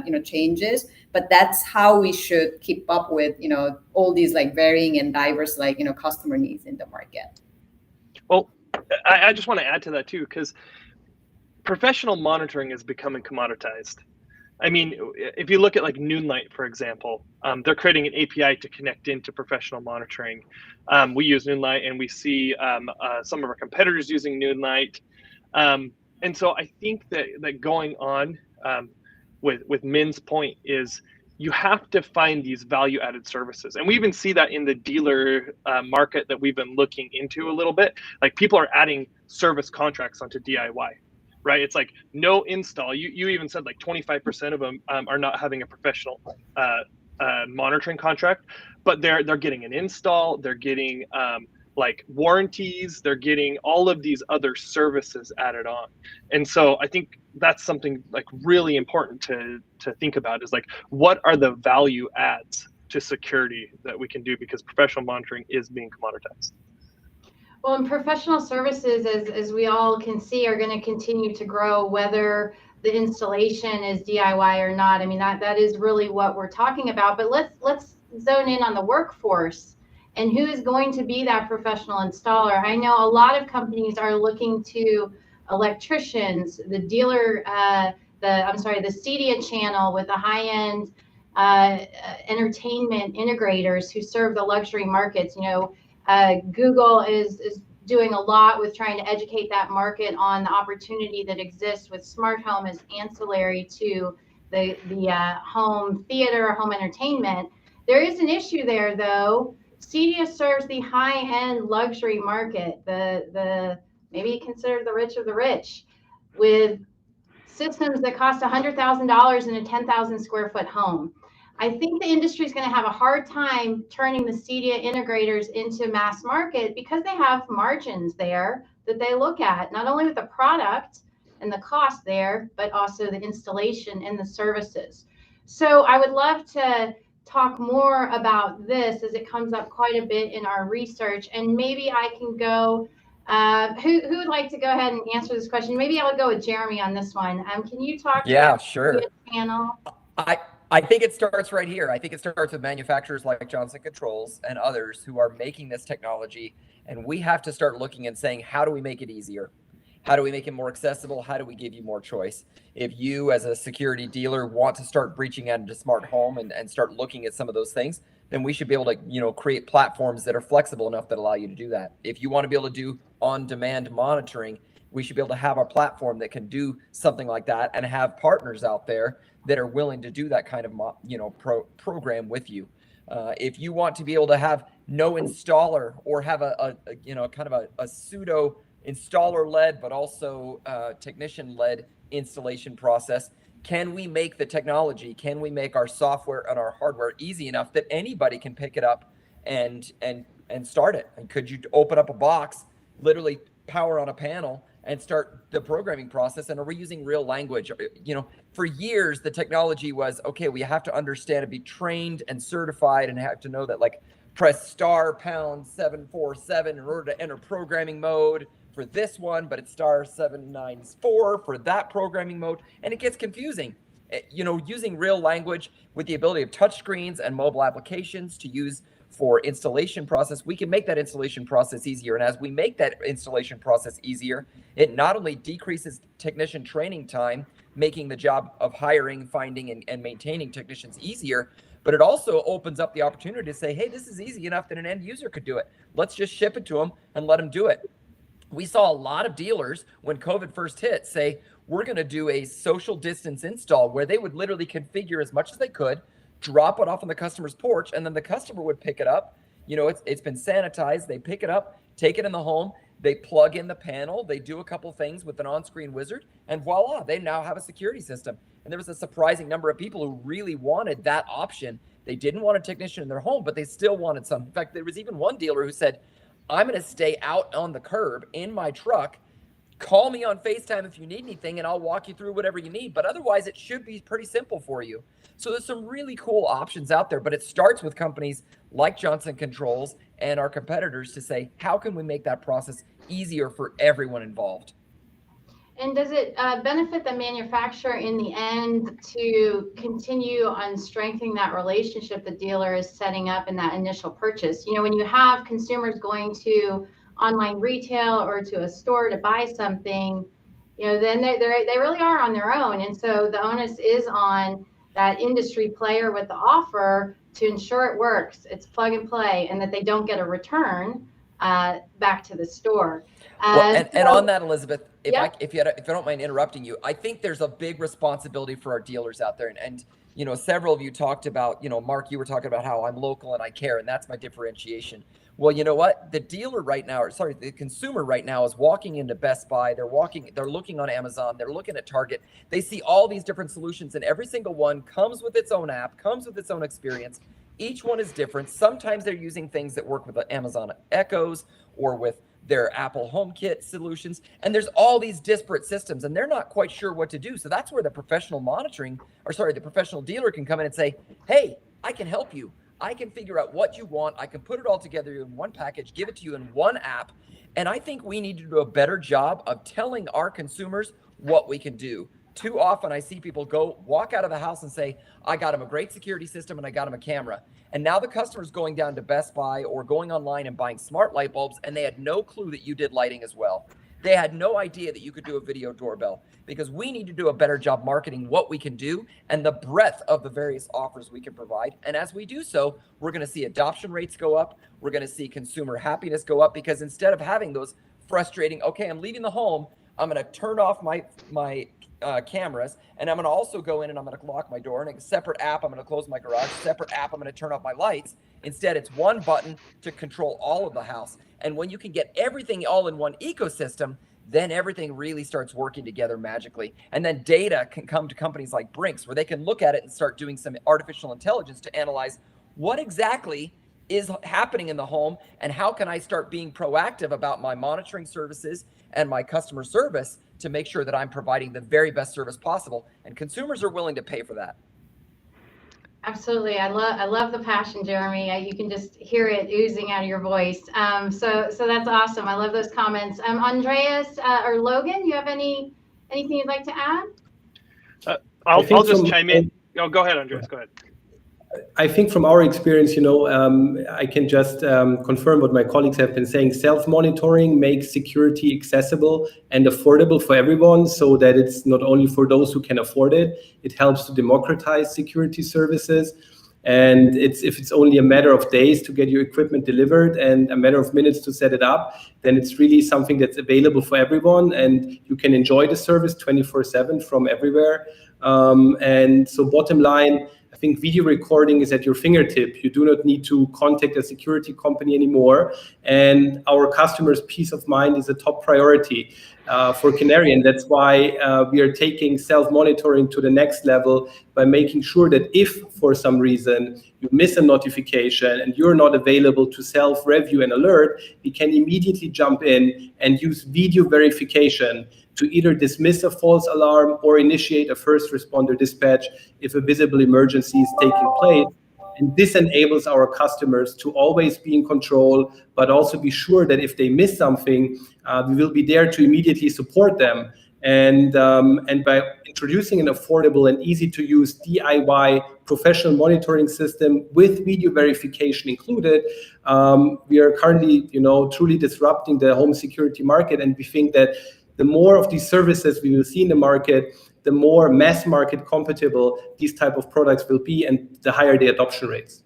you know, changes, but that's how we should keep up with, you know, all these like varying and diverse, like, you know, customer needs in the market. Well, I just want to add to that too, because professional monitoring is becoming commoditized. I mean, if you look at like Noonlight, for example, they're creating an API to connect into professional monitoring. We use Noonlight, and we see some of our competitors using Noonlight. And so I think that going on with Min's point is you have to find these value added services. And we even see that in the dealer market that we've been looking into a little bit. Like people are adding service contracts onto DIY. Right, it's like no install. You even said like 25% of them are not having a professional monitoring contract, but they're getting an install. They're getting like warranties. They're getting all of these other services added on. And so I think that's something like really important to think about is like, what are the value adds to security that we can do, because professional monitoring is being commoditized. Well, and professional services, as we all can see, are going to continue to grow, whether the installation is DIY or not. I mean, that is really what we're talking about. But let's zone in on the workforce and who is going to be that professional installer. I know a lot of companies are looking to electricians, the dealer, the CEDIA channel with the high-end entertainment integrators who serve the luxury markets. You know, Google is doing a lot with trying to educate that market on the opportunity that exists with smart home as ancillary to the home theater, home entertainment. There is an issue there, though, Cedia serves the high-end luxury market, the maybe considered the rich of the rich, with systems that cost $100,000 in a 10,000 square foot home. I think the industry is going to have a hard time turning the Cedia integrators into mass market because they have margins there that they look at, not only with the product and the cost there, but also the installation and the services. So I would love to talk more about this as it comes up quite a bit in our research, and maybe I can go. Who would like to go ahead and answer this question? Maybe I'll go with Jeremy on this one. Can you talk to Yeah, the sure. panel? I think it starts right here. I think it starts with manufacturers like Johnson Controls and others who are making this technology. And we have to start looking and saying, how do we make it easier? How do we make it more accessible? How do we give you more choice? If you as a security dealer want to start breaching out into smart home and start looking at some of those things, then we should be able to, create platforms that are flexible enough that allow you to do that. If you want to be able to do on-demand monitoring, we should be able to have a platform that can do something like that and have partners out there that are willing to do that kind of program with you. If you want to be able to have no installer or have a pseudo installer led but also technician led installation process, can we make the technology, can we make our software and our hardware easy enough that anybody can pick it up and start it? And could you open up a box, literally power on a panel and start the programming process? And are we using real language? For years, the technology was, okay, we have to understand and be trained and certified and have to know that, like, press star pound 747 in order to enter programming mode for this one, but it's star 794 for that programming mode. And it gets confusing. Using real language with the ability of touchscreens and mobile applications to use for installation process, we can make that installation process easier. And as we make that installation process easier, it not only decreases technician training time, making the job of hiring, finding, and maintaining technicians easier, but it also opens up the opportunity to say, hey, this is easy enough that an end user could do it. Let's just ship it to them and let them do it. We saw a lot of dealers when COVID first hit say, we're going to do a social distance install, where they would literally configure as much as they could, drop it off on the customer's porch, and then the customer would pick it up. It's been sanitized. They pick it up, take it in the home, they plug in the panel, they do a couple things with an on-screen wizard, and voila, they now have a security system. And there was a surprising number of people who really wanted that option. They didn't want a technician in their home, but they still wanted some. In fact, there was even one dealer who said, I'm going to stay out on the curb in my truck. Call me on FaceTime if you need anything, and I'll walk you through whatever you need. But otherwise, it should be pretty simple for you. So there's some really cool options out there, but it starts with companies like Johnson Controls and our competitors to say, how can we make that process easier for everyone involved? And does it benefit the manufacturer in the end to continue on strengthening that relationship the dealer is setting up in that initial purchase? When you have consumers going to online retail or to a store to buy something, then they really are on their own. And so the onus is on that industry player with the offer to ensure it works, it's plug and play, and that they don't get a return back to the store. And on that, Elizabeth, if you don't mind interrupting you, I think there's a big responsibility for our dealers out there. And several of you talked about, Mark, you were talking about how I'm local and I care, and that's my differentiation. Well, you know what? The consumer right now is walking into Best Buy. They're looking on Amazon. They're looking at Target. They see all these different solutions, and every single one comes with its own app, comes with its own experience. Each one is different. Sometimes they're using things that work with the Amazon Echoes or with their Apple HomeKit solutions. And there's all these disparate systems, and they're not quite sure what to do. So that's where the professional dealer can come in and say, hey, I can help you. I can figure out what you want. I can put it all together in one package, give it to you in one app. And I think we need to do a better job of telling our consumers what we can do. Too often I see people walk out of the house and say, I got him a great security system and I got him a camera. And now the customer's going down to Best Buy or going online and buying smart light bulbs, and they had no clue that you did lighting as well. They had no idea that you could do a video doorbell, because we need to do a better job marketing what we can do and the breadth of the various offers we can provide. And as we do so, we're going to see adoption rates go up. We're going to see consumer happiness go up, because instead of having those frustrating, okay, I'm leaving the home, I'm going to turn off my cameras, and I'm going to also go in and I'm going to lock my door, and a separate app, I'm going to close my garage, separate app, I'm going to turn off my lights. Instead, it's one button to control all of the house. And when you can get everything all in one ecosystem, then everything really starts working together magically. And then data can come to companies like Brinks, where they can look at it and start doing some artificial intelligence to analyze what exactly is happening in the home, and how can I start being proactive about my monitoring services and my customer service to make sure that I'm providing the very best service possible. And consumers are willing to pay for that. Absolutely. I love the passion, Jeremy. You can just hear it oozing out of your voice. So that's awesome. I love those comments. Andreas or Logan, you have anything you'd like to add? I'll just chime in. No, go ahead, Andreas. Go ahead. I think from our experience, I can just confirm what my colleagues have been saying. Self-monitoring makes security accessible and affordable for everyone, so that it's not only for those who can afford it. It helps to democratize security services. And if it's only a matter of days to get your equipment delivered and a matter of minutes to set it up, then it's really something that's available for everyone, and you can enjoy the service 24/7 from everywhere. And so bottom line, I think video recording is at your fingertip. You do not need to contact a security company anymore. And our customers' peace of mind is a top priority for Canary. And that's why we are taking self-monitoring to the next level by making sure that if for some reason you miss a notification and you're not available to self-review and alert, we can immediately jump in and use video verification to either dismiss a false alarm or initiate a first responder dispatch if a visible emergency is taking place. And this enables our customers to always be in control, but also be sure that if they miss something, we will be there to immediately support them. And by introducing an affordable and easy to use DIY professional monitoring system with video verification included, we are currently, truly disrupting the home security market. And we think that the more of these services we will see in the market, the more mass market compatible these type of products will be, and the higher the adoption rates.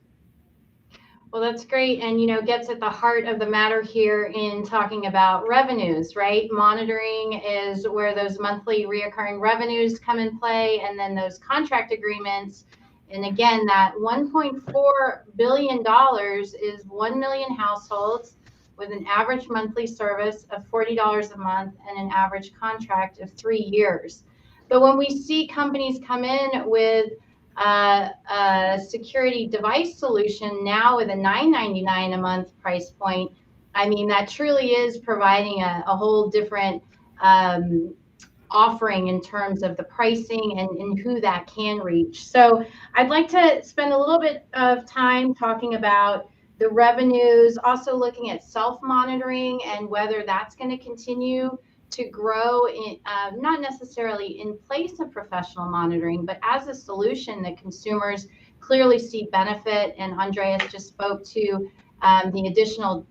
Well, that's great, and gets at the heart of the matter here in talking about revenues, right? Monitoring is where those monthly reoccurring revenues come in play, and then those contract agreements. And again, that $1.4 billion is 1 million households with an average monthly service of $40 a month and an average contract of 3 years. But when we see companies come in with a security device solution now with a $9.99 a month price point, I mean, that truly is providing a whole different offering in terms of the pricing and who that can reach. So I'd like to spend a little bit of time talking about the revenues, also looking at self-monitoring and whether that's going to continue to grow, not necessarily in place of professional monitoring, but as a solution that consumers clearly see benefit. And Andreas just spoke to the additional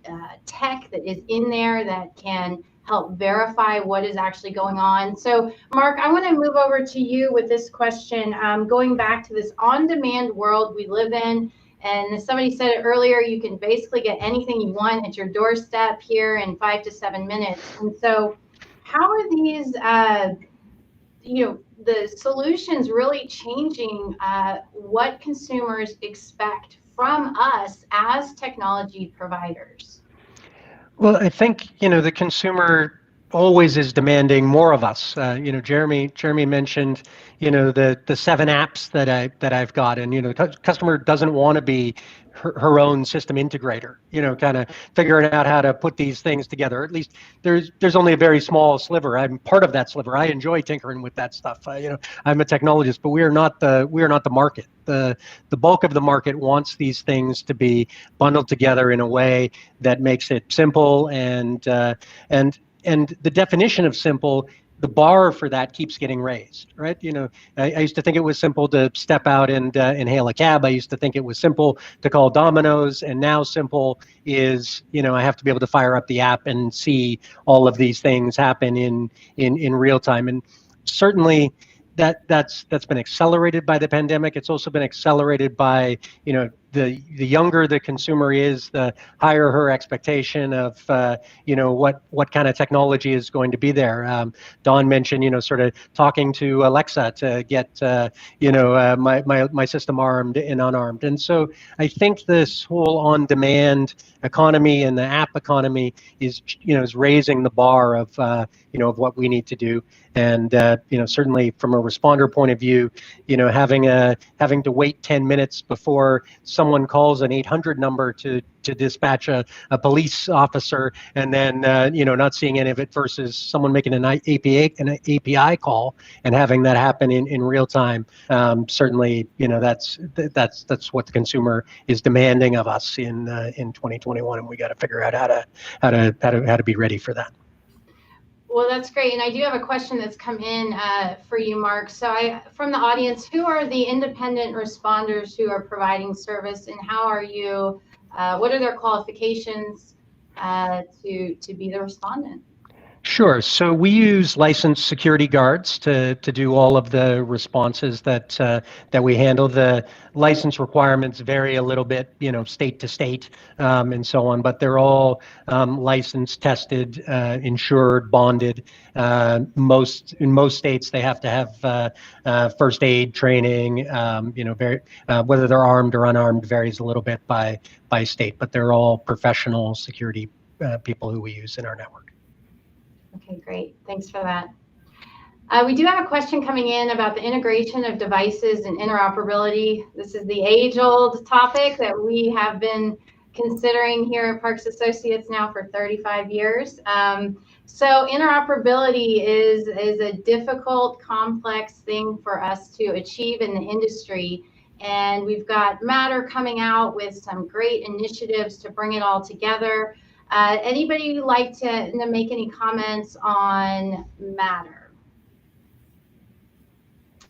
tech that is in there that can help verify what is actually going on. So Mark, I want to move over to you with this question, going back to this on-demand world we live in. And as somebody said it earlier, you can basically get anything you want at your doorstep here in 5 to 7 minutes. And so how are these, the solutions really changing what consumers expect from us as technology providers? Well, I think, the consumer always is demanding more of us. Jeremy mentioned, the 7 apps that I've got, and the customer doesn't want to be her own system integrator, kind of figuring out how to put these things together. At least there's only a very small sliver. I'm part of that sliver. I enjoy tinkering with that stuff. I'm a technologist, but we are not the market. The bulk of the market wants these things to be bundled together in a way that makes it simple, and the definition of simple, the bar for that keeps getting raised, right? I used to think it was simple to step out and hail a cab. I used to think it was simple to call Domino's, and now simple is, I have to be able to fire up the app and see all of these things happen in real time. And certainly that's been accelerated by the pandemic. It's also been accelerated by, the younger the consumer is, the higher her expectation of what kind of technology is going to be there. Dawn mentioned sort of talking to Alexa to get my system armed and unarmed, and so I think this whole on-demand economy and the app economy is raising the bar of of what we need to do. And certainly from a responder point of view, having to wait 10 minutes before someone calls an 800 number to dispatch a police officer, and then not seeing any of it, versus someone making an API call and having that happen in real time. Certainly, that's what the consumer is demanding of us in 2021, and we got to figure out how to be ready for that. Well, that's great. And I do have a question that's come in for you, Mark. So from the audience, who are the independent responders who are providing service, and how are you, what are their qualifications to be the respondent? Sure. So we use licensed security guards to do all of the responses that we handle. The license requirements vary a little bit, state to state, and so on. But they're all licensed, tested, insured, bonded. In most states, they have to have first aid training. Whether they're armed or unarmed varies a little bit by state. But they're all professional security people who we use in our network. Okay, great. Thanks for that. We do have a question coming in about the integration of devices and interoperability. This is the age-old topic that we have been considering here at Parks Associates now for 35 years. So interoperability is a difficult, complex thing for us to achieve in the industry. And we've got Matter coming out with some great initiatives to bring it all together. Anybody like to make any comments on Matter?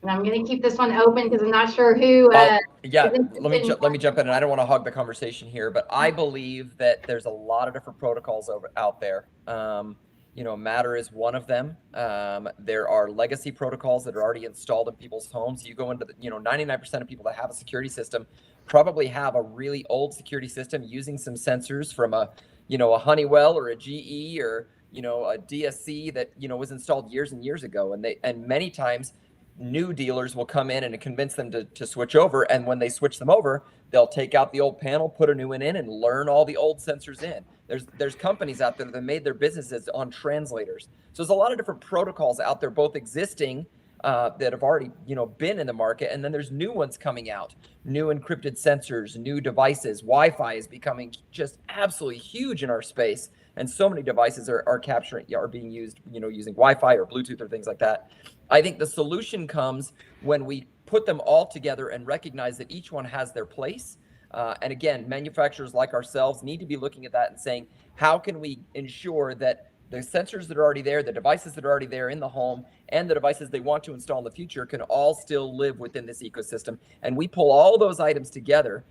And I'm going to keep this one open because I'm not sure who. Let me jump in, and I don't want to hog the conversation here, but I believe that there's a lot of different protocols out there. Matter is one of them. There are legacy protocols that are already installed in people's homes. You go into 99% of people that have a security system probably have a really old security system using some sensors from a Honeywell or a GE or a DSC that was installed years and years ago, and many times new dealers will come in and convince them to switch over, and when they switch them over, they'll take out the old panel, put a new one in, and learn all the old sensors in. There's companies out there that made their businesses on translators. So there's a lot of different protocols out there, both existing that have already been in the market, and then there's new ones coming out, new encrypted sensors, new devices. Wi-Fi is becoming just absolutely huge in our space, and so many devices are being used using Wi-Fi or Bluetooth or things like that. I think the solution comes when we put them all together and recognize that each one has their place. And again, manufacturers like ourselves need to be looking at that and saying, how can we ensure that the sensors that are already there, the devices that are already there in the home, and the devices they want to install in the future can all still live within this ecosystem. And we pull all those items together,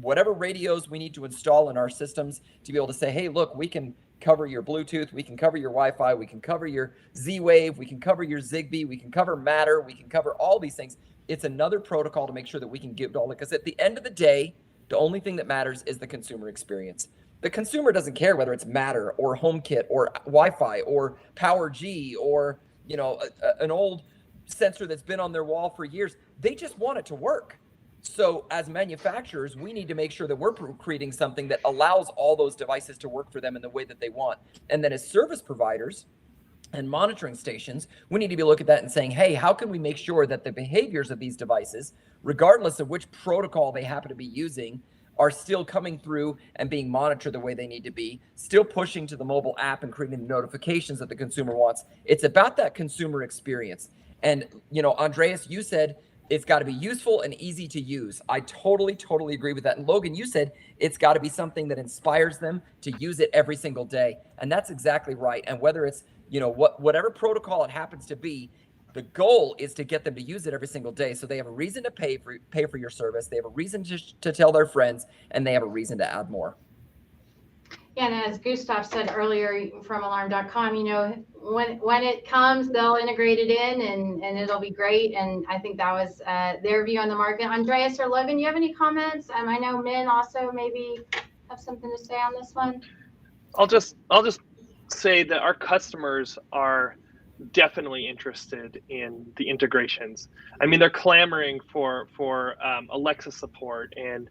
whatever radios we need to install in our systems to be able to say, hey, look, we can cover your Bluetooth, we can cover your Wi-Fi, we can cover your Z-Wave, we can cover your Zigbee, we can cover Matter, we can cover all these things. It's another protocol to make sure that we can give it all, because at the end of the day, the only thing that matters is the consumer experience. The consumer doesn't care whether it's Matter or HomeKit or Wi-Fi or PowerG or an old sensor that's been on their wall for years. They just want it to work. So as manufacturers, we need to make sure that we're creating something that allows all those devices to work for them in the way that they want. And then as service providers and monitoring stations, we need to be looking at that and saying, hey, how can we make sure that the behaviors of these devices, regardless of which protocol they happen to be using, are still coming through and being monitored the way they need to be, still pushing to the mobile app and creating the notifications that the consumer wants. It's about that consumer experience. And, Andreas, you said it's got to be useful and easy to use. I totally agree with that. And Logan, you said it's got to be something that inspires them to use it every single day. And that's exactly right. And whether it's, whatever protocol it happens to be, the goal is to get them to use it every single day, so they have a reason to pay for your service, they have a reason to tell their friends, and they have a reason to add more. Yeah, and as Gustav said earlier from alarm.com, when it comes, they'll integrate it in and it'll be great. And I think that was their view on the market. Andreas or Levin, you have any comments? I know Min also maybe have something to say on this one. I'll just say that our customers are definitely interested in the integrations. I mean, they're clamoring for Alexa support and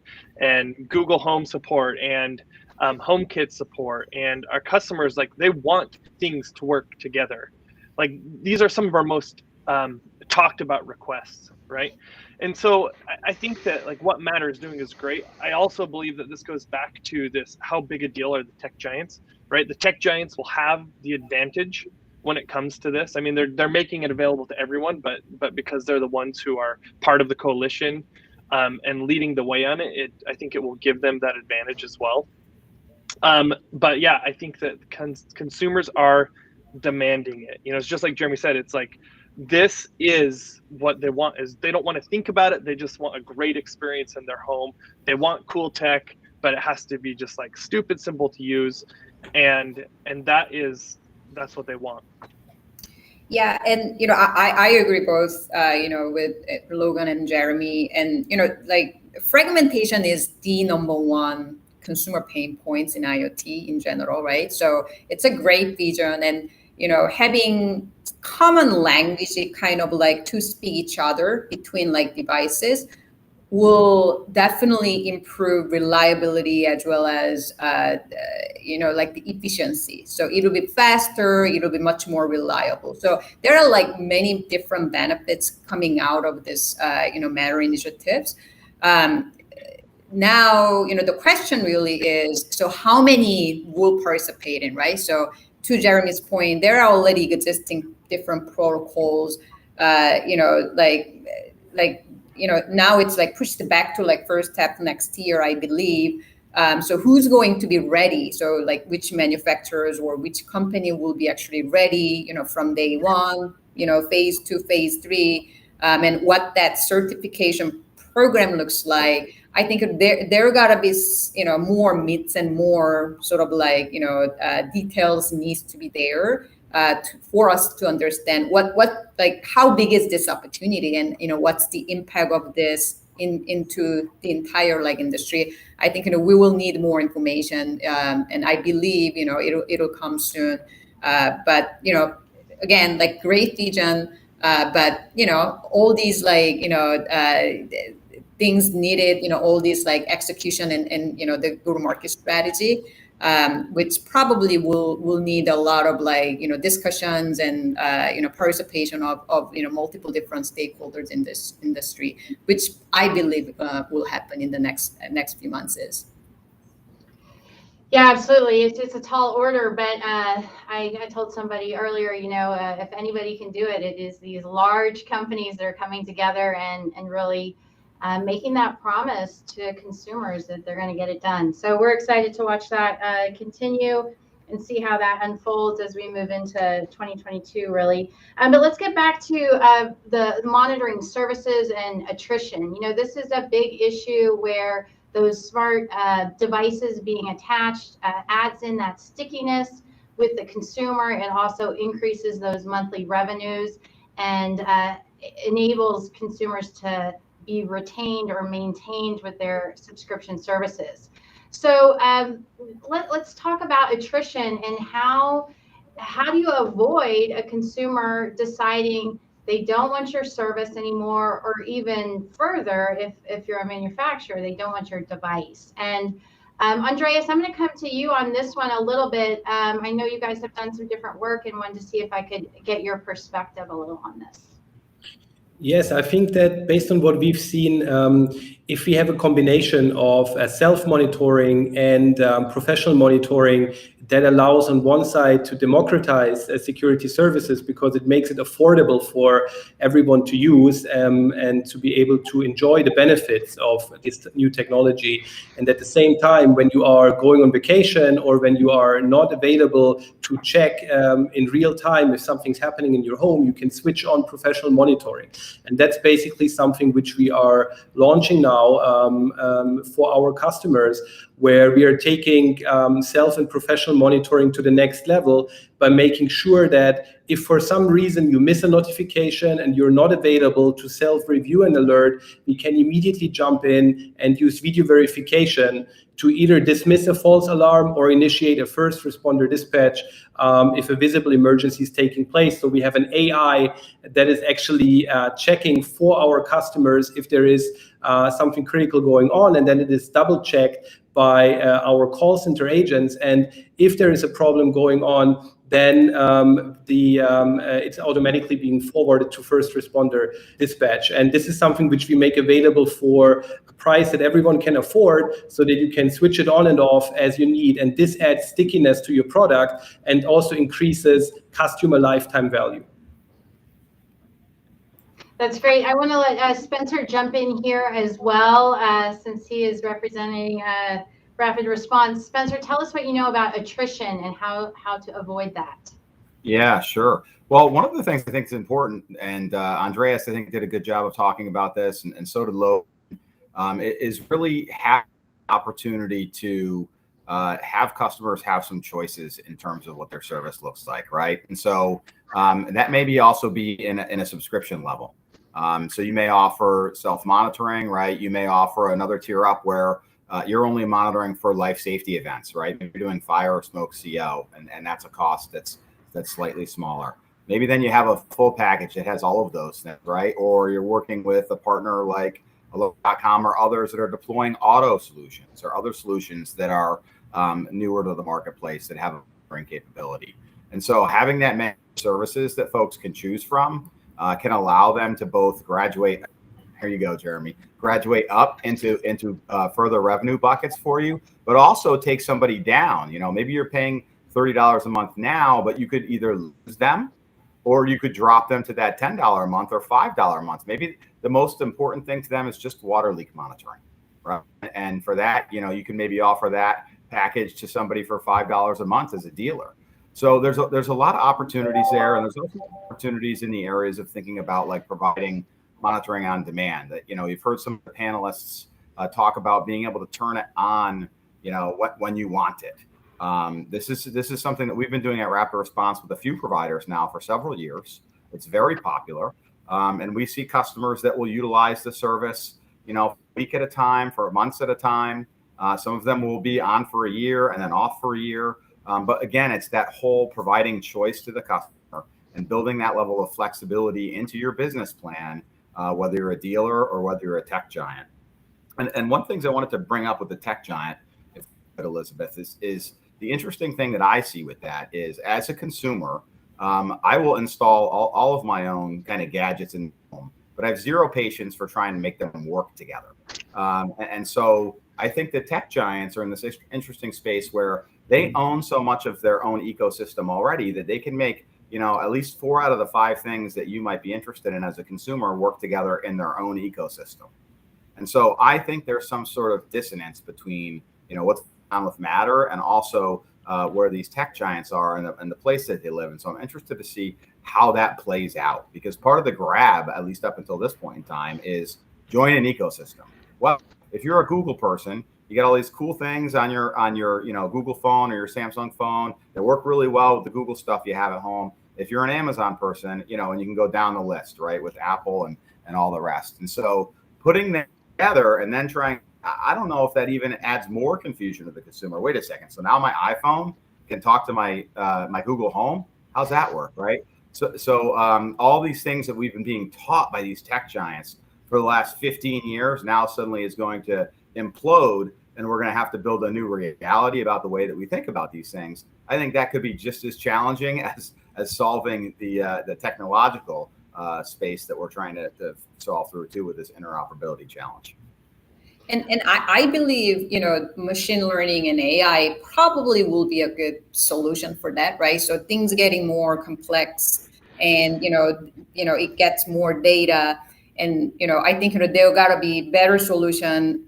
Google Home support and HomeKit support, and our customers, like, they want things to work together. Like, these are some of our most talked about requests, right? And so I think that, like, what Matter is doing is great. I also believe that this goes back to this: how big a deal are the tech giants, right? The tech giants will have the advantage when it comes to this. I mean, they're making it available to everyone, but because they're the ones who are part of the coalition and leading the way on it, I think it will give them that advantage as well. But yeah, I think that consumers are demanding it. It's just like Jeremy said, it's like, this is what they want. Is they don't want to think about it. They just want a great experience in their home. They want cool tech, but it has to be just like stupid simple to use. And that's what they want. Yeah, and I agree both with Logan and Jeremy, and like, fragmentation is the number one consumer pain points in IoT in general, right? So it's a great vision, and having common language, kind of like to speak each other between like devices, will definitely improve reliability as well as like the efficiency. So it'll be faster, it'll be much more reliable. So there are like many different benefits coming out of this Matter initiatives. Now the question really is, so how many will participate in, right? So to Jeremy's point, there are already existing different protocols, now it's like pushed back to like first half next year, I believe. So who's going to be ready? So like, which manufacturers or which company will be actually ready, from day one, phase 2, phase 3, and what that certification program looks like. I think there gotta be, more myths and more sort of like, details needs to be there for us to understand what like, how big is this opportunity, and what's the impact of this into the entire like industry. I think we will need more information, and I believe it'll come soon. But again, like, great vision, but all these like things needed, all these like execution and the go-to-market strategy, which probably will need a lot of like discussions and participation of multiple different stakeholders in this industry, which I believe will happen in the next few months. Yeah, absolutely. It's a tall order, but I told somebody earlier, if anybody can do it, it is these large companies that are coming together and really making that promise to consumers that they're going to get it done. So we're excited to watch that continue and see how that unfolds as we move into 2022, really. But let's get back to the monitoring services and attrition. This is a big issue where those smart devices being attached adds in that stickiness with the consumer. It also increases those monthly revenues and enables consumers to be retained or maintained with their subscription services. So let's talk about attrition and how do you avoid a consumer deciding they don't want your service anymore, or even further, if you're a manufacturer, they don't want your device. And Andreas, I'm going to come to you on this one a little bit. I know you guys have done some different work and wanted to see if I could get your perspective a little on this. Yes, I think that based on what we've seen, if we have a combination of self-monitoring and professional monitoring, that allows on one side to democratize security services because it makes it affordable for everyone to use and to be able to enjoy the benefits of this new technology. And at the same time, when you are going on vacation or when you are not available to check in real time if something's happening in your home, you can switch on professional monitoring. And that's basically something which we are launching now for our customers, where we are taking self and professional monitoring to the next level by making sure that if for some reason you miss a notification and you're not available to self-review an alert, we can immediately jump in and use video verification to either dismiss a false alarm or initiate a first responder dispatch if a visible emergency is taking place. So we have an AI that is actually checking for our customers if there is something critical going on, and then it is double checked by our call center agents. And if there is a problem going on, then it's automatically being forwarded to first responder dispatch. And this is something which we make available for a price that everyone can afford, so that you can switch it on and off as you need. And this adds stickiness to your product and also increases customer lifetime value. That's great. I want to let Spencer jump in here as well, since he is representing Rapid Response. Spencer, tell us what you know about attrition and how to avoid that. Yeah, sure. Well, one of the things I think is important, and Andreas, I think, did a good job of talking about this, and so did Lo, is really have opportunity to have customers have some choices in terms of what their service looks like, right? And so that maybe also be in a subscription level. So you may offer self-monitoring, right? You may offer another tier up where you're only monitoring for life safety events, right? Maybe you're doing fire or smoke CO, and that's a cost that's slightly smaller. Maybe then you have a full package that has all of those things, right? Or you're working with a partner like Allo.com or others that are deploying auto solutions or other solutions that are newer to the marketplace that have a monitoring capability. And so having that many services that folks can choose from can allow them to both graduate. Here you go, Jeremy. Graduate up into further revenue buckets for you, but also take somebody down. You know, maybe you're paying $30 a month now, but you could either lose them or you could drop them to that $10 a month or $5 a month. Maybe the most important thing to them is just water leak monitoring, right? And for that, you know, you can maybe offer that package to somebody for $5 a month as a dealer. So there's a lot of opportunities there, and there's also opportunities in the areas of thinking about like providing monitoring on demand. That, you know, you've heard some of the panelists talk about being able to turn it on, you know, when you want it. This is something that we've been doing at Rapid Response with a few providers now for several years. It's very popular, and we see customers that will utilize the service, you know, a week at a time, for months at a time. Some of them will be on for a year and then off for a year. But again, it's that whole providing choice to the customer and building that level of flexibility into your business plan, whether you're a dealer or whether you're a tech giant. And one thing I wanted to bring up with the tech giant, Elizabeth, is the interesting thing that I see with that is, as a consumer, I will install all of my own kind of gadgets in home, but I have zero patience for trying to make them work together. And so I think the tech giants are in this interesting space where they own so much of their own ecosystem already that they can make, you know, at least 4 out of the 5 things that you might be interested in as a consumer work together in their own ecosystem. And so I think there's some sort of dissonance between, you know, what's on with Matter and also where these tech giants are and the place that they live. And so I'm interested to see how that plays out, because part of the grab, at least up until this point in time, is join an ecosystem. Well, if you're a Google person, you get all these cool things on your you know, Google phone or your Samsung phone that work really well with the Google stuff you have at home. If you're an Amazon person, you know, and you can go down the list, right, with Apple and all the rest. And so putting them together and then trying, I don't know if that even adds more confusion to the consumer. Wait a second. So now my iPhone can talk to my my Google Home. How's that work, right? So all these things that we've been being taught by these tech giants for the last 15 years now suddenly is going to implode, and we're going to have to build a new reality about the way that we think about these things. I think that could be just as challenging as solving the technological space that we're trying to solve through too with this interoperability challenge. And I believe, you know, machine learning and AI probably will be a good solution for that, right? So things getting more complex, and you know, it gets more data, and you know, I think, you know, there gotta be better solution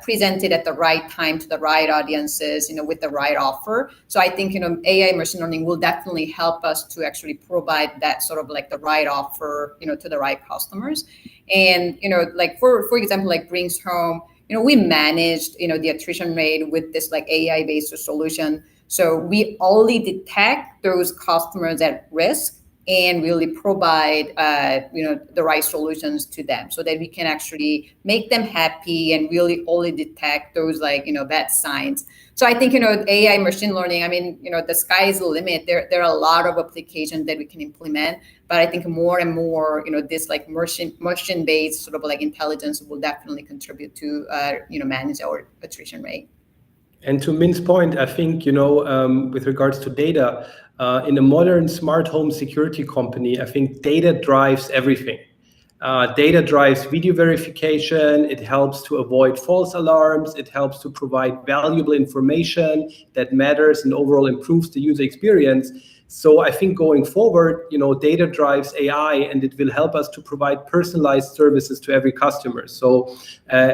presented at the right time to the right audiences, you know, with the right offer. So I think, you know, AI machine learning will definitely help us to actually provide that sort of like the right offer, you know, to the right customers. And, you know, like for example, like brings home, we managed, the attrition rate with this like AI-based solution. So we only detect those customers at risk and really provide, the right solutions to them so that we can actually make them happy and really only detect those bad signs. So I think, AI machine learning, the sky is the limit. There are a lot of applications that we can implement, but I think more and more, this like machine-based sort of like intelligence will definitely contribute to, manage our attrition rate. And to Min's point, I think, with regards to data, in a modern smart home security company, I think data drives everything. Data drives video verification. It helps to avoid false alarms. It helps to provide valuable information that matters and overall improves the user experience. So I think going forward, data drives AI, and it will help us to provide personalized services to every customer. So,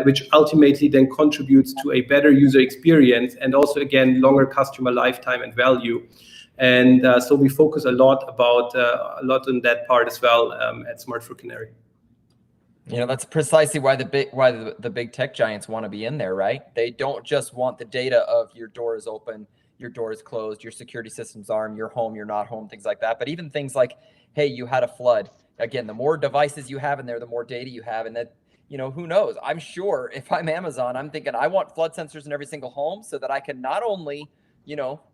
which ultimately then contributes to a better user experience and also, again, longer customer lifetime and value. And so we focus a lot on that part as well at Smart for Canary. That's precisely why the big tech giants want to be in there, right? They don't just want the data of your door is open, your door is closed, your security system's armed, you're home, you're not home, things like that. But even things like, hey, you had a flood. Again, the more devices you have in there, the more data you have. And that, who knows? I'm sure if I'm Amazon, I'm thinking I want flood sensors in every single home so that I can not only,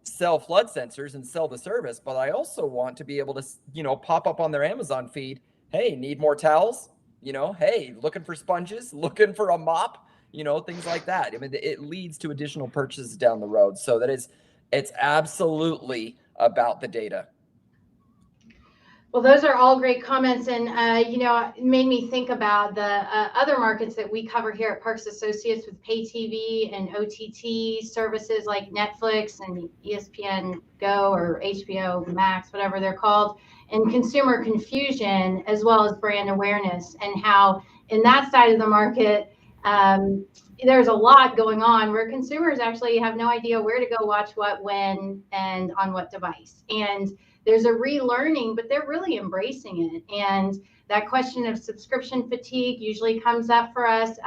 sell flood sensors and sell the service, but I also want to be able to, pop up on their Amazon feed. Hey, need more towels? Hey, looking for sponges, looking for a mop, things like that. It leads to additional purchases down the road. So it's absolutely about the data. Well, those are all great comments, and it made me think about the other markets that we cover here at Parks Associates with pay TV and OTT services like Netflix and ESPN Go or HBO Max, whatever they're called, and consumer confusion as well as brand awareness, and how in that side of the market there's a lot going on where consumers actually have no idea where to go watch what, when, and on what device. And there's a relearning, but they're really embracing it. And that question of subscription fatigue usually comes up for us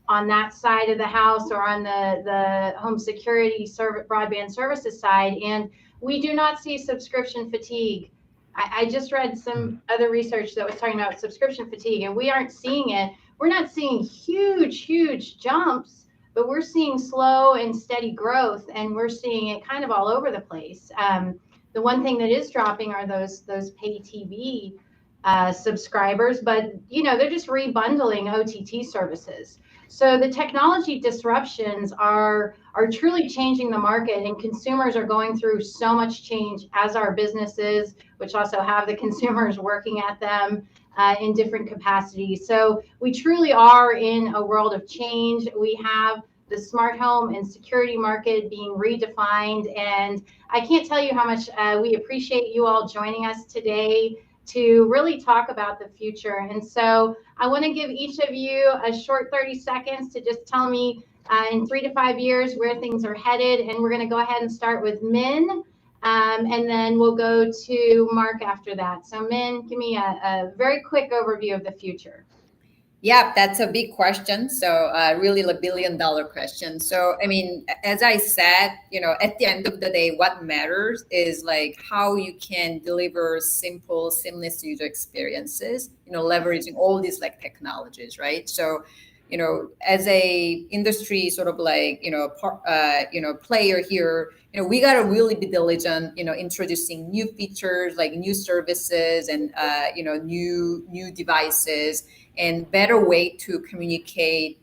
on that side of the house or on the home security broadband services side. And we do not see subscription fatigue. I just read some other research that was talking about subscription fatigue, and we aren't seeing it. We're not seeing huge jumps, but we're seeing slow and steady growth, and we're seeing it kind of all over the place. The one thing that is dropping are those pay TV subscribers, but they're just rebundling OTT services. So the technology disruptions are truly changing the market, and consumers are going through so much change, as are businesses, which also have the consumers working at them in different capacities. So we truly are in a world of change. We have the smart home and security market being redefined, and I can't tell you how much we appreciate you all joining us today to really talk about the future. And so I want to give each of you a short 30 seconds to just tell me in 3 to 5 years where things are headed. And we're going to go ahead and start with Min, and then we'll go to Mark after that. So Min, give me a very quick overview of the future. Yeah, that's a big question. So really a $1 billion question. So, as I said, at the end of the day, what matters is like how you can deliver simple, seamless user experiences, leveraging all these like technologies, right? So, as a industry sort of like, player here, we got to really be diligent, introducing new features, like new services and, new devices and better way to communicate,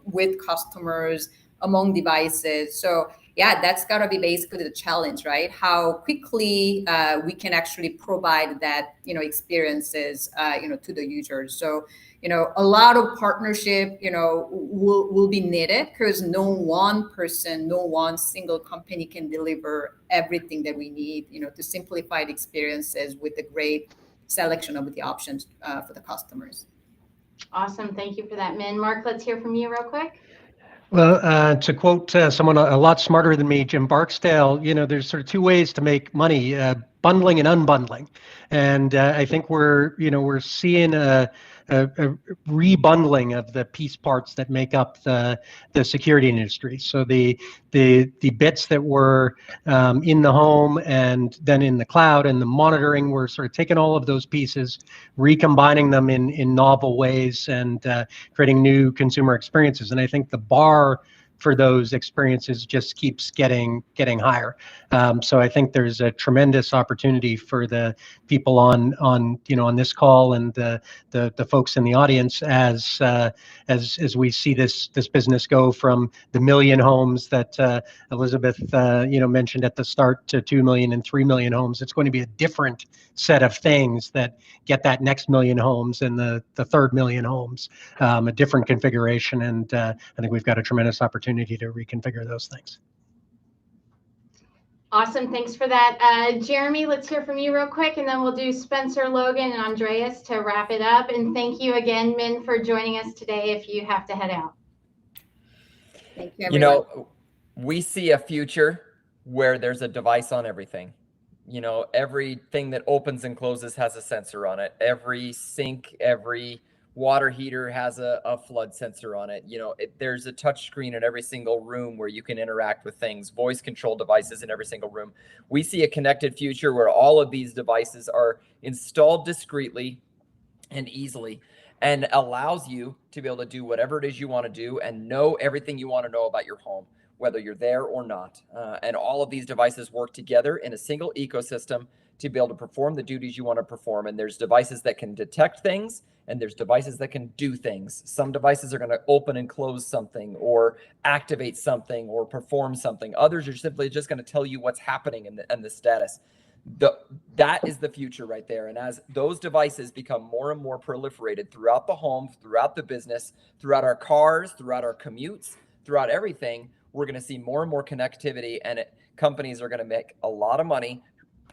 with customers among devices. So yeah, that's got to be basically the challenge, right? How quickly we can actually provide that, experiences, to the users. So, a lot of partnership, will be needed because no one person, no one single company can deliver everything that we need, to simplify the experiences with a great selection of the options for the customers. Awesome. Thank you for that, Min. Mark, let's hear from you real quick. Well, to quote someone a lot smarter than me, Jim Barksdale, there's sort of two ways to make money, bundling and unbundling. And I think we're seeing a rebundling of the piece parts that make up the security industry. So the bits that were in the home and then in the cloud and the monitoring, we're sort of taking all of those pieces, recombining them in novel ways, and creating new consumer experiences. And I think the bar for those experiences just keeps getting higher. So I think there's a tremendous opportunity for the people on this call and the folks in the audience as we see this business go from the million homes that Elizabeth mentioned at the start to 2 million and 3 million homes. It's going to be a different set of things that get that next million homes and the third million homes, a different configuration, and I think we've got a tremendous opportunity to reconfigure those things. Awesome, thanks for that. Jeremy, let's hear from you real quick, and then we'll do Spencer, Logan, and Andreas to wrap it up. And thank you again, Min, for joining us today if you have to head out. Thank you, everyone. We see a future where there's a device on everything. Everything that opens and closes has a sensor on it. Every sink, every water heater has a flood sensor on it. There's a touch screen in every single room where you can interact with things, voice control devices in every single room. We see a connected future where all of these devices are installed discreetly and easily, and allows you to be able to do whatever it is you want to do and know everything you want to know about your home, whether you're there or not. And all of these devices work together in a single ecosystem to be able to perform the duties you want to perform. And there's devices that can detect things, and there's devices that can do things. Some devices are going to open and close something, or activate something, or perform something. Others are simply just going to tell you what's happening and the status. That is the future right there. And as those devices become more and more proliferated throughout the home, throughout the business, throughout our cars, throughout our commutes, throughout everything, we're going to see more and more connectivity, and companies are going to make a lot of money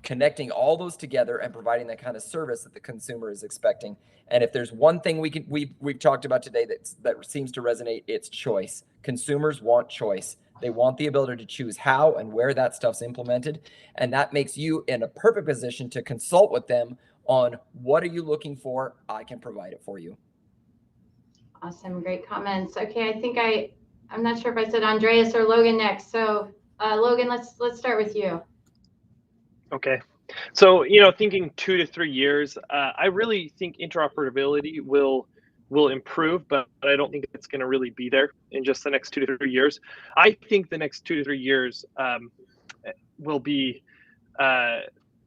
connecting all those together and providing that kind of service that the consumer is expecting. And if there's one thing we've talked about today that seems to resonate, it's choice. Consumers want choice. They want the ability to choose how and where that stuff's implemented. And that makes you in a perfect position to consult with them on what are you looking for? I can provide it for you. Awesome, great comments. Okay, I think I'm not sure if I said Andreas or Logan next. So Logan, let's start with you. Okay. So, thinking 2 to 3 years, I really think interoperability will improve, but I don't think it's going to really be there in just the next 2 to 3 years. I think the next 2 to 3 years will be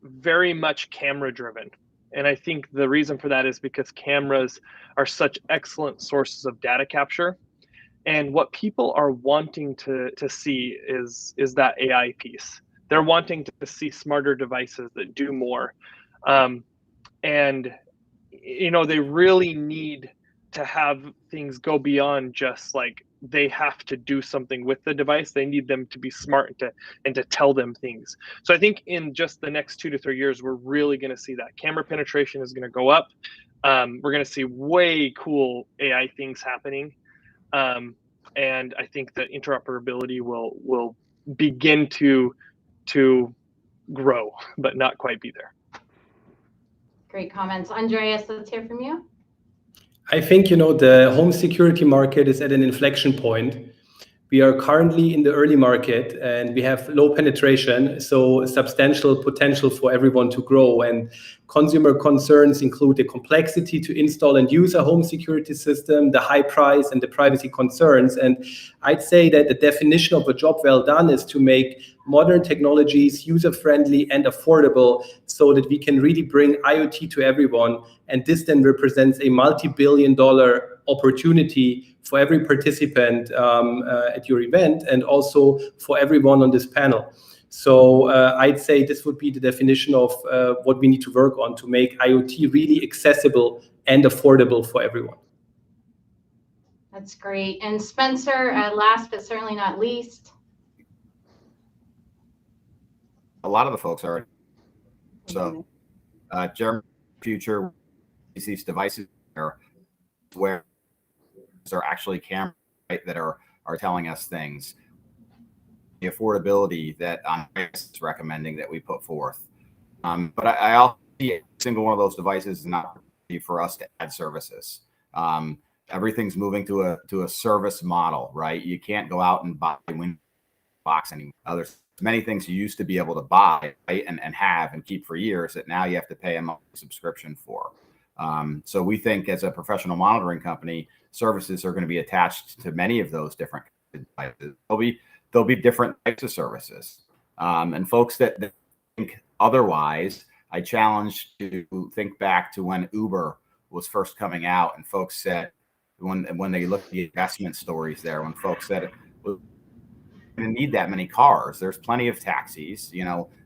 very much camera driven. And I think the reason for that is because cameras are such excellent sources of data capture. And what people are wanting to see is that AI piece. They're wanting to see smarter devices that do more. And, they really need to have things go beyond just like they have to do something with the device. They need them to be smart and to tell them things. So I think in just the next 2 to 3 years, we're really going to see that camera penetration is going to go up. We're going to see way cool AI things happening. And I think that interoperability will begin to grow, but not quite be there. Great comments. Andreas, let's hear from you. I think, the home security market is at an inflection point. We are currently in the early market and we have low penetration, so substantial potential for everyone to grow. And consumer concerns include the complexity to install and use a home security system, the high price, and the privacy concerns. And I'd say that the definition of a job well done is to make modern technologies user-friendly and affordable so that we can really bring IoT to everyone. And this then represents a multi-billion-dollar opportunity for every participant at your event, and also for everyone on this panel. So I'd say this would be the definition of what we need to work on to make IoT really accessible and affordable for everyone. That's great. And Spencer, last but certainly not least. A lot of the folks are. So, Jeremy, future, these devices are where are actually cameras, right, that are telling us things. The affordability that Andreas is recommending that we put forth. But I also see a single one of those devices is not for us to add services. Everything's moving to a service model, right? You can't go out and buy window box anymore. There's many things you used to be able to buy, right, and have and keep for years that now you have to pay a monthly subscription for. So we think as a professional monitoring company, services are going to be attached to many of those different devices. There'll be different types of services. And folks that think otherwise, I challenge to think back to when Uber was first coming out, and folks said, when they looked at the investment stories there, when folks said, we're going to need that many cars, there's plenty of taxis,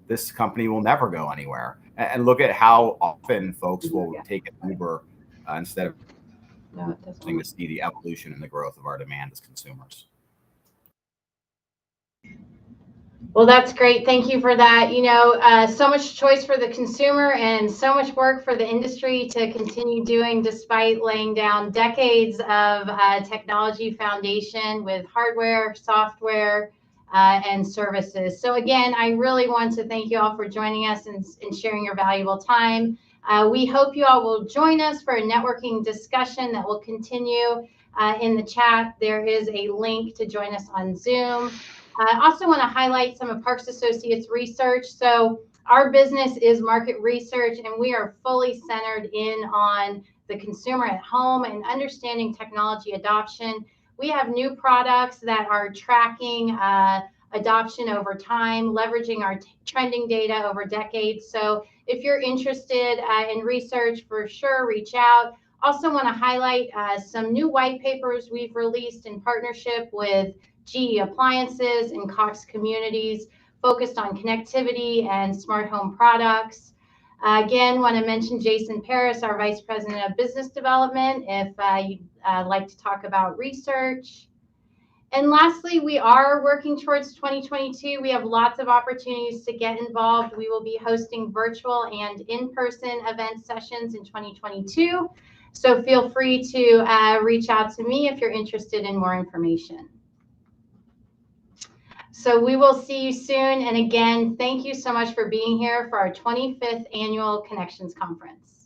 this company will never go anywhere. And look at how often folks will take an Uber instead of to see the evolution and the growth of our demand as consumers. Well, that's great. Thank you for that. So much choice for the consumer and so much work for the industry to continue doing despite laying down decades of technology foundation with hardware, software, and services. So again, I really want to thank you all for joining us and sharing your valuable time. We hope you all will join us for a networking discussion that will continue in the chat. There is a link to join us on Zoom. I also want to highlight some of Parks Associates research. So our business is market research, and we are fully centered in on the consumer at home and understanding technology adoption. We have new products that are tracking adoption over time, leveraging our trending data over decades. So if you're interested in research, for sure, reach out. Also want to highlight some new white papers we've released in partnership with GE Appliances and Cox Communities, focused on connectivity and smart home products. Again, want to mention Jason Paris, our Vice President of Business Development, if you'd like to talk about research. And lastly, we are working towards 2022. We have lots of opportunities to get involved. We will be hosting virtual and in-person event sessions in 2022. So feel free to reach out to me if you're interested in more information. So we will see you soon. And again, thank you so much for being here for our 25th annual Connections Conference.